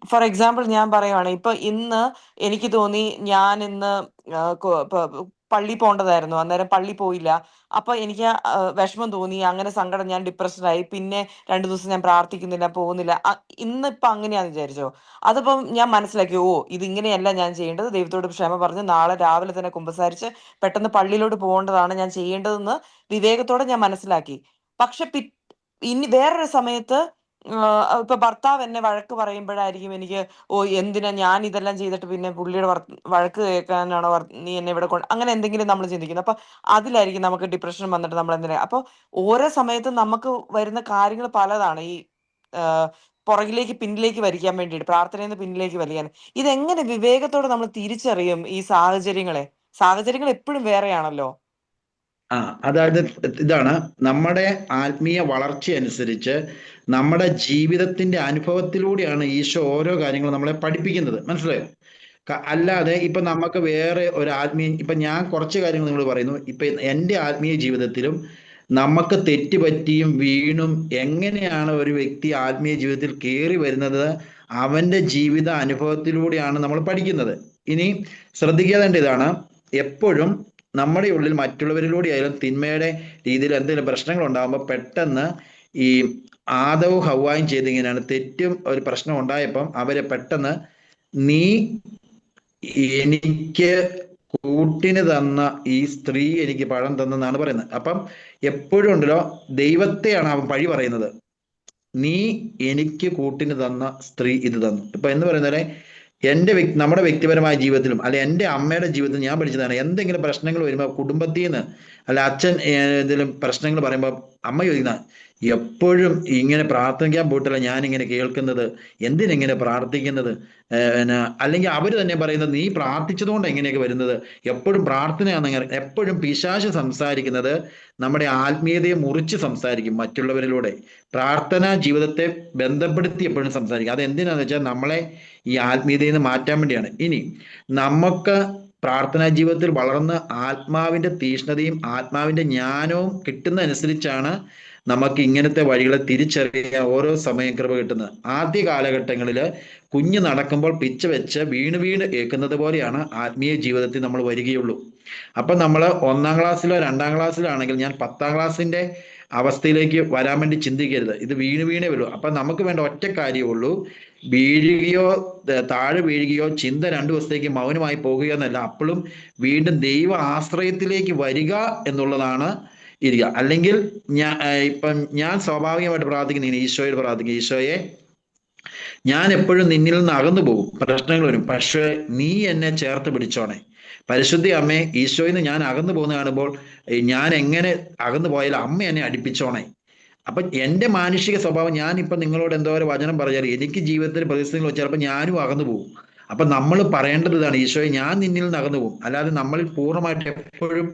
Speaker 6: ഫോർ എക്സാമ്പിൾ ഞാൻ പറയുവാണ്, ഇപ്പൊ ഇന്ന് എനിക്ക് തോന്നി ഞാൻ ഇന്ന് പള്ളി പോകേണ്ടതായിരുന്നു, അന്നേരം പള്ളി പോയില്ല. അപ്പൊ എനിക്ക് വിഷമം തോന്നി, അങ്ങനെ സങ്കടം, ഞാൻ ഡിപ്രഷനായി. പിന്നെ 2 ദിവസം ഞാൻ പ്രാർത്ഥിക്കുന്നില്ല, പോകുന്നില്ല. ഇന്നിപ്പൊ അങ്ങനെയാന്ന് വിചാരിച്ചോ, അതിപ്പം ഞാൻ മനസ്സിലാക്കി, ഓ ഇതിങ്ങനെയല്ല ഞാൻ ചെയ്യേണ്ടത്, ദൈവത്തോട് ക്ഷമ പറഞ്ഞ് നാളെ രാവിലെ തന്നെ കുമ്പസാരിച്ച് പെട്ടെന്ന് പള്ളിയിലോട്ട് പോകേണ്ടതാണ് ഞാൻ ചെയ്യേണ്ടതെന്ന് വിവേകത്തോടെ ഞാൻ മനസ്സിലാക്കി. പക്ഷെ ഇനി വേറൊരു സമയത്ത് ഇപ്പൊ ഭർത്താവ് എന്നെ വഴക്ക് പറയുമ്പോഴായിരിക്കും എനിക്ക്, ഓ എന്തിനാ ഞാൻ ഇതെല്ലാം ചെയ്തിട്ട് പിന്നെ പുള്ളിയുടെ വഴക്ക് കേൾക്കാനാണോ നീ എന്നെ ഇവിടെ അങ്ങനെ എന്തെങ്കിലും നമ്മൾ ചിന്തിക്കുന്നത്. അപ്പൊ അതിലായിരിക്കും നമുക്ക് ഡിപ്രഷൻ വന്നിട്ട് നമ്മൾ എന്തിനാ. അപ്പൊ ഓരോ സമയത്തും നമുക്ക് വരുന്ന കാര്യങ്ങൾ പലതാണ്. ഈ പുറകിലേക്ക് പിന്നിലേക്ക് വലിക്കാൻ വേണ്ടിയിട്ട്, പ്രാർത്ഥനയിൽ നിന്ന് പിന്നിലേക്ക് വലിക്കാൻ. ഇതെങ്ങനെ വിവേകത്തോടെ നമ്മൾ തിരിച്ചറിയും ഈ സാഹചര്യങ്ങളെ? സാഹചര്യങ്ങൾ എപ്പോഴും വേറെയാണല്ലോ.
Speaker 1: അതായത് ഇതാണ് നമ്മുടെ ആത്മീയ വളർച്ച അനുസരിച്ച് നമ്മുടെ ജീവിതത്തിന്റെ അനുഭവത്തിലൂടെയാണ് ഈശോ ഓരോ കാര്യങ്ങളും നമ്മളെ പഠിപ്പിക്കുന്നത്. മനസ്സിലായോ? അല്ലാതെ ഇപ്പൊ നമുക്ക് വേറെ ഒരു ഇപ്പൊ ഞാൻ കുറച്ച് കാര്യങ്ങൾ നിങ്ങൾ പറയുന്നു. ഇപ്പൊ എൻ്റെ ആത്മീയ ജീവിതത്തിലും നമുക്ക് തെറ്റുപറ്റിയും വീണും എങ്ങനെയാണ് ഒരു വ്യക്തി ആത്മീയ ജീവിതത്തിൽ കയറി വരുന്നത്, അവന്റെ ജീവിത അനുഭവത്തിലൂടെയാണ് നമ്മൾ പഠിക്കുന്നത്. ഇനി ശ്രദ്ധിക്കേണ്ട ഇതാണ്, എപ്പോഴും നമ്മുടെ ഉള്ളിൽ മറ്റുള്ളവരിലൂടെ ആയാലും തിന്മയുടെ രീതിയിൽ എന്തെങ്കിലും പ്രശ്നങ്ങൾ ഉണ്ടാകുമ്പോൾ പെട്ടെന്ന് ഈ ആദവും ഹവ്വായും ചെയ്ത് ഇങ്ങനെയാണ്, തെറ്റും ഒരു പ്രശ്നം ഉണ്ടായപ്പം അവരെ പെട്ടെന്ന് നീ എനിക്ക് കൂട്ടിന് തന്ന ഈ സ്ത്രീ എനിക്ക് പഴം തന്നെന്നാണ് പറയുന്നത്. അപ്പം എപ്പോഴും ഉണ്ടല്ലോ ദൈവത്തെയാണ് അവൻ പഴി പറയുന്നത്. നീ എനിക്ക് കൂട്ടിന് തന്ന സ്ത്രീ ഇത് തന്നു. ഇപ്പൊ എന്ന് പറയുന്നത് നമ്മുടെ വ്യക്തിപരമായ ജീവിതത്തിലും അല്ലെ എൻ്റെ അമ്മയുടെ ജീവിതത്തിൽ ഞാൻ പഠിച്ചതാണ്, എന്തെങ്കിലും പ്രശ്നങ്ങൾ വരുമ്പോൾ കുടുംബത്തിൽ നിന്ന് അല്ല അച്ഛൻ എന്തെങ്കിലും പ്രശ്നങ്ങൾ പറയുമ്പോൾ അമ്മ ചോദിക്കുന്ന, എപ്പോഴും ഇങ്ങനെ പ്രാർത്ഥിക്കാൻ പോയിട്ടല്ല ഞാൻ ഇങ്ങനെ കേൾക്കുന്നത്, എന്തിനെങ്ങനെ പ്രാർത്ഥിക്കുന്നത്? അല്ലെങ്കിൽ അവർ തന്നെ പറയുന്നത്, നീ പ്രാർത്ഥിച്ചതുകൊണ്ട് എങ്ങനെയൊക്കെ വരുന്നത്, എപ്പോഴും പ്രാർത്ഥനയാണെന്ന്. എപ്പോഴും പിശാച് സംസാരിക്കുന്നത് നമ്മുടെ ആത്മീയതയെ മുറിച്ച് സംസാരിക്കും മറ്റുള്ളവരിലൂടെ. പ്രാർത്ഥനാ ജീവിതത്തെ ബന്ധപ്പെടുത്തി എപ്പോഴും സംസാരിക്കും. അതെന്തിനാന്ന് വെച്ചാൽ നമ്മളെ ഈ ആത്മീയതയിൽ നിന്ന് മാറ്റാൻ വേണ്ടിയാണ്. ഇനി നമുക്ക് പ്രാർത്ഥനാ ജീവിതത്തിൽ വളർന്ന് ആത്മാവിന്റെ തീഷ്ണതയും ആത്മാവിന്റെ ജ്ഞാനവും കിട്ടുന്നതനുസരിച്ചാണ് നമുക്ക് ഇങ്ങനത്തെ വഴികളെ തിരിച്ചറിയാൻ ഓരോ സമയം കൃപ കിട്ടുന്നത്. ആദ്യ കാലഘട്ടങ്ങളിൽ കുഞ്ഞ് നടക്കുമ്പോൾ പിച്ച വെച്ച് വീണ് വീണ് കേൾക്കുന്നത് പോലെയാണ് ആത്മീയ ജീവിതത്തിൽ നമ്മൾ വരികയുള്ളൂ. അപ്പൊ നമ്മൾ 1-ാം ക്ലാസ്സിലോ 2-ാം ക്ലാസ്സിലോ ആണെങ്കിൽ ഞാൻ 10-ാം ക്ലാസ്സിന്റെ അവസ്ഥയിലേക്ക് വരാൻ വേണ്ടി ചിന്തിക്കരുത്. ഇത് വീണ് വീണേ വരുള്ളൂ. അപ്പൊ നമുക്ക് വേണ്ട ഒറ്റ കാര്യമുള്ളൂ, വീഴുകയോ താഴെ വീഴുകയോ ചിന്ത 2 ദിവസത്തേക്ക് മൗനമായി പോകുകയോ എന്നല്ല, അപ്പോഴും വീണ്ടും ദൈവ ആശ്രയത്തിലേക്ക് വരിക എന്നുള്ളതാണ് ഇരിക്കുക. അല്ലെങ്കിൽ ഞാൻ സ്വാഭാവികമായിട്ട് പ്രാർത്ഥിക്കുന്ന ഈശോയോട് പ്രാർത്ഥിക്കുക, ഈശോയെ ഞാൻ എപ്പോഴും നിന്നിൽ നിന്ന് അകന്നു പോകും, പ്രശ്നങ്ങൾ വരും, പക്ഷേ നീ എന്നെ ചേർത്ത് പിടിച്ചോണേ. പരിശുദ്ധി അമ്മേ, ഈശോയിൽ നിന്ന് ഞാൻ അകന്നു പോകുന്ന കാണുമ്പോൾ ഞാൻ എങ്ങനെ അകന്നു പോയാലും അമ്മ എന്നെ അടുപ്പിച്ചോണേ. അപ്പൊ എൻ്റെ മാനുഷിക സ്വഭാവം, ഞാനിപ്പം നിങ്ങളോട് എന്തോരം വചനം പറഞ്ഞാൽ എനിക്ക് ജീവിതത്തിൽ പ്രതിസന്ധികൾ വെച്ചാൽ ചിലപ്പോൾ ഞാനും അകന്നു പോകും. അപ്പൊ നമ്മൾ പറയേണ്ടത് ഇതാണ്, ഈശോയെ ഞാൻ നിന്നിൽ നിന്ന് അകന്നു പോകും. അല്ലാതെ നമ്മളിൽ പൂർണ്ണമായിട്ട് എപ്പോഴും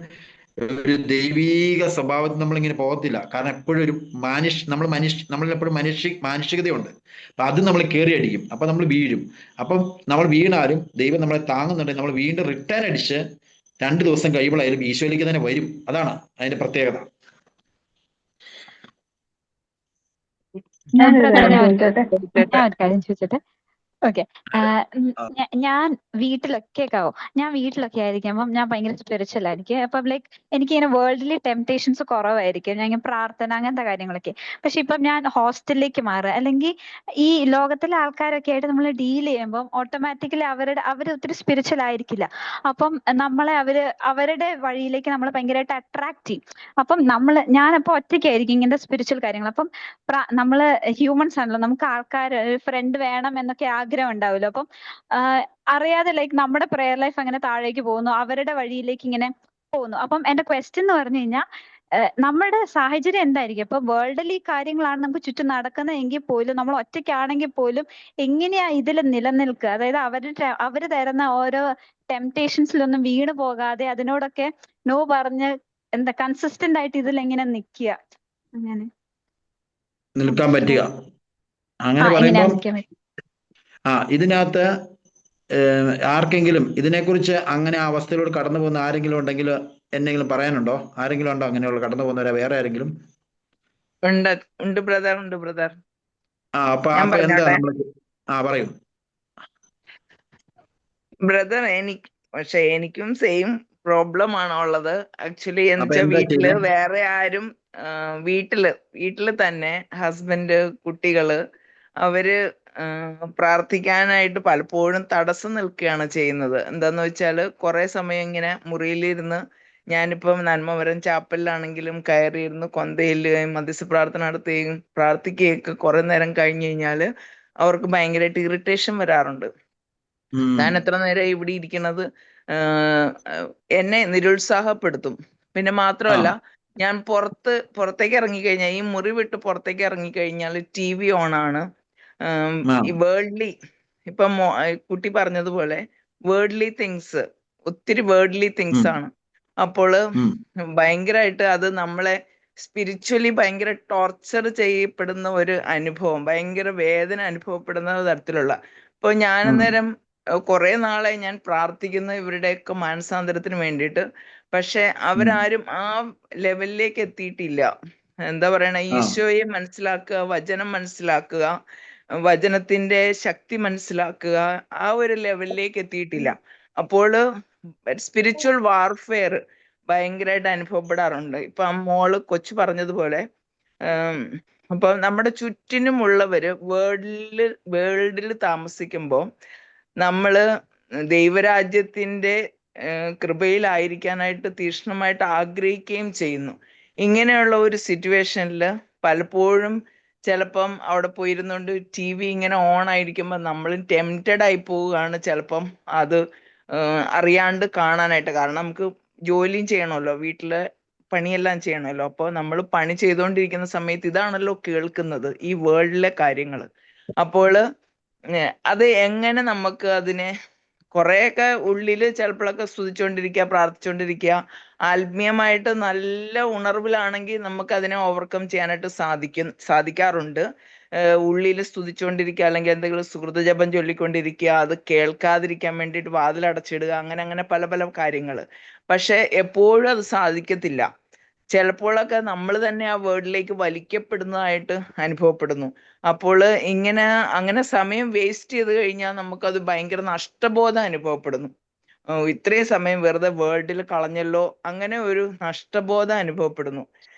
Speaker 1: ഒരു ദൈവീക സ്വഭാവത്തിൽ നമ്മളിങ്ങനെ പോകത്തില്ല. കാരണം എപ്പോഴും ഒരു നമ്മളെപ്പോഴും മാനുഷികതയുണ്ട്. അപ്പൊ അത് നമ്മൾ കയറി അടിക്കും. അപ്പൊ നമ്മൾ വീഴും. അപ്പം നമ്മൾ വീണാലും ദൈവം നമ്മളെ താങ്ങുന്നുണ്ടെങ്കിൽ നമ്മൾ വീണ്ടും റിട്ടേൺ അടിച്ച് 2 ദിവസം കഴിയുമ്പോഴായാലും ഈശോയിലേക്ക് തന്നെ വരും. അതാണ് അതിന്റെ പ്രത്യേകത.
Speaker 4: ഞാൻ ഒരു കാര്യം ചോദിച്ചോട്ടെ? ഓക്കെ. ഞാൻ വീട്ടിലൊക്കെ ആയിരിക്കുമ്പം ഞാൻ ഭയങ്കര സ്പിരിച്വൽ ആയിരിക്കും. അപ്പം ലൈക്ക് എനിക്ക് ഇങ്ങനെ വേൾഡ്ലി ടെംപ്ടേഷൻസ് കുറവായിരിക്കും. ഞാൻ ഇങ്ങനെ പ്രാർത്ഥന അങ്ങനത്തെ കാര്യങ്ങളൊക്കെ. പക്ഷെ ഇപ്പം ഞാൻ ഹോസ്റ്റലിലേക്ക് മാറുക, അല്ലെങ്കിൽ ഈ ലോകത്തിലെ ആൾക്കാരൊക്കെ ആയിട്ട് നമ്മൾ ഡീൽ ചെയ്യുമ്പം ഓട്ടോമാറ്റിക്കലി അവർ ഒത്തിരി സ്പിരിച്വൽ ആയിരിക്കില്ല. അപ്പം നമ്മളെ അവരുടെ വഴിയിലേക്ക് നമ്മൾ ഭയങ്കരമായിട്ട് അട്രാക്ട് ചെയ്യും. അപ്പം ഞാനപ്പോൾ ഒറ്റയ്ക്കായിരിക്കും ഇങ്ങനത്തെ സ്പിരിച്വൽ കാര്യങ്ങൾ. അപ്പം നമ്മള് ഹ്യൂമൻസ് ആണല്ലോ, നമുക്ക് ഫ്രണ്ട് വേണം എന്നൊക്കെ ആഗ്രഹം ഉണ്ടാവുമല്ലോ. അപ്പം അറിയാതെ ലൈക്ക് നമ്മുടെ പ്രെയർ ലൈഫ് അങ്ങനെ താഴേക്ക് പോകുന്നു, അവരുടെ വഴിയിലേക്ക് ഇങ്ങനെ പോകുന്നു. അപ്പം എന്റെ ക്വസ്റ്റ്യൻ എന്ന് പറഞ്ഞു കഴിഞ്ഞാൽ, നമ്മുടെ സാഹചര്യം എന്തായിരിക്കും? ഇപ്പൊ വേൾഡലി കാര്യങ്ങളാണ് നമുക്ക് ചുറ്റും നടക്കുന്നതെങ്കിൽ പോലും, നമ്മൾ ഒറ്റയ്ക്കാണെങ്കിൽ പോലും എങ്ങനെയാ ഇതിൽ നിലനിൽക്കുക? അതായത് അവര് തരുന്ന ഓരോ ടെംപ്ടേഷൻസിലൊന്നും വീണ് പോകാതെ അതിനോടൊക്കെ നോ പറഞ്ഞ് കൺസിസ്റ്റന്റ് ആയിട്ട് ഇതിൽ എങ്ങനെ നിൽക്കുക? അങ്ങനെ
Speaker 1: നിൽക്കാൻ പറ്റുക. അങ്ങനെ
Speaker 4: എങ്ങനെയാ
Speaker 1: പറയുമ്പം
Speaker 4: നിൽക്കാൻ പറ്റുക?
Speaker 1: ഇതിനകത്ത് ആർക്കെങ്കിലും ഇതിനെക്കുറിച്ച് അങ്ങനെ ആ അവസ്ഥയിലൂടെ കടന്നു പോകുന്ന ആരെങ്കിലും ഉണ്ടെങ്കിൽ എന്തെങ്കിലും പറയാനുണ്ടോ? ആരെങ്കിലും ഉണ്ടോ അങ്ങനെയുള്ള കടന്നു പോകുന്നവരെ? വേറെ ആരെങ്കിലും?
Speaker 2: ഉണ്ട് ബ്രദർ.
Speaker 1: അപ്പൊ
Speaker 9: ഞാൻ
Speaker 1: എന്താ
Speaker 9: പറഞ്ഞോട്ടെ
Speaker 1: നമ്മള് പറയൂ.
Speaker 9: ബ്രദർ. പക്ഷെ എനിക്കും സെയിം പ്രോബ്ലം ആണ് ഉള്ളത്. ആക്ച്വലി എന്ന്
Speaker 1: അപ്പൊ
Speaker 9: വെച്ചാൽ
Speaker 1: എന്താ
Speaker 9: വീട്ടില്
Speaker 1: ചെയ്തേ?
Speaker 9: വേറെ ആരും വീട്ടില് തന്നെ ഹസ്ബൻഡ്, കുട്ടികള് അവര് പ്രാർത്ഥിക്കാനായിട്ട് പലപ്പോഴും തടസ്സം നിൽക്കുകയാണ് ചെയ്യുന്നത്. എന്താന്ന് വെച്ചാല് കുറെ സമയം ഇങ്ങനെ മുറിയിലിരുന്ന്, ഞാനിപ്പം നന്മമരം ചാപ്പലിലാണെങ്കിലും കയറിയിരുന്ന് കൊന്തയില്ലുകയും മധ്യസ്ഥ പ്രാർത്ഥന നടത്തുകയും പ്രാർത്ഥിക്കുകയൊക്കെ കുറെ നേരം കഴിഞ്ഞു കഴിഞ്ഞാല് അവർക്ക് ഭയങ്കരമായിട്ട് ഇറിറ്റേഷൻ വരാറുണ്ട്. ഞാൻ എത്ര നേരം ഇവിടെ ഇരിക്കുന്നത് എന്നെ നിരുത്സാഹപ്പെടുത്തും. പിന്നെ മാത്രമല്ല, ഞാൻ പുറത്തേക്ക് ഇറങ്ങിക്കഴിഞ്ഞാൽ, ഈ മുറി വിട്ട് പുറത്തേക്ക് ഇറങ്ങിക്കഴിഞ്ഞാൽ TV ഓൺ ആണ്. ഈ വേൾഡ്ലി, ഇപ്പം കുട്ടി പറഞ്ഞതുപോലെ വേൾഡ്ലി തിങ്സ്, ഒത്തിരി വേൾഡ്ലി തിങ്സ് ആണ്. അപ്പോൾ ഭയങ്കരമായിട്ട് അത് നമ്മളെ സ്പിരിച്വലി ഭയങ്കര ടോർച്ചർ ചെയ്യപ്പെടുന്ന ഒരു അനുഭവം, ഭയങ്കര വേദന അനുഭവപ്പെടുന്ന തരത്തിലുള്ള. ഇപ്പൊ ഞാൻ അന്നേരം കുറെ നാളെ ഞാൻ പ്രാർത്ഥിക്കുന്ന ഇവരുടെയൊക്കെ മാനസാന്തരത്തിന് വേണ്ടിയിട്ട്. പക്ഷെ അവരാരും ആ ലെവലിലേക്ക് എത്തിയിട്ടില്ല. എന്താ പറയണ, ഈശോയെ മനസ്സിലാക്കുക, വചനം മനസ്സിലാക്കുക, വചനത്തിന്റെ ശക്തി മനസ്സിലാക്കുക, ആ ഒരു ലെവലിലേക്ക് എത്തിയിട്ടില്ല. അപ്പോൾ സ്പിരിച്വൽ വാർഫെയർ ഭയങ്കരമായിട്ട് അനുഭവപ്പെടാറുണ്ട്. ഇപ്പൊ മോള് കൊച്ചു പറഞ്ഞതുപോലെ അപ്പൊ നമ്മുടെ ചുറ്റിനുമുള്ളവര് വേൾഡിൽ താമസിക്കുമ്പോൾ നമ്മള് ദൈവരാജ്യത്തിന്റെ കൃപയിലായിരിക്കാനായിട്ട് തീക്ഷ്ണമായിട്ട് ആഗ്രഹിക്കുകയും ചെയ്യുന്നു. ഇങ്ങനെയുള്ള ഒരു സിറ്റുവേഷനിൽ പലപ്പോഴും ചിലപ്പം അവിടെ പോയിരുന്നുകൊണ്ട് TV ഇങ്ങനെ ഓൺ ആയിരിക്കുമ്പോൾ നമ്മൾ ടെംപ്റ്റഡ് ആയി പോവുകയാണ് ചിലപ്പം അത് അറിയാണ്ട് കാണാനായിട്ട്. കാരണം നമുക്ക് ജോലിയും ചെയ്യണമല്ലോ, വീട്ടിലെ പണിയെല്ലാം ചെയ്യണമല്ലോ. അപ്പോൾ നമ്മൾ പണി ചെയ്തുകൊണ്ടിരിക്കുന്ന സമയത്ത് ഇതാണല്ലോ കേൾക്കുന്നത്, ഈ വേൾഡിലെ കാര്യങ്ങൾ. അപ്പോൾ അത് എങ്ങനെ നമുക്ക് അതിനെ കുറെയൊക്കെ ഉള്ളില് ചിലപ്പോഴൊക്കെ സ്തുതിച്ചുകൊണ്ടിരിക്കുക, പ്രാർത്ഥിച്ചുകൊണ്ടിരിക്കുക, ആത്മീയമായിട്ട് നല്ല ഉണർവിലാണെങ്കിൽ നമുക്ക് അതിനെ ഓവർകം ചെയ്യാനായിട്ട് സാധിക്കാറുണ്ട്. ഉള്ളിൽ സ്തുതിച്ചുകൊണ്ടിരിക്കുക, അല്ലെങ്കിൽ എന്തെങ്കിലും സുഹൃത ജപം ചൊല്ലിക്കൊണ്ടിരിക്കുക, അത് കേൾക്കാതിരിക്കാൻ വേണ്ടിയിട്ട് വാതിലടച്ചിടുക, അങ്ങനെ പല പല കാര്യങ്ങൾ. പക്ഷെ എപ്പോഴും അത് സാധിക്കത്തില്ല. ചിലപ്പോഴൊക്കെ നമ്മൾ തന്നെ ആ വേർഡിലേക്ക് വലിക്കപ്പെടുന്നതായിട്ട് അനുഭവപ്പെടുന്നു. അപ്പോൾ അങ്ങനെ സമയം വേസ്റ്റ് ചെയ്ത് കഴിഞ്ഞാൽ നമുക്കത് ഭയങ്കര നഷ്ടബോധം അനുഭവപ്പെടുന്നു. ഇത്രയും സമയം വെറുതെ വേർഡിൽ കളഞ്ഞല്ലോ, അങ്ങനെ ഒരു നഷ്ടബോധം അനുഭവപ്പെടുന്നു.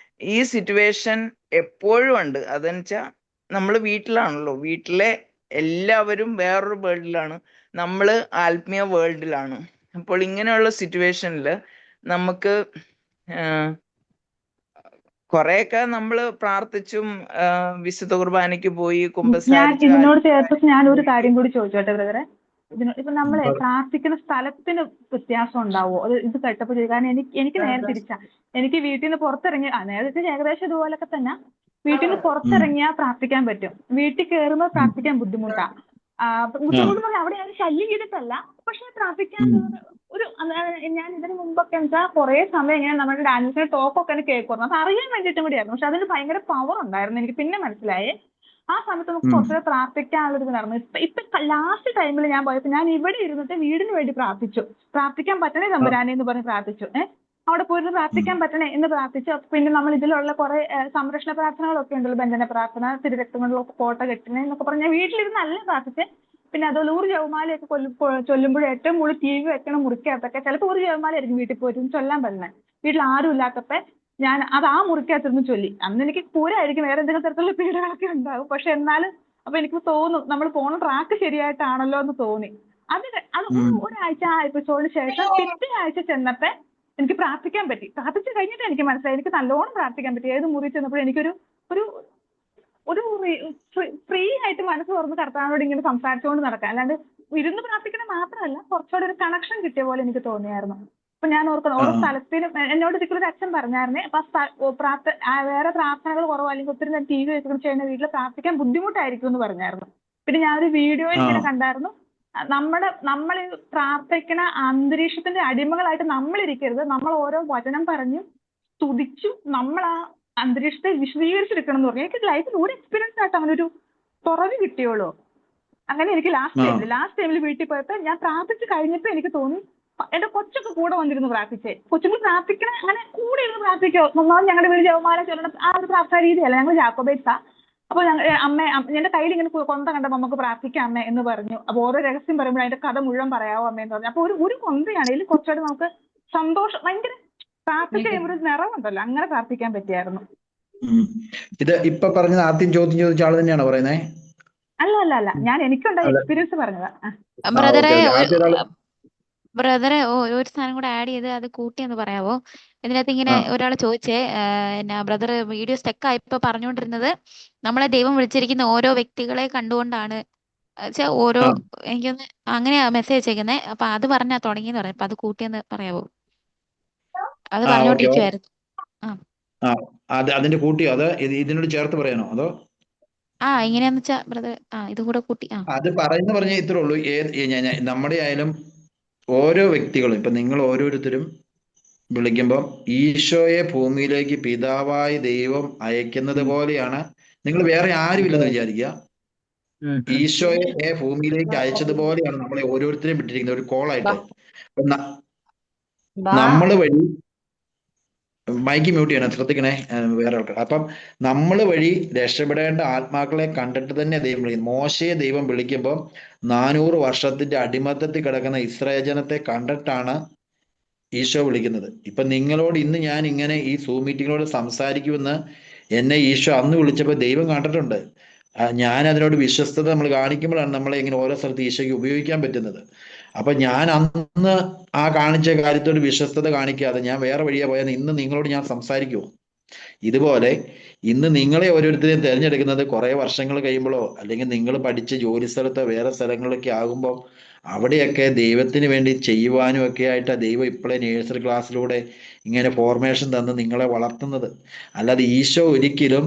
Speaker 9: ഈ സിറ്റുവേഷൻ എപ്പോഴും ഉണ്ട്. അതെന്ന് വെച്ചാൽ നമ്മൾ വീട്ടിലാണല്ലോ, വീട്ടിലെ എല്ലാവരും വേറൊരു വേൾഡിലാണ്, നമ്മൾ ആത്മീയ വേൾഡിലാണ്. അപ്പോൾ ഇങ്ങനെയുള്ള സിറ്റുവേഷനിൽ നമുക്ക് കൊറേയൊക്കെ നമ്മള് പ്രാർത്ഥിച്ചും വിശുദ്ധ കുർബാനയ്ക്ക് പോയി
Speaker 7: ഞാൻ
Speaker 9: കുമ്പസാരിച്ചു.
Speaker 7: ഇതിനോട് ചേർത്ത് ഞാൻ ഒരു കാര്യം കൂടി ചോദിച്ചോട്ടെ ബ്രദറെ. ഇപ്പൊ നമ്മളെ പ്രാർത്ഥിക്കുന്ന സ്ഥലത്തിന് വ്യത്യാസം ഉണ്ടാവുമോ? അത് ഇത് കേട്ടപ്പോ ചോദിക്കും. കാരണം എനിക്ക് നേരെ തിരിച്ചാ. എനിക്ക് വീട്ടിൽ നിന്ന് പുറത്തിറങ്ങി നേരത്തെ ഏകദേശം ഇതുപോലൊക്കെ തന്നെ. വീട്ടിൽ നിന്ന് പുറത്തിറങ്ങിയാൽ പ്രാർത്ഥിക്കാൻ പറ്റും, വീട്ടിൽ കയറുമ്പോൾ പ്രാർത്ഥിക്കാൻ ബുദ്ധിമുട്ടാ. ബുദ്ധിമുട്ട് പറഞ്ഞാൽ അവിടെ ആരും ശല്യം ചെയ്തിട്ടല്ല, പക്ഷെ പ്രാർത്ഥിക്കാൻ ഒരു ഞാൻ ഇതിന് മുമ്പൊക്കെ എന്താ കുറെ സമയം ഇങ്ങനെ നമ്മുടെ ഡാൻസിന്റെ ടോക്കൊക്കെ കേൾക്കുന്നു. അത് അറിയാൻ വേണ്ടിയിട്ടും കൂടിയായിരുന്നു. പക്ഷെ അതിന് ഭയങ്കര പവർ ഉണ്ടായിരുന്നു, എനിക്ക് പിന്നെ മനസ്സിലായേ. ആ സമയത്ത് നമുക്ക് കുറച്ചുകൂടെ പ്രാർത്ഥിക്കാനുള്ളത് നടന്നു. ഇപ്പൊ ലാസ്റ്റ് ടൈമിൽ ഞാൻ പോയപ്പോ ഞാൻ ഇവിടെ ഇരുന്നിട്ട് വീടിന് വേണ്ടി പ്രാർത്ഥിക്കാൻ പറ്റണേ തമ്പുരാനെ എന്ന് പറഞ്ഞ് പ്രാർത്ഥിച്ചു. അവിടെ പോയിരുന്ന് പ്രാർത്ഥിക്കാൻ പറ്റണേ എന്ന് പ്രാർത്ഥിച്ചു. പിന്നെ നമ്മൾ ഇതിലുള്ള കുറെ സംരക്ഷണ പ്രാർത്ഥനകളൊക്കെ ഉണ്ടല്ലോ, ബന്ധന പ്രാർത്ഥന, തിരുരക്തങ്ങളിലൊക്കെ കോട്ട കെട്ടണേ എന്നൊക്കെ പറഞ്ഞ് ഞാൻ വീട്ടിലിരുന്ന് നല്ല പ്രാർത്ഥിച്ച്. പിന്നെ അതുപോലെ ഊർ ജവമാലയൊക്കെ ചൊല്ലുമ്പോൾ ഏറ്റവും കൂടുതൽ TV വെക്കണം മുറിക്കകത്തൊക്കെ. ചിലപ്പോൾ ഊർ ജവമാലയായിരിക്കും വീട്ടിൽ പോയിട്ട് ചൊല്ലാൻ പറ്റുന്നത്. വീട്ടിൽ ആരും ഇല്ലാത്തപ്പോ ഞാൻ അത് ആ മുറിക്കകത്തിരുന്ന് ചൊല്ലി. അന്ന് എനിക്ക് പൂരായിരിക്കും, വേറെ എന്തെങ്കിലും തരത്തിലുള്ള പീഡകളൊക്കെ ഉണ്ടാവും. പക്ഷെ എന്നാലും അപ്പൊ എനിക്ക് തോന്നും നമ്മൾ പോണ ട്രാക്ക് ശരിയായിട്ടാണല്ലോ എന്ന് തോന്നി. അത് ഒരാഴ്ച ആ എപ്പിസോഡിന് ശേഷം പിറ്റേ ആഴ്ച ചെന്നപ്പോ എനിക്ക് പ്രാർത്ഥിക്കാൻ പറ്റി. പ്രാർത്ഥിച്ചു കഴിഞ്ഞിട്ട് എനിക്ക് മനസ്സിലായി എനിക്ക് നല്ലോണം പ്രാർത്ഥിക്കാൻ പറ്റി. ഏത് മുറി ചെന്നപ്പോഴും എനിക്കൊരു ഒരു ഒരു ഫ്രീ ആയിട്ട് മനസ്സ് തുറന്ന് കർത്താവിനോട് ഇങ്ങനെ സംസാരിച്ചുകൊണ്ട് നടക്കാം. അല്ലാണ്ട് ഇരുന്ന് പ്രാർത്ഥിക്കണം മാത്രമല്ല, കുറച്ചുകൂടെ ഒരു കണക്ഷൻ കിട്ടിയ പോലെ എനിക്ക് തോന്നിയായിരുന്നു. അപ്പൊ ഞാൻ ഓർക്കുന്നു, ഓരോ സ്ഥലത്തിനും എന്നോട് ഒരിക്കലും അച്ഛൻ പറഞ്ഞായിരുന്നേ, അപ്പൊ വേറെ പ്രാർത്ഥനകൾ കുറവോ അല്ലെങ്കിൽ ഒത്തിരി നേരം TV വെച്ചിട്ട് ചെയ്യുന്ന വീട്ടിൽ പ്രാർത്ഥിക്കാൻ ബുദ്ധിമുട്ടായിരിക്കും എന്ന് പറഞ്ഞായിരുന്നു. പിന്നെ ഞാനൊരു വീഡിയോയിൽ ഇങ്ങനെ കണ്ടായിരുന്നു, നമ്മൾ പ്രാർത്ഥിക്കണ അന്തരീക്ഷത്തിന്റെ അടിമകളായിട്ട് നമ്മൾ ഇരിക്കരുത്. നമ്മൾ ഓരോ വചനം പറഞ്ഞും സ്തുതിച്ചും നമ്മൾ ആ അന്തരീക്ഷത്തെ വിശദീകരിച്ചെടുക്കണം എന്ന് പറഞ്ഞു. എനിക്ക് ലൈഫിൽ ഒരു എക്സ്പീരിയൻസ് ആയിട്ട് അങ്ങനെ ഒരു തുറവ് കിട്ടിയോളൂ. അങ്ങനെ എനിക്ക് ലാസ്റ്റ് ടൈമിൽ വീട്ടിൽ പോയപ്പോ ഞാൻ പ്രാർത്ഥിച്ച് കഴിഞ്ഞപ്പോ എനിക്ക് തോന്നി, എന്റെ കൊച്ചൊക്കെ കൂടെ വന്നിരുന്നു പ്രാർത്ഥിച്ചേ. കൊച്ചുങ്ങൾ പ്രാർത്ഥിക്കണ അങ്ങനെ കൂടെ ഇരുന്ന് പ്രാർത്ഥിക്കോ. ഒന്നാമത് ഞങ്ങളുടെ വീട് ജവമാല ചൊല്ലണം ആ ഒരു പ്രാർത്ഥന രീതിയല്ല, ഞങ്ങൾ ജാക്കോബൈറ്റ്സാ.
Speaker 10: അപ്പൊ എന്റെ കയ്യിൽ ഇങ്ങനെ കൊന്ത കണ്ടപ്പോ നമുക്ക് പ്രാർത്ഥിക്കാം അമ്മ എന്ന് പറഞ്ഞു. അപ്പൊ ഓരോ രഹസ്യം പറയുമ്പോൾ അതിന്റെ കഥ മുഴുവൻ പറയാവോ അമ്മ എന്ന് പറഞ്ഞു. അപ്പൊ ഒരു കൊന്തയാണെങ്കിൽ കുറച്ചുകൂടെ നമുക്ക് സന്തോഷം, ഭയങ്കര പ്രാർത്ഥിച്ച് കഴിയുമ്പോൾ ഒരു നിറവുണ്ടല്ലോ, അങ്ങനെ പ്രാർത്ഥിക്കാൻ പറ്റിയായിരുന്നു.
Speaker 1: ഇത് ഇപ്പൊ പറഞ്ഞത് ആദ്യം ചോദ്യം ചോദിച്ച ആള് തന്നെയാണോ പറയുന്നേ?
Speaker 10: അല്ല ഞാൻ എനിക്കുണ്ടായ എക്സ്പീരിയൻസ് പറഞ്ഞതാ.
Speaker 5: ബ്രദറെ ഒരു സാധനം കൂടെ ആഡ് ചെയ്ത് അത് കൂട്ടി എന്ന് പറയാവോ? ഇതിനകത്ത് ഇങ്ങനെ ഒരാൾ ചോദിച്ചേ, ബ്രദർ വീഡിയോ സ്റ്റക്ക് ആയിപ്പോ പറഞ്ഞുകൊണ്ടിരുന്നത് നമ്മളെ ദൈവം വിളിച്ചിരിക്കുന്ന ഓരോ വ്യക്തികളെ കണ്ടുകൊണ്ടാണ്, ഓരോ എനിക്കൊന്ന് അങ്ങനെയാ മെസ്സേജ് അയച്ചേക്കുന്നേ. അപ്പൊ അത് പറഞ്ഞാ തുടങ്ങിയെന്ന് പറയാം. അപ്പൊ അത് കൂട്ടിയെന്ന് പറയാവോ? അത് പറഞ്ഞോണ്ടിരിക്കുവായിരുന്നു.
Speaker 1: അതിന്റെ കൂട്ടിയോ അതോ ഇതിനോട് ചേർത്ത് പറയാനോ അതോ?
Speaker 5: ഇങ്ങനെയാന്ന് വെച്ചാ ബ്രദർ ഇത് കൂടെ കൂട്ടി.
Speaker 1: അത് പറഞ്ഞ ഇത്രേ ഉള്ളൂ. നമ്മുടെ ആയാലും ഓരോ വ്യക്തികളും ഇപ്പൊ നിങ്ങൾ ഓരോരുത്തരും വിളിക്കുമ്പോൾ ഈശോയെ ഭൂമിയിലേക്ക് പിതാവായ ദൈവം അയക്കുന്നത് പോലെയാണ്. നിങ്ങൾ വേറെ ആരും ഇല്ലെന്ന് വിചാരിക്കുക. ഈശോയെ ഭൂമിയിലേക്ക് അയച്ചതുപോലെയാണ് നമ്മളെ ഓരോരുത്തരെയും വിട്ടിരിക്കുന്നത് ഒരു കോളായിട്ട്. നമ്മള് വഴി മൈക്ക് മ്യൂട്ട് ചെയ്യണം, ശ്രദ്ധിക്കണേ വേറെ ആൾക്കാർ. അപ്പം നമ്മൾ വഴി രക്ഷപ്പെടേണ്ട ആത്മാക്കളെ കണ്ടിട്ട് തന്നെ ദൈവം വിളിക്കുന്നു. മോശയെ ദൈവം വിളിക്കുമ്പോൾ 400 വർഷത്തിന്റെ അടിമത്തത്തിൽ കിടക്കുന്ന ഇസ്രായേൽ ജനത്തെ കണ്ടിട്ടാണ് ഈശോ വിളിക്കുന്നത്. ഇപ്പൊ നിങ്ങളോട് ഇന്ന് ഞാൻ ഇങ്ങനെ ഈ സൂം മീറ്റിങ്ങിലൂടെ സംസാരിക്കുമെന്ന് എന്നെ ഈശോ അന്ന് വിളിച്ചപ്പോൾ ദൈവം കണ്ടിട്ടുണ്ട്. ഞാൻ അതിനോട് വിശ്വസ്തത നമ്മൾ കാണിക്കുമ്പോഴാണ് നമ്മളെ ഇങ്ങനെ ഓരോ സ്ഥലത്ത് ഈശോയ്ക്ക് ഉപയോഗിക്കാൻ പറ്റുന്നത്. അപ്പൊ ഞാൻ അന്ന് കാണിച്ച കാര്യത്തോട് വിശ്വസ്തത കാണിക്കാതെ ഞാൻ വേറെ വഴിയാ പോയാൽ ഇന്ന് നിങ്ങളോട് ഞാൻ സംസാരിക്കുമോ? ഇതുപോലെ ഇന്ന് നിങ്ങളെ ഓരോരുത്തരെയും തിരഞ്ഞെടുക്കുന്നത് കുറെ വർഷങ്ങൾ കഴിയുമ്പോഴോ അല്ലെങ്കിൽ നിങ്ങൾ പഠിച്ച് ജോലി സ്ഥലത്തോ വേറെ സ്ഥലങ്ങളിലൊക്കെ ആകുമ്പോൾ അവിടെയൊക്കെ ദൈവത്തിന് വേണ്ടി ചെയ്യുവാനും ഒക്കെ ആയിട്ട് ദൈവം ഇപ്പോഴേ നേഴ്സറി ക്ലാസ്സിലൂടെ ഇങ്ങനെ ഫോർമേഷൻ തന്ന് നിങ്ങളെ വളർത്തുന്നത്. അല്ലാതെ ഈശോ ഒരിക്കലും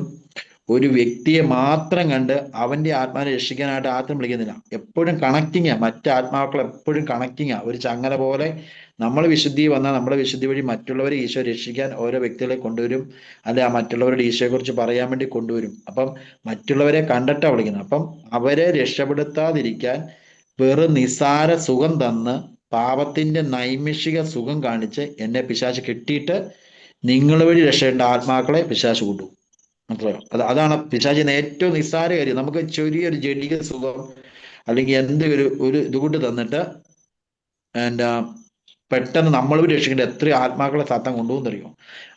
Speaker 1: ഒരു വ്യക്തിയെ മാത്രം കണ്ട് അവന്റെ ആത്മാവിനെ രക്ഷിക്കാനായിട്ട് ആദ്യം വിളിക്കുന്നില്ല. എപ്പോഴും കണക്റ്റിങ്ങാ, മറ്റ് ആത്മാക്കൾ എപ്പോഴും കണക്റ്റിങ്ങാ. ഒരു ചങ്ങല പോലെ നമ്മൾ വിശുദ്ധി വന്നാൽ നമ്മുടെ വിശുദ്ധി വഴി മറ്റുള്ളവരെ ഈശോ രക്ഷിക്കാൻ ഓരോ വ്യക്തികളെ കൊണ്ടുവരും, അല്ലെ ആ മറ്റുള്ളവരുടെ ഈശോയെ കുറിച്ച് പറയാൻ വേണ്ടി കൊണ്ടുവരും. അപ്പം മറ്റുള്ളവരെ കണ്ടിട്ടാണ് വിളിക്കുന്നത്. അപ്പം അവരെ രക്ഷപ്പെടുത്താതിരിക്കാൻ വെറും നിസാര സുഖം തന്ന് പാപത്തിന്റെ നൈമിഷിക സുഖം കാണിച്ച് എന്നെ പിശാച് കെട്ടിയിട്ട് നിങ്ങൾ വഴി രക്ഷേണ്ട ആത്മാക്കളെ പിശാച് കൂട്ടും. മനസ്സിലായോ? അതാണ് പിശാചിന് ഏറ്റവും നിസ്സാര കാര്യം. നമുക്ക് ചെറിയൊരു ജഡിക സുഖം അല്ലെങ്കിൽ എന്തെങ്കിലും ഒരു ഇതുകൊണ്ട് തന്നിട്ട് പെട്ടെന്ന് നമ്മൾ വഴി രക്ഷിക്കേണ്ട എത്ര ആത്മാക്കളെ സാത്താൻ കൊണ്ടുപോകുന്നറിയോ?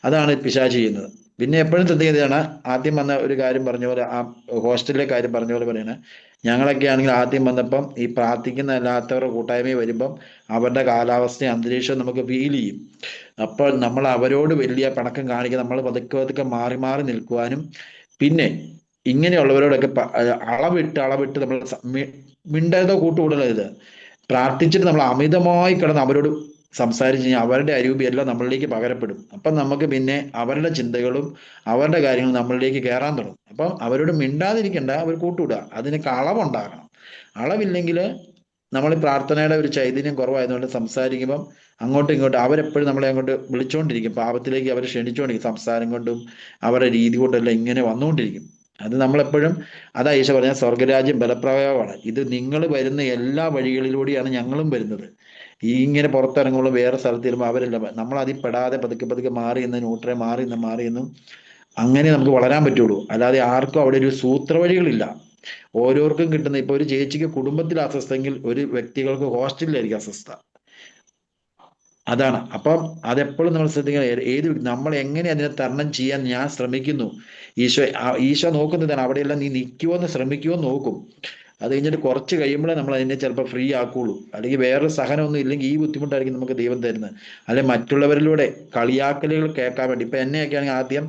Speaker 1: അതാണ് പിശാച് ചെയ്യുന്നത്. പിന്നെ എപ്പോഴും ശ്രദ്ധിക്കുന്നതാണ് ആദ്യം വന്ന ഒരു കാര്യം പറഞ്ഞ പോലെ, ആ ഹോസ്റ്റലിലെ കാര്യം പറഞ്ഞ പോലെ പറയണേ. ഞങ്ങളൊക്കെ ആണെങ്കിൽ ആദ്യം വന്നപ്പം ഈ പ്രാർത്ഥിക്കുന്ന അല്ലാത്തവരുടെ കൂട്ടായ്മയിൽ വരുമ്പം അവരുടെ കാലാവസ്ഥയും അന്തരീക്ഷവും നമുക്ക് ഫീൽ ചെയ്യും. അപ്പോൾ നമ്മൾ അവരോട് വലിയ പിണക്കം കാണിക്കാൻ നമ്മൾ പതുക്കെ മാറി മാറി നിൽക്കുവാനും, പിന്നെ ഇങ്ങനെയുള്ളവരോടൊക്കെ അളവിട്ട് നമ്മൾ മിണ്ടരുതോ കൂട്ടുകൂടരുത്. പ്രാർത്ഥിച്ചിട്ട് നമ്മൾ അമിതമായി കിടന്ന് അവരോട് സംസാരിച്ച് കഴിഞ്ഞാൽ അവരുടെ അരൂപി എല്ലാം നമ്മളിലേക്ക് പകരപ്പെടും. അപ്പം നമുക്ക് പിന്നെ അവരുടെ ചിന്തകളും അവരുടെ കാര്യങ്ങളും നമ്മളിലേക്ക് കയറാൻ തുടങ്ങും. അപ്പം അവരോട് മിണ്ടാതിരിക്കണ്ട, അവർ കൂട്ടുകൂടുക. അതിനൊക്കെ അളവുണ്ടാകണം. അളവില്ലെങ്കിൽ നമ്മൾ പ്രാർത്ഥനയുടെ ഒരു ചൈതന്യം കുറവായതുകൊണ്ട് സംസാരിക്കുമ്പം അങ്ങോട്ടും ഇങ്ങോട്ടും അവരെപ്പോഴും നമ്മളെ അങ്ങോട്ട് വിളിച്ചുകൊണ്ടിരിക്കും, പാപത്തിലേക്ക് അവരെ ക്ഷണിച്ചുകൊണ്ടിരിക്കും. സംസാരം കൊണ്ടും അവരുടെ രീതി കൊണ്ടെല്ലാം ഇങ്ങനെ വന്നുകൊണ്ടിരിക്കും. അത് നമ്മളെപ്പോഴും അതാ ഈശോ പറഞ്ഞ സ്വർഗരാജ്യം ബലപ്രയോഗമാണ്. ഇത് നിങ്ങൾ വരുന്ന എല്ലാ വഴികളിലൂടെയാണ് ഞങ്ങളും വരുന്നത്. ഈ ഇങ്ങനെ പുറത്തിറങ്ങുമ്പോൾ വേറെ സ്ഥലത്ത് ചെല്ലുമ്പോൾ അവരെല്ലാം നമ്മൾ അതിൽ പെടാതെ പതുക്കെ മാറി നിന്ന് ന്യൂട്രെ മാറി എന്നും അങ്ങനെ നമുക്ക് വളരാൻ പറ്റുള്ളൂ. അല്ലാതെ ആർക്കും അവിടെ ഒരു സൂത്രവഴികളില്ല. ഓരോർക്കും കിട്ടുന്ന, ഇപ്പൊ ഒരു ചേച്ചിക്ക് കുടുംബത്തിൽ അസ്വസ്ഥെങ്കിൽ ഒരു വ്യക്തികൾക്ക് ഹോസ്റ്റലിലായിരിക്കും അസ്വസ്ഥ. അതാണ്. അപ്പം അതെപ്പോഴും നമ്മൾ ശ്രദ്ധിക്കണം. നമ്മൾ എങ്ങനെ അതിനെ തരണം ചെയ്യാൻ ഞാൻ ശ്രമിക്കുന്നു. ഈശോ നോക്കുന്നതാണ് അവിടെയെല്ലാം നീ നിൽക്കുമോ എന്ന് ശ്രമിക്കുമോ എന്ന് നോക്കും. അത് കഴിഞ്ഞിട്ട് കുറച്ച് കഴിയുമ്പോഴേ നമ്മൾ അതിനെ ചിലപ്പോൾ ഫ്രീ ആക്കുള്ളൂ. അല്ലെങ്കിൽ വേറൊരു സഹനമൊന്നും ഇല്ലെങ്കിൽ ഈ ബുദ്ധിമുട്ടായിരിക്കും നമുക്ക് ദൈവം തരുന്നത്. അല്ലെങ്കിൽ മറ്റുള്ളവരിലൂടെ കളിയാക്കലുകൾ കേൾക്കാൻ വേണ്ടി. ഇപ്പൊ എന്നെയൊക്കെ ആണെങ്കിൽ ആദ്യം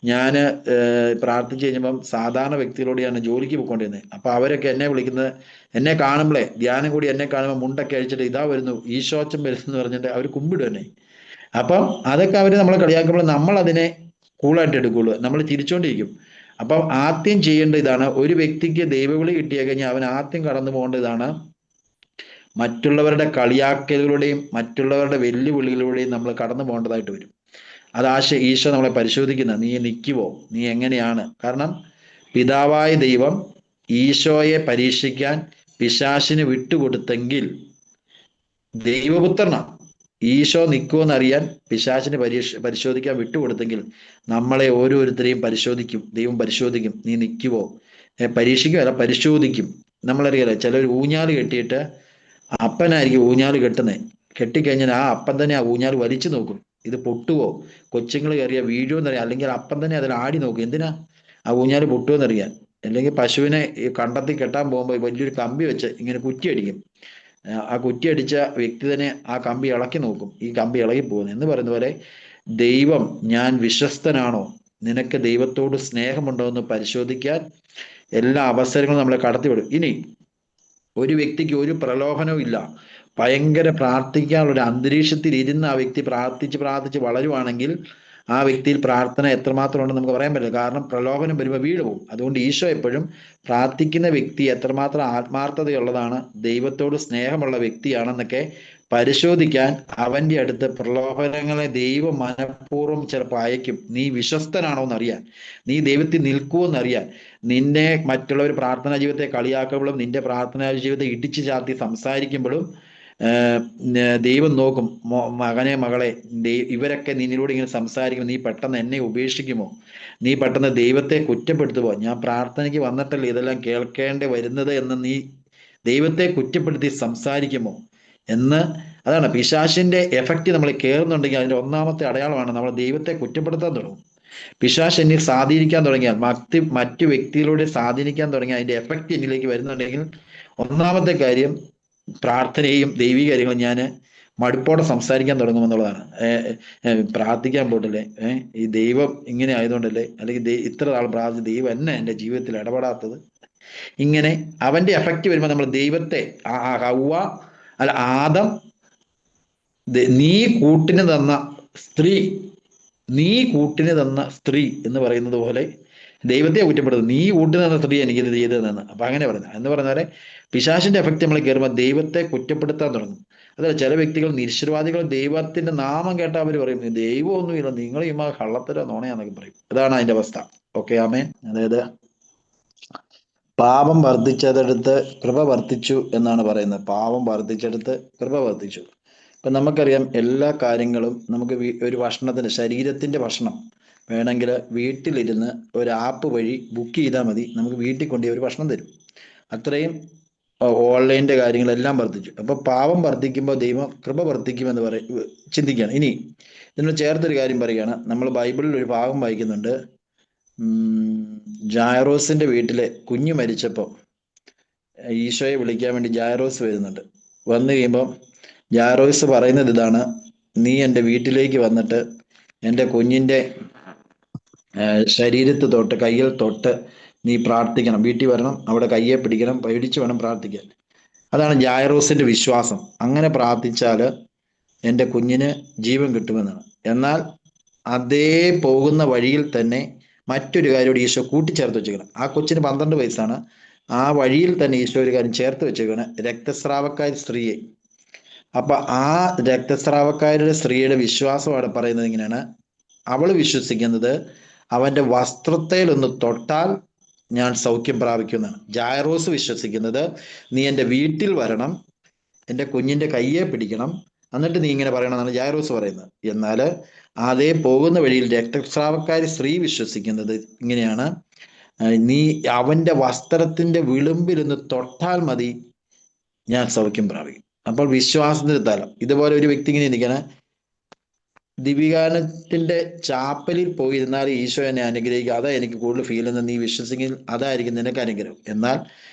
Speaker 1: ഞാൻ പ്രാർത്ഥിച്ചു കഴിഞ്ഞപ്പം സാധാരണ വ്യക്തികളോടെയാണ് ജോലിക്ക് പോയിക്കൊണ്ടിരുന്നത്. അപ്പൊ അവരൊക്കെ എന്നെ വിളിക്കുന്നത്, എന്നെ കാണുമ്പോഴേ ധ്യാനം കൂടി എന്നെ കാണുമ്പോൾ മുണ്ടൊക്കെ അഴിച്ചിട്ട് ഇതാ വരുന്നു ഈശോച്ചൻ വരുന്നു എന്ന് പറഞ്ഞിട്ട് അവർ കുമ്പിടും എന്നെ. അപ്പം അതൊക്കെ അവർ നമ്മളെ കളിയാക്കുമ്പോൾ നമ്മൾ അതിനെ കൂളായിട്ട് എടുക്കുള്ളൂ, നമ്മൾ തിരിച്ചുകൊണ്ടിരിക്കും. അപ്പം ആദ്യം ചെയ്യേണ്ട ഇതാണ്, ഒരു വ്യക്തിക്ക് ദൈവവിളി കിട്ടിയ കഴിഞ്ഞാൽ അവൻ ആദ്യം കടന്നു പോകേണ്ട ഇതാണ്, മറ്റുള്ളവരുടെ കളിയാക്കലുകളുടെയും മറ്റുള്ളവരുടെ വെല്ലുവിളികളിലൂടെയും നമ്മൾ കടന്നു പോകേണ്ടതായിട്ട് വരും. അത് ഈശോ നമ്മളെ പരിശോധിക്കുന്ന, നീ നിൽക്കുവോ, നീ എങ്ങനെയാണ്? കാരണം പിതാവായ ദൈവം ഈശോയെ പരീക്ഷിക്കാൻ പിശാചിന് വിട്ടുകൊടുത്തെങ്കിൽ ദൈവപുത്രനാണ്. ഈശോ നിൽക്കുമെന്നറിയാൻ പിശാചിനെ പരിശോധിക്കാൻ വിട്ടുകൊടുത്തെങ്കിൽ നമ്മളെ ഓരോരുത്തരെയും ദൈവം പരിശോധിക്കും. നീ നിൽക്കുവോ? പരീക്ഷിക്കുകയല്ല, പരിശോധിക്കും. നമ്മളറിയാലോ, ചിലർ ഊഞ്ഞാല് കെട്ടിയിട്ട് അപ്പനായിരിക്കും ഊഞ്ഞാല് കെട്ടുന്നത്. കെട്ടിക്കഴിഞ്ഞാൽ ആ അപ്പൻ തന്നെ ആ ഊഞ്ഞാല് വലിച്ചു നോക്കും, ഇത് പൊട്ടുവോ, കൊച്ചുങ്ങൾ കയറിയ വീഴുമെന്നറിയാം. അല്ലെങ്കിൽ അപ്പൻ തന്നെ അതിൽ ആടി നോക്കും, എന്തിനാ ആ ഊഞ്ഞാല് പൊട്ടുമെന്നറിയാൻ. അല്ലെങ്കിൽ പശുവിനെ ഈ കണ്ടത്തിൽ കെട്ടാൻ പോകുമ്പോൾ വലിയൊരു കമ്പി വെച്ച് ഇങ്ങനെ കുറ്റിയടിക്കും. ആ കുറ്റിയടിച്ച വ്യക്തി തന്നെ ആ കമ്പി ഇളക്കി നോക്കും, ഈ കമ്പി ഇളകി പോകുന്നു എന്ന് പറയുന്ന പോലെ ദൈവം ഞാൻ വിശ്വസ്തനാണോ, നിനക്ക് ദൈവത്തോട് സ്നേഹമുണ്ടോ എന്ന് പരിശോധിക്കാൻ എല്ലാ അവസരങ്ങളും നമ്മളെ കടത്തിവിടും. ഇനി ഒരു വ്യക്തിക്ക് ഒരു പ്രലോഭനവും ഇല്ല, ഭയങ്കര പ്രാർത്ഥിക്കാനുള്ള ഒരു അന്തരീക്ഷത്തിൽ ഇരുന്ന് ആ വ്യക്തി പ്രാർത്ഥിച്ച് വളരുവാണെങ്കിൽ ആ വ്യക്തിയിൽ പ്രാർത്ഥന എത്രമാത്രം ഉണ്ടെന്ന് നമുക്ക് പറയാൻ പറ്റില്ല. കാരണം പ്രലോഭനം വരുമ്പോൾ വീട് പോകും. അതുകൊണ്ട് ഈശോ എപ്പോഴും പ്രാർത്ഥിക്കുന്ന വ്യക്തി എത്രമാത്രം ആത്മാർത്ഥതയുള്ളതാണ്, ദൈവത്തോട് സ്നേഹമുള്ള വ്യക്തിയാണെന്നൊക്കെ പരിശോധിക്കാൻ അവൻ്റെ അടുത്ത് പ്രലോഭനങ്ങളെ ദൈവം മനഃപൂർവ്വം ചിലപ്പോൾ അയക്കും. നീ വിശ്വസ്തനാണോ എന്നറിയാൻ, നീ ദൈവത്തിൽ നിൽക്കുമോ എന്നറിയാൻ. നിന്നെ മറ്റുള്ളവർ പ്രാർത്ഥനാ ജീവിതത്തെ കളിയാക്കുമ്പോഴും നിന്റെ പ്രാർത്ഥനാ ജീവിതത്തെ ഇടിച്ചു ചാർത്തി സംസാരിക്കുമ്പോഴും ദൈവം നോക്കും, മകനെ മകളെ, ഇവരൊക്കെ നിന്നിലൂടെ ഇങ്ങനെ സംസാരിക്കുമ്പോൾ നീ പെട്ടെന്ന് എന്നെ ഉപേക്ഷിക്കുമോ, നീ പെട്ടെന്ന് ദൈവത്തെ കുറ്റപ്പെടുത്തുമോ, ഞാൻ പ്രാർത്ഥനയ്ക്ക് വന്നിട്ടല്ലേ ഇതെല്ലാം കേൾക്കേണ്ടി വരുന്നത് എന്ന് നീ ദൈവത്തെ കുറ്റപ്പെടുത്തി സംസാരിക്കുമോ എന്ന്. അതാണ് പിശാചിന്റെ എഫക്റ്റ് നമ്മൾ കയറുന്നുണ്ടെങ്കിൽ അതിന്റെ ഒന്നാമത്തെ അടയാളമാണ് നമ്മൾ ദൈവത്തെ കുറ്റപ്പെടുത്താൻ തുടങ്ങും. പിശാച് എന്നിൽ സ്വാധീനിക്കാൻ തുടങ്ങിയാൽ, മറ്റു വ്യക്തികളോട് സ്വാധീനിക്കാൻ തുടങ്ങിയാൽ അതിന്റെ എഫക്റ്റ് എന്നിലേക്ക് വരുന്നുണ്ടെങ്കിൽ ഒന്നാമത്തെ കാര്യം പ്രാർത്ഥനയും ദൈവിക കാര്യങ്ങളും ഞാൻ മടുപ്പോടെ സംസാരിക്കാൻ തുടങ്ങുമെന്നുള്ളതാണ്. പ്രാർത്ഥിക്കാൻ പോയിട്ടല്ലേ, ഈ ദൈവം ഇങ്ങനെ ആയതുകൊണ്ടല്ലേ, അല്ലെങ്കിൽ ഇത്ര നാൾ പ്രാർത്ഥിച്ച് ദൈവം എന്നെ എൻ്റെ ജീവിതത്തിൽ ഇടപെടാത്തത്. ഇങ്ങനെ അവന്റെ എഫക്റ്റ് വരുമ്പോൾ നമ്മൾ ദൈവത്തെ ആദം നീ കൂട്ടിന് തന്ന സ്ത്രീ എന്ന് പറയുന്നത് പോലെ ദൈവത്തെ കുറ്റപ്പെടുന്നത്, നീ കൂട്ടിന് തന്ന സ്ത്രീ എനിക്കിത് ചെയ്തതെന്ന്. അപ്പൊ അങ്ങനെ പറയുന്നത് എന്ന് പറഞ്ഞ പോലെ പിശാചിന്റെ എഫക്റ്റ് നമ്മൾ കയറുമ്പോൾ ദൈവത്തെ കുറ്റപ്പെടുത്താൻ തുടങ്ങും. അതല്ല, ചില വ്യക്തികൾ നിരീശ്വരവാദികൾ ദൈവത്തിന്റെ നാമം കേട്ടാൽ അവർ പറയും ദൈവമൊന്നുമില്ല, നിങ്ങൾ ഈ കള്ളത്തരോ നോണയാന്നൊക്കെ പറയും. അതാണ് അതിന്റെ അവസ്ഥ. ഓക്കെ, ആമേൻ. അതായത് പാപം വർദ്ധിച്ചതെടുത്ത് കൃപ വർദ്ധിച്ചു എന്നാണ് പറയുന്നത്. പാപം വർദ്ധിച്ചെടുത്ത് കൃപ വർദ്ധിച്ചു. ഇപ്പൊ നമുക്കറിയാം, എല്ലാ കാര്യങ്ങളും നമുക്ക് ഒരു ഭക്ഷണത്തിന്, ശരീരത്തിന്റെ ഭക്ഷണം വേണമെങ്കിൽ വീട്ടിലിരുന്ന് ഒരു ആപ്പ് വഴി ബുക്ക് ചെയ്താൽ മതി, നമുക്ക് വീട്ടിൽ കൊണ്ടുപോയി ഒരു ഭക്ഷണം തരും. അത്രയും ഓൺലൈൻ്റെ കാര്യങ്ങളെല്ലാം വർദ്ധിച്ചു. അപ്പൊ പാപം വർദ്ധിക്കുമ്പോൾ ദൈവം കൃപ വർദ്ധിക്കുമെന്ന് ചിന്തിക്കുകയാണ്. ഇനി ഇതിനോട് ചേർത്തൊരു കാര്യം പറയുകയാണ്. നമ്മൾ ബൈബിളിൽ ഒരു ഭാഗം വായിക്കുന്നുണ്ട്. ജായറോസിന്റെ വീട്ടിലെ കുഞ്ഞ് മരിച്ചപ്പോൾ ഈശോയെ വിളിക്കാൻ വേണ്ടി ജായറോസ് വരുന്നുണ്ട്. വന്നു കഴിയുമ്പോൾ ജായറോസ് പറയുന്നത് ഇതാണ്, നീ എൻ്റെ വീട്ടിലേക്ക് വന്നിട്ട് എൻ്റെ കുഞ്ഞിൻ്റെ ശരീരത്ത് തൊട്ട്, കയ്യിൽ തൊട്ട് നീ പ്രാർത്ഥിക്കണം, വീട്ടിൽ വരണം, അവിടെ കയ്യെ പിടിക്കണം, പേടിച്ച് വേണം പ്രാർത്ഥിക്കാൻ. അതാണ് ജായറോസിന്റെ വിശ്വാസം. അങ്ങനെ പ്രാർത്ഥിച്ചാൽ എൻ്റെ കുഞ്ഞിന് ജീവൻ കിട്ടുമെന്നാണ്. എന്നാൽ അതേ പോകുന്ന വഴിയിൽ തന്നെ മറ്റൊരു കാര്യം ഈശോ കൂട്ടിച്ചേർത്ത് വെച്ചേക്കണം. ആ കൊച്ചിന് 12 വയസ്സാണ്. ആ വഴിയിൽ തന്നെ ഈശോ ഒരു കാര്യം ചേർത്ത് വെച്ചേക്കണം, രക്തസ്രാവക്കാരി സ്ത്രീയെ. അപ്പൊ ആ രക്തസ്രാവക്കാരുടെ സ്ത്രീയുടെ വിശ്വാസമാണ് പറയുന്നത് ഇങ്ങനെയാണ്. അവൾ വിശ്വസിക്കുന്നത് അവന്റെ വസ്ത്രത്തേലൊന്ന് തൊട്ടാൽ ഞാൻ സൗഖ്യം പ്രാപിക്കുന്നതാണ്. ജായറോസ് വിശ്വസിക്കുന്നത് നീ എൻ്റെ വീട്ടിൽ വരണം, എൻ്റെ കുഞ്ഞിൻ്റെ കയ്യെ പിടിക്കണം, എന്നിട്ട് നീ ഇങ്ങനെ പറയണം എന്നാണ് ജായറോസ് പറയുന്നത്. എന്നാൽ അതേ പോകുന്ന വഴിയിൽ രക്തസ്രാവക്കാരി സ്ത്രീ വിശ്വസിക്കുന്നത് ഇങ്ങനെയാണ്, നീ അവന്റെ വസ്ത്രത്തിന്റെ വിളുമ്പിലൊന്ന് തൊട്ടാൽ മതി, ഞാൻ സൗഖ്യം പ്രാപിക്കും. അപ്പോൾ വിശ്വാസത്തിന്റെ തലം. ഇതുപോലെ ഒരു വ്യക്തി ഇങ്ങനെ ഇരിക്കണ, ദിവികാനത്തിന്റെ ചാപ്പലിൽ പോയിരുന്നാൽ ഈശോ എന്നെ അനുഗ്രഹിക്കുക, അതാ എനിക്ക് കൂടുതൽ ഫീൽ എന്ന് നീ വിശ്വസിക്കുന്ന, അതായിരിക്കും നിനക്ക് അനുഗ്രഹം. എന്നാൽ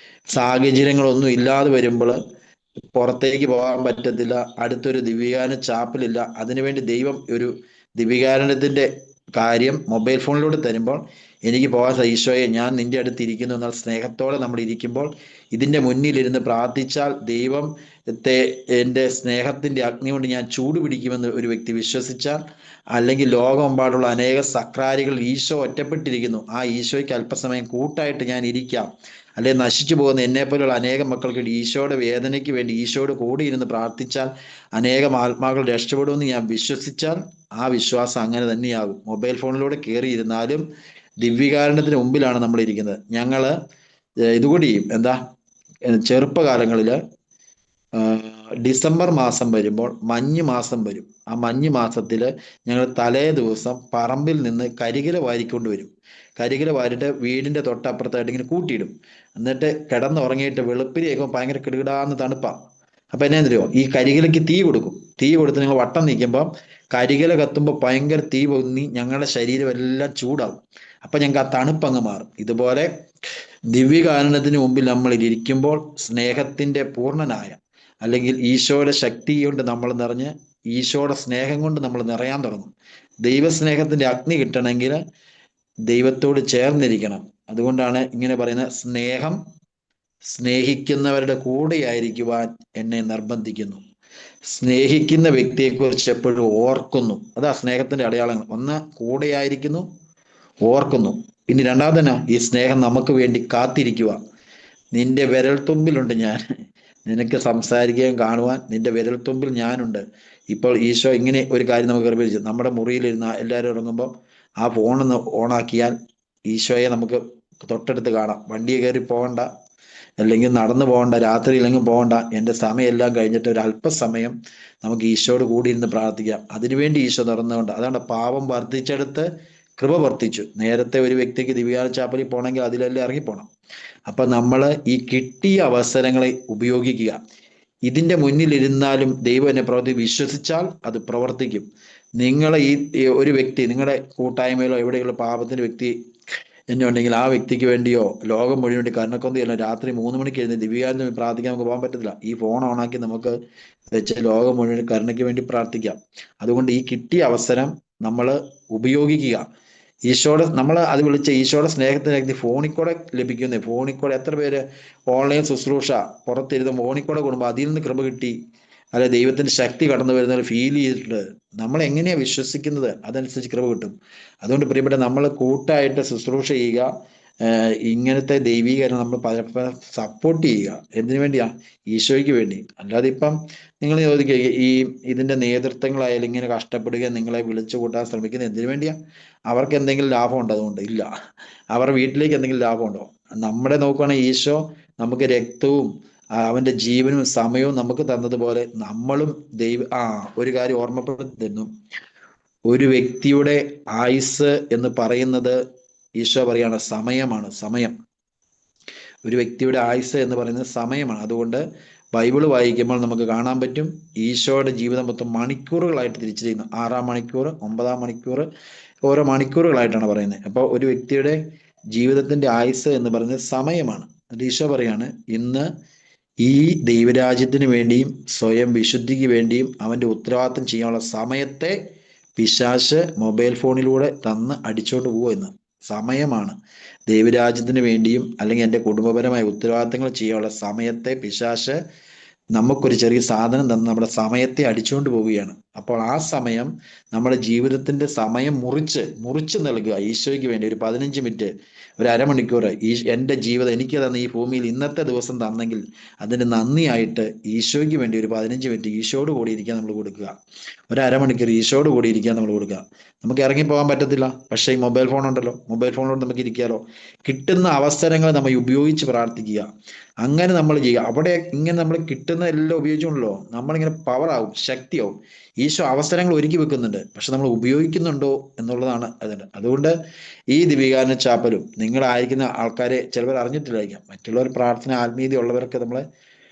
Speaker 1: സാഹചര്യങ്ങളൊന്നും ഇല്ലാതെ വരുമ്പോൾ പുറത്തേക്ക് പോകാൻ പറ്റത്തില്ല, അടുത്തൊരു ദിവ്യഗാന ചാപ്പലില്ല, അതിനുവേണ്ടി ദൈവം ഒരു ദിവ്യഗാനത്തിന്റെ കാര്യം മൊബൈൽ ഫോണിലൂടെ തരുമ്പോൾ എനിക്ക് പോകാൻ ഈശോയെ ഞാൻ നിന്റെ അടുത്ത് ഇരിക്കുന്നു എന്നാൽ സ്നേഹത്തോടെ നമ്മൾ ഇരിക്കുമ്പോൾ ഇതിൻ്റെ മുന്നിലിരുന്ന് പ്രാർത്ഥിച്ചാൽ ദൈവത്തെ എൻ്റെ സ്നേഹത്തിൻ്റെ അഗ്നി കൊണ്ട് ഞാൻ ചൂടുപിടിക്കുമെന്ന് ഒരു വ്യക്തി വിശ്വസിച്ചാൽ, അല്ലെങ്കിൽ ലോകമെമ്പാടുള്ള അനേക സക്രാരികൾ ഈശോ ഒറ്റപ്പെട്ടിരിക്കുന്നു, ആ ഈശോയ്ക്ക് അല്പസമയം കൂട്ടായിട്ട് ഞാൻ ഇരിക്കാം, അല്ലെ നശിച്ചു പോകുന്ന എന്നെപ്പോലുള്ള അനേകം മക്കൾക്ക് ഈശോയുടെ വേദനയ്ക്ക് വേണ്ടി ഈശോയുടെ കൂടെ ഇരുന്ന് പ്രാർത്ഥിച്ചാൽ അനേകം ആത്മാക്കൾ രക്ഷപ്പെടുമെന്ന് ഞാൻ വിശ്വസിച്ചാൽ ആ വിശ്വാസം അങ്ങനെ തന്നെയാകും. മൊബൈൽ ഫോണിലൂടെ കയറിയിരുന്നാലും ദിവ്യകാരണത്തിന് മുമ്പിലാണ് നമ്മൾ ഇരിക്കുന്നത്. ഞങ്ങൾ ഇതുകൂടി എന്താ ചെറുപ്പകാലങ്ങളിൽ ഡിസംബർ മാസം വരുമ്പോൾ മഞ്ഞ് മാസം വരും. ആ മഞ്ഞ് മാസത്തിൽ ഞങ്ങൾ തലേ ദിവസം പറമ്പിൽ നിന്ന് കരികില വാരിക്കൊണ്ട് വരും. കരികില വാരിട്ട് വീടിന്റെ തൊട്ടപ്പുറത്തായിട്ട് ഇങ്ങനെ കൂട്ടിയിടും. എന്നിട്ട് കിടന്നുറങ്ങിയിട്ട് വെളുപ്പിനെയൊക്കെ ഭയങ്കര കിടുകിടാന്ന് തണുപ്പാ. അപ്പൊ എന്നാ അറിയോ, ഈ കരികിലയ്ക്ക് തീ കൊടുക്കും. തീ കൊടുത്ത് നിങ്ങൾ വട്ടം നിൽക്കുമ്പോൾ കരികില കത്തുമ്പോൾ ഭയങ്കര തീ പൊങ്ങി ഞങ്ങളുടെ ശരീരം എല്ലാം ചൂടാവും. അപ്പൊ ഞങ്ങൾക്ക് ആ തണുപ്പ് അങ്ങ് മാറും. ഇതുപോലെ ദിവ്യകാരുണ്യത്തിന് മുമ്പിൽ നമ്മൾ ഇരിക്കുമ്പോൾ സ്നേഹത്തിന്റെ പൂർണ്ണനായ, അല്ലെങ്കിൽ ഈശോയുടെ ശക്തി കൊണ്ട് നമ്മൾ നിറഞ്ഞ് ഈശോയുടെ സ്നേഹം കൊണ്ട് നമ്മൾ നിറയാൻ തുടങ്ങും. ദൈവസ്നേഹത്തിന്റെ അഗ്നി കിട്ടണമെങ്കിൽ ദൈവത്തോട് ചേർന്നിരിക്കണം. അതുകൊണ്ടാണ് ഇങ്ങനെ പറയുന്നത്, സ്നേഹം സ്നേഹിക്കുന്നവരുടെ കൂടെയായിരിക്കുവാൻ എന്നെ നിർബന്ധിക്കുന്നു. സ്നേഹിക്കുന്ന വ്യക്തിയെക്കുറിച്ച് എപ്പോഴും ഓർക്കുന്നു. അതാ സ്നേഹത്തിന്റെ അടയാളങ്ങൾ. ഒന്ന് കൂടെയായിരിക്കുന്നു, ഓർക്കുന്നു. ഇനി രണ്ടാമതെന്നാ, ഈ സ്നേഹം നമുക്ക് വേണ്ടി കാത്തിരിക്കുക. നിന്റെ വിരൽത്തുമ്പിലുണ്ട് ഞാൻ, നിനക്ക് സംസാരിക്കുകയും കാണുവാൻ നിന്റെ വിരൽത്തുമ്പിൽ ഞാനുണ്ട്. ഇപ്പോൾ ഈശോ ഇങ്ങനെ ഒരു കാര്യം നമുക്ക് നിർവഹിച്ചു. നമ്മുടെ മുറിയിലിരുന്ന എല്ലാവരും ഇറങ്ങുമ്പോൾ ആ ഫോണൊന്ന് ഓണാക്കിയാൽ ഈശോയെ നമുക്ക് തൊട്ടടുത്ത് കാണാം. വണ്ടിയെ കയറി പോകണ്ട, അല്ലെങ്കിൽ നടന്നു പോകണ്ട, രാത്രിയിലെങ്കിലും പോകണ്ട. എൻ്റെ സമയമെല്ലാം കഴിഞ്ഞിട്ട് ഒരു അല്പസമയം നമുക്ക് ഈശോയോട് കൂടി ഇരുന്ന് പ്രാർത്ഥിക്കാം. അതിനുവേണ്ടി ഈശോ തുറന്നുകൊണ്ട്, അതാണ് പാപം വർദ്ധിച്ചെടുത്ത് കൃപ വർദ്ധിച്ചു. നേരത്തെ ഒരു വ്യക്തിക്ക് ദിവ്യാന ചാപ്പലിൽ പോകണമെങ്കിൽ അതിലെല്ലാം ഇറങ്ങിപ്പോണം. അപ്പൊ നമ്മൾ ഈ കിട്ടിയ അവസരങ്ങളെ ഉപയോഗിക്കുക. ഇതിന്റെ മുന്നിലിരുന്നാലും ദൈവം എന്നെ വിശ്വസിച്ചാൽ അത് പ്രവർത്തിക്കും. നിങ്ങളെ ഈ ഒരു വ്യക്തി, നിങ്ങളുടെ കൂട്ടായ്മയിലോ എവിടെയുള്ള പാപത്തിന്റെ വ്യക്തി എന്നെ ഉണ്ടെങ്കിൽ ആ വ്യക്തിക്ക് വേണ്ടിയോ ലോകം മുഴുവൻ വേണ്ടി കരുണക്കൊന്തിയല്ലോ രാത്രി 3 മണിക്ക് എഴുതി ദിവ്യകാരുണ്യം പ്രാർത്ഥിക്കാൻ നമുക്ക് പോകാൻ പറ്റത്തില്ല. ഈ ഫോൺ ഓണാക്കി നമുക്ക് വെച്ച് ലോകം മുഴുവൻ കരുണയ്ക്ക് വേണ്ടി പ്രാർത്ഥിക്കാം. അതുകൊണ്ട് ഈ കിട്ടിയ അവസരം നമ്മൾ ഉപയോഗിക്കുക. ഈശോയുടെ, നമ്മൾ അത് വിളിച്ച ഈശോയുടെ സ്നേഹത്തിന് ഫോണിൽ കൂടെ ലഭിക്കുന്നത്. ഫോണിൽ കൂടെ എത്ര പേര് ഓൺലൈൻ ശുശ്രൂഷ പുറത്തിരുന്ന് ഫോണിൽ കൂടെ കൂടുമ്പോൾ അതിൽ നിന്ന് കൃപ കിട്ടി, അല്ലെ ദൈവത്തിന്റെ ശക്തി കടന്നു വരുന്നത് ഫീൽ ചെയ്തിട്ടുണ്ട്. നമ്മൾ എങ്ങനെയാ വിശ്വസിക്കുന്നത് അതനുസരിച്ച് കൃപ കിട്ടും. അതുകൊണ്ട് പ്രിയപ്പെട്ട, നമ്മൾ കൂട്ടായിട്ട് ശുശ്രൂഷ ചെയ്യുക. ഇങ്ങനത്തെ ദൈവീകരണം നമ്മൾ പരസ്പരം സപ്പോർട്ട് ചെയ്യുക. എന്തിനു വേണ്ടിയാ? ഈശോയ്ക്ക് വേണ്ടി. അല്ലാതെ ഇപ്പം നിങ്ങൾ ചോദിക്കുക, ഇതിന്റെ നേതൃത്വങ്ങളായാലും ഇങ്ങനെ കഷ്ടപ്പെടുക, നിങ്ങളെ വിളിച്ചു കൂട്ടാൻ ശ്രമിക്കുന്നത് എന്തിനു വേണ്ടിയാ? അവർക്ക് എന്തെങ്കിലും ലാഭമുണ്ടോ? അതുകൊണ്ട് ഇല്ല. അവരുടെ വീട്ടിലേക്ക് എന്തെങ്കിലും ലാഭമുണ്ടോ? നമ്മുടെ നോക്കുകയാണെങ്കിൽ ഈശോ നമുക്ക് രക്തവും അവന്റെ ജീവനും സമയവും നമുക്ക് തന്നതുപോലെ നമ്മളും ഒരു കാര്യം ഓർമ്മപ്പെടുത്തുന്നു. ഒരു വ്യക്തിയുടെ ആയുസ് എന്ന് പറയുന്നത് ഈശോ പറയാണ് സമയമാണ്. സമയം, ഒരു വ്യക്തിയുടെ ആയുസ് എന്ന് പറയുന്നത് സമയമാണ്. അതുകൊണ്ട് ബൈബിള് വായിക്കുമ്പോൾ നമുക്ക് കാണാൻ പറ്റും ഈശോയുടെ ജീവിതം മൊത്തം മണിക്കൂറുകളായിട്ട് തിരിച്ചിരിക്കുന്നു. 6-ാം മണിക്കൂർ, 9-ാം മണിക്കൂർ, ഓരോ മണിക്കൂറുകളായിട്ടാണ് പറയുന്നത്. അപ്പോൾ ഒരു വ്യക്തിയുടെ ജീവിതത്തിന്റെ ആയുസ് എന്ന് പറയുന്നത് സമയമാണ്. ഈശോ പറയാണ്, ഇന്ന് ഈ ദൈവരാജ്യത്തിന് വേണ്ടിയും സ്വയം വിശുദ്ധിക്ക് വേണ്ടിയും അവന്റെ ഉത്തരവാദിത്വം ചെയ്യാനുള്ള സമയത്തെ പിശാച് മൊബൈൽ ഫോണിലൂടെ തന്ന് അടിച്ചോണ്ട് പോവുമെന്ന്. സമയമാണ് ദൈവരാജ്യത്തിന് വേണ്ടിയും അല്ലെങ്കിൽ എൻ്റെ കുടുംബപരമായ ഉത്തരവാദിത്തങ്ങൾ ചെയ്യാനുള്ള സമയത്തെ പിശാച് നമുക്കൊരു ചെറിയ സാധനം തന്ന് നമ്മുടെ സമയത്തെ അടിച്ചുകൊണ്ട് പോവുകയാണ്. അപ്പോൾ ആ സമയം നമ്മുടെ ജീവിതത്തിന്റെ സമയം മുറിച്ച് നൽകുക ഈശോയ്ക്ക് വേണ്ടി. ഒരു 15 മിനിറ്റ്, ഒരു അരമണിക്കൂർ എൻ്റെ ജീവിതം എനിക്ക് തന്ന ഈ ഭൂമിയിൽ ഇന്നത്തെ ദിവസം തന്നെങ്കിൽ അതിന് നന്ദിയായിട്ട് ഈശോയ്ക്ക് വേണ്ടി ഒരു 15 മിനിറ്റ് ഈശോയോട് കൂടി ഇരിക്കാൻ നമ്മൾ കൊടുക്കുക. ഒരു അരമണിക്കൂർ ഈശോയോട് കൂടി ഇരിക്കാൻ നമ്മൾ കൊടുക്കുക. നമുക്ക് ഇറങ്ങിപ്പോകാൻ പറ്റത്തില്ല, പക്ഷേ ഈ മൊബൈൽ ഫോൺ ഉണ്ടല്ലോ, മൊബൈൽ ഫോണിലോട് നമുക്ക് ഇരിക്കാലോ. കിട്ടുന്ന അവസരങ്ങൾ നമ്മൾ ഉപയോഗിച്ച് പ്രാർത്ഥിക്കുക. അങ്ങനെ നമ്മൾ ചെയ്യുക. അവിടെ ഇങ്ങനെ നമ്മൾ കിട്ടുന്ന എല്ലാം ഉപയോഗിച്ചുകൊണ്ടല്ലോ നമ്മളിങ്ങനെ പവറാവും, ശക്തിയാവും. ഈശോ അവസരങ്ങൾ ഒരുക്കി വെക്കുന്നുണ്ട്, പക്ഷെ നമ്മൾ ഉപയോഗിക്കുന്നുണ്ടോ എന്നുള്ളതാണ് അതിൻ്റെ. അതുകൊണ്ട് ഈ ദിവ്യകാരുണ്യ ചാപ്പലും നിങ്ങളായിരിക്കുന്ന ആൾക്കാരെ ചിലവർ അറിഞ്ഞിട്ടില്ലായിരിക്കാം. മറ്റുള്ളവർ പ്രാർത്ഥന ആത്മീയത ഉള്ളവർക്ക് നമ്മൾ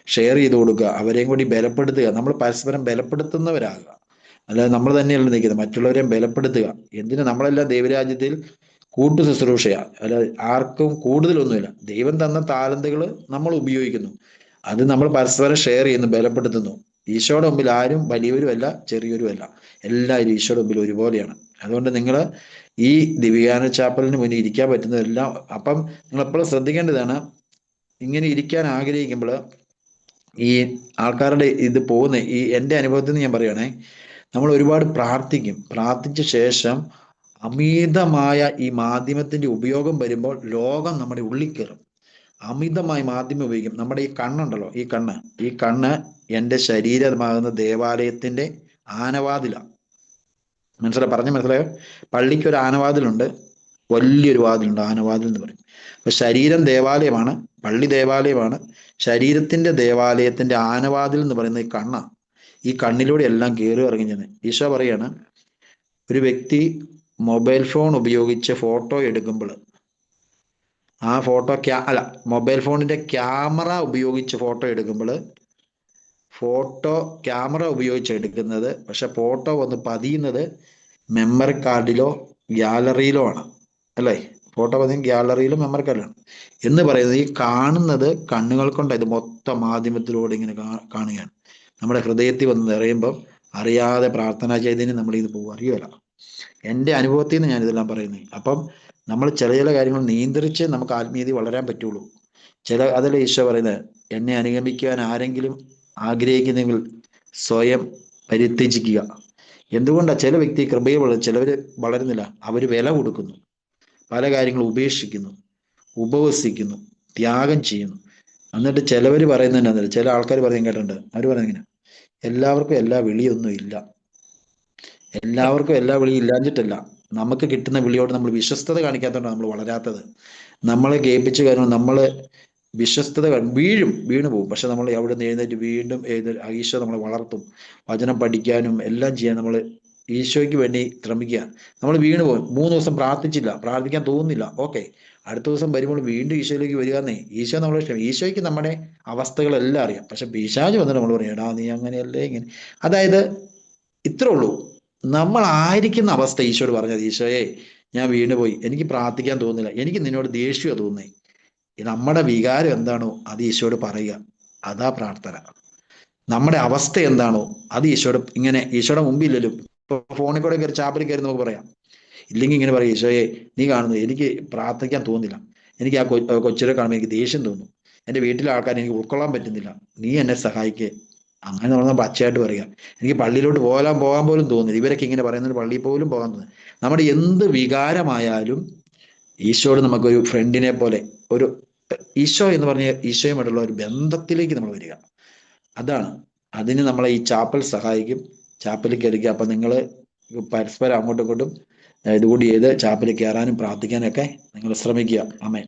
Speaker 1: ഷെയർ ചെയ്ത് കൊടുക്കുക, അവരെയും കൂടി ബലപ്പെടുത്തുക. നമ്മൾ പരസ്പരം ബലപ്പെടുത്തുന്നവരാകുക, അല്ലാതെ നമ്മൾ തന്നെയല്ല നിൽക്കുന്നത്, മറ്റുള്ളവരെയും ബലപ്പെടുത്തുക. എന്തിനാ? നമ്മളെല്ലാം ദൈവരാജ്യത്തിൽ കൂട്ടു ശുശ്രൂഷയാ, അല്ലാതെ ആർക്കും കൂടുതലൊന്നുമില്ല. ദൈവം തന്ന താലന്തുകൾ നമ്മൾ ഉപയോഗിക്കുന്നു, അത് നമ്മൾ പരസ്പരം ഷെയർ ചെയ്യുന്നു, ബലപ്പെടുത്തുന്നു. ഈശോയുടെ മുമ്പിൽ ആരും വലിയവരുമല്ല ചെറിയവരുമല്ല, എല്ലാവരും ഈശോയുടെ മുമ്പിൽ ഒരുപോലെയാണ്. അതുകൊണ്ട് നിങ്ങൾ ഈ ദിവ്യകാരുണ്യ ചാപ്പലിന് മുന്നിൽ ഇരിക്കാൻ പറ്റുന്നതെല്ലാം, അപ്പം നിങ്ങൾ എപ്പോഴും ശ്രദ്ധിക്കേണ്ടതാണ്, ഇങ്ങനെ ഇരിക്കാൻ ആഗ്രഹിക്കുമ്പോൾ ഈ ആൾക്കാരുടെ ഇത് പോകുന്ന എൻ്റെ അനുഭവത്തിൽ നിന്ന് ഞാൻ പറയുകയാണേ, നമ്മൾ ഒരുപാട് പ്രാർത്ഥിക്കും. പ്രാർത്ഥിച്ച ശേഷം അമിതമായ ഈ മാധ്യമത്തിന്റെ ഉപയോഗം വരുമ്പോൾ ലോകം നമ്മുടെ ഉള്ളിൽ കയറും. അമിതമായി മാധ്യമം ഉപയോഗിക്കും. നമ്മുടെ ഈ കണ്ണുണ്ടല്ലോ, ഈ കണ്ണ് എൻ്റെ ശരീരമാകുന്ന ദേവാലയത്തിന്റെ ആനവാതിലാണ്. മനസ്സിലായോ? പള്ളിക്ക് ഒരു ആനവാതിലുണ്ട്, വലിയൊരു വാതിലുണ്ട്, ആനവാതിൽ എന്ന് പറയും. അപ്പൊ ശരീരം ദേവാലയമാണ്, പള്ളി ദേവാലയമാണ്. ശരീരത്തിന്റെ ദേവാലയത്തിന്റെ ആനവാതിൽ എന്ന് പറയുന്നത് ഈ കണ്ണാണ്. ഈ കണ്ണിലൂടെ എല്ലാം കയറി ഇറങ്ങി ചെന്ന് ഈശോ പറയാണ്, ഒരു വ്യക്തി മൊബൈൽ ഫോൺ ഉപയോഗിച്ച് ഫോട്ടോ എടുക്കുമ്പോൾ ആ ഫോട്ടോ മൊബൈൽ ഫോണിന്റെ ക്യാമറ ഉപയോഗിച്ച് ഫോട്ടോ എടുക്കുമ്പോൾ ക്യാമറ ഉപയോഗിച്ച് എടുക്കുന്നത്, പക്ഷെ ഫോട്ടോ വന്ന് പതിയുന്നത് മെമ്മറി കാർഡിലോ ഗ്യാലറിയിലോ ആണ്, അല്ലേ? ഫോട്ടോ പതിയും ഗ്യാലറിയിലോ മെമ്മറി കാർഡിലാണ് എന്ന് പറയുന്നത്. ഈ കാണുന്നത് കണ്ണുകൾ കൊണ്ട് ഇത് മൊത്തം മാധ്യമത്തിലൂടെ ഇങ്ങനെ കാണുകയാണ്. നമ്മുടെ ഹൃദയത്തിൽ വന്ന് നിറയുമ്പം അറിയാതെ പ്രാർത്ഥനാ ചെയ്തതിന് നമ്മൾ ഇത് പോകും, അറിയുമല്ല. എൻ്റെ അനുഭവത്തിൽ നിന്ന് ഞാൻ ഇതെല്ലാം പറയുന്നത്. അപ്പം നമ്മൾ ചില കാര്യങ്ങൾ നിയന്ത്രിച്ച് നമുക്ക് ആത്മീയത വളരാൻ പറ്റുള്ളൂ. അതല്ല ഈശോ പറയുന്നത്, എന്നെ അനുഗമിക്കുവാൻ ആരെങ്കിലും ആഗ്രഹിക്കുന്നെങ്കിൽ സ്വയം പരിത്യജിക്കുക. എന്തുകൊണ്ടാണ് ചില വ്യക്തി കൃപയെ ചിലവർ വളരുന്നില്ല? അവർ വില കൊടുക്കുന്നു, പല കാര്യങ്ങളും ഉപേക്ഷിക്കുന്നു, ഉപവസിക്കുന്നു, ത്യാഗം ചെയ്യുന്നു. എന്നിട്ട് ചിലവർ പറയുന്നത്, ചില ആൾക്കാർ പറയാൻ കേട്ടിട്ടുണ്ട്, അവർ പറയുന്നത് ഇങ്ങനെ, എല്ലാവർക്കും എല്ലാ വിളിയൊന്നും ഇല്ല. എല്ലാവർക്കും എല്ലാ വിളിയും ഇല്ലാഞ്ഞിട്ടല്ല, നമുക്ക് കിട്ടുന്ന വിളിയോട് നമ്മൾ വിശ്വസ്തത കാണിക്കാത്തതുകൊണ്ടാണ് നമ്മൾ വളരാത്തത്. നമ്മളെ കേൾപ്പിച്ച കാര്യം നമ്മൾ വിശ്വസ്തത വീണു പോകും. പക്ഷെ നമ്മൾ അവിടെ നിന്ന് എഴുന്നേറ്റ് വീണ്ടും ഈശോ നമ്മളെ വളർത്തും. വചനം പഠിക്കാനും എല്ലാം ചെയ്യാൻ നമ്മൾ ഈശോയ്ക്ക് വേണ്ടി ശ്രമിക്കുക. നമ്മൾ വീണു പോകും. 3 ദിവസം പ്രാർത്ഥിച്ചില്ല, പ്രാർത്ഥിക്കാൻ തോന്നുന്നില്ല, ഓക്കെ, അടുത്ത ദിവസം വരുമ്പോൾ വീണ്ടും ഈശോയിലേക്ക് വരികയെന്നേ. ഈശോ നമ്മളെ ഇഷ്ടം. ഈശോയ്ക്ക് നമ്മുടെ അവസ്ഥകളെല്ലാം അറിയാം. പക്ഷെ പിശാച് വന്നിട്ട് നമ്മൾ പറയും, എടാ നീ അങ്ങനെയല്ലേ ഇങ്ങനെ. അതായത് ഇത്രേ ഉള്ളൂ, നമ്മൾ ആയിരിക്കുന്ന അവസ്ഥ ഈശോയോട് പറഞ്ഞത്, ഈശോയെ ഞാൻ വീണുപോയി, എനിക്ക് പ്രാർത്ഥിക്കാൻ തോന്നുന്നില്ല, എനിക്ക് നിന്നോട് ദേഷ്യമാണ് തോന്നുന്നേ. നമ്മുടെ വികാരം എന്താണോ അത് ഈശോയോട് പറയുക, അതാ പ്രാർത്ഥന. നമ്മുടെ അവസ്ഥ എന്താണോ അത് ഈശോയോട് ഇങ്ങനെ, ഈശോയുടെ മുമ്പില്ലല്ലോ, ഇപ്പൊ ഫോണിൽ കൂടെ കയറി ചാപ്പലിൽ കയറി നമുക്ക് പറയാം. ഇല്ലെങ്കിൽ ഇങ്ങനെ പറയും, ഈശോയെ നീ കാണുന്നു, എനിക്ക് പ്രാർത്ഥിക്കാൻ തോന്നുന്നില്ല, എനിക്ക് ആ കൊച്ചിനെ കാണുമ്പോൾ എനിക്ക് ദേഷ്യം തോന്നുന്നു, എൻ്റെ വീട്ടിലെ ആൾക്കാരെ എനിക്ക് ഉൾക്കൊള്ളാൻ പറ്റുന്നില്ല, നീ എന്നെ സഹായിക്കേ. അങ്ങനെ നമ്മൾ പച്ചയായിട്ട് പറയുക. എനിക്ക് പള്ളിയിലോട്ട് പോകാൻ പോലും തോന്നുന്നില്ല, ഇവരൊക്കെ ഇങ്ങനെ പറയുന്നത് പള്ളിയിൽ പോലും പോകാൻ തോന്നുന്നു. നമ്മുടെ എന്ത് വികാരമായാലും ഈശോയോട് നമുക്കൊരു ഫ്രണ്ടിനെ പോലെ, ഒരു ഈശോ എന്ന് പറഞ്ഞ ഈശോയുമായിട്ടുള്ള ഒരു ബന്ധത്തിലേക്ക് നമ്മൾ വരിക. അതാണ്, അതിന് നമ്മളെ ഈ ചാപ്പൽ സഹായിക്കും. ചാപ്പലിൽ കയറിക്കുക. അപ്പൊ നിങ്ങൾ പരസ്പരം അങ്ങോട്ടും ഇങ്ങോട്ടും ഇതുകൂടി ചെയ്ത് ചാപ്പലിൽ കയറാനും പ്രാർത്ഥിക്കാനൊക്കെ നിങ്ങൾ ശ്രമിക്കുക. ആമേൻ.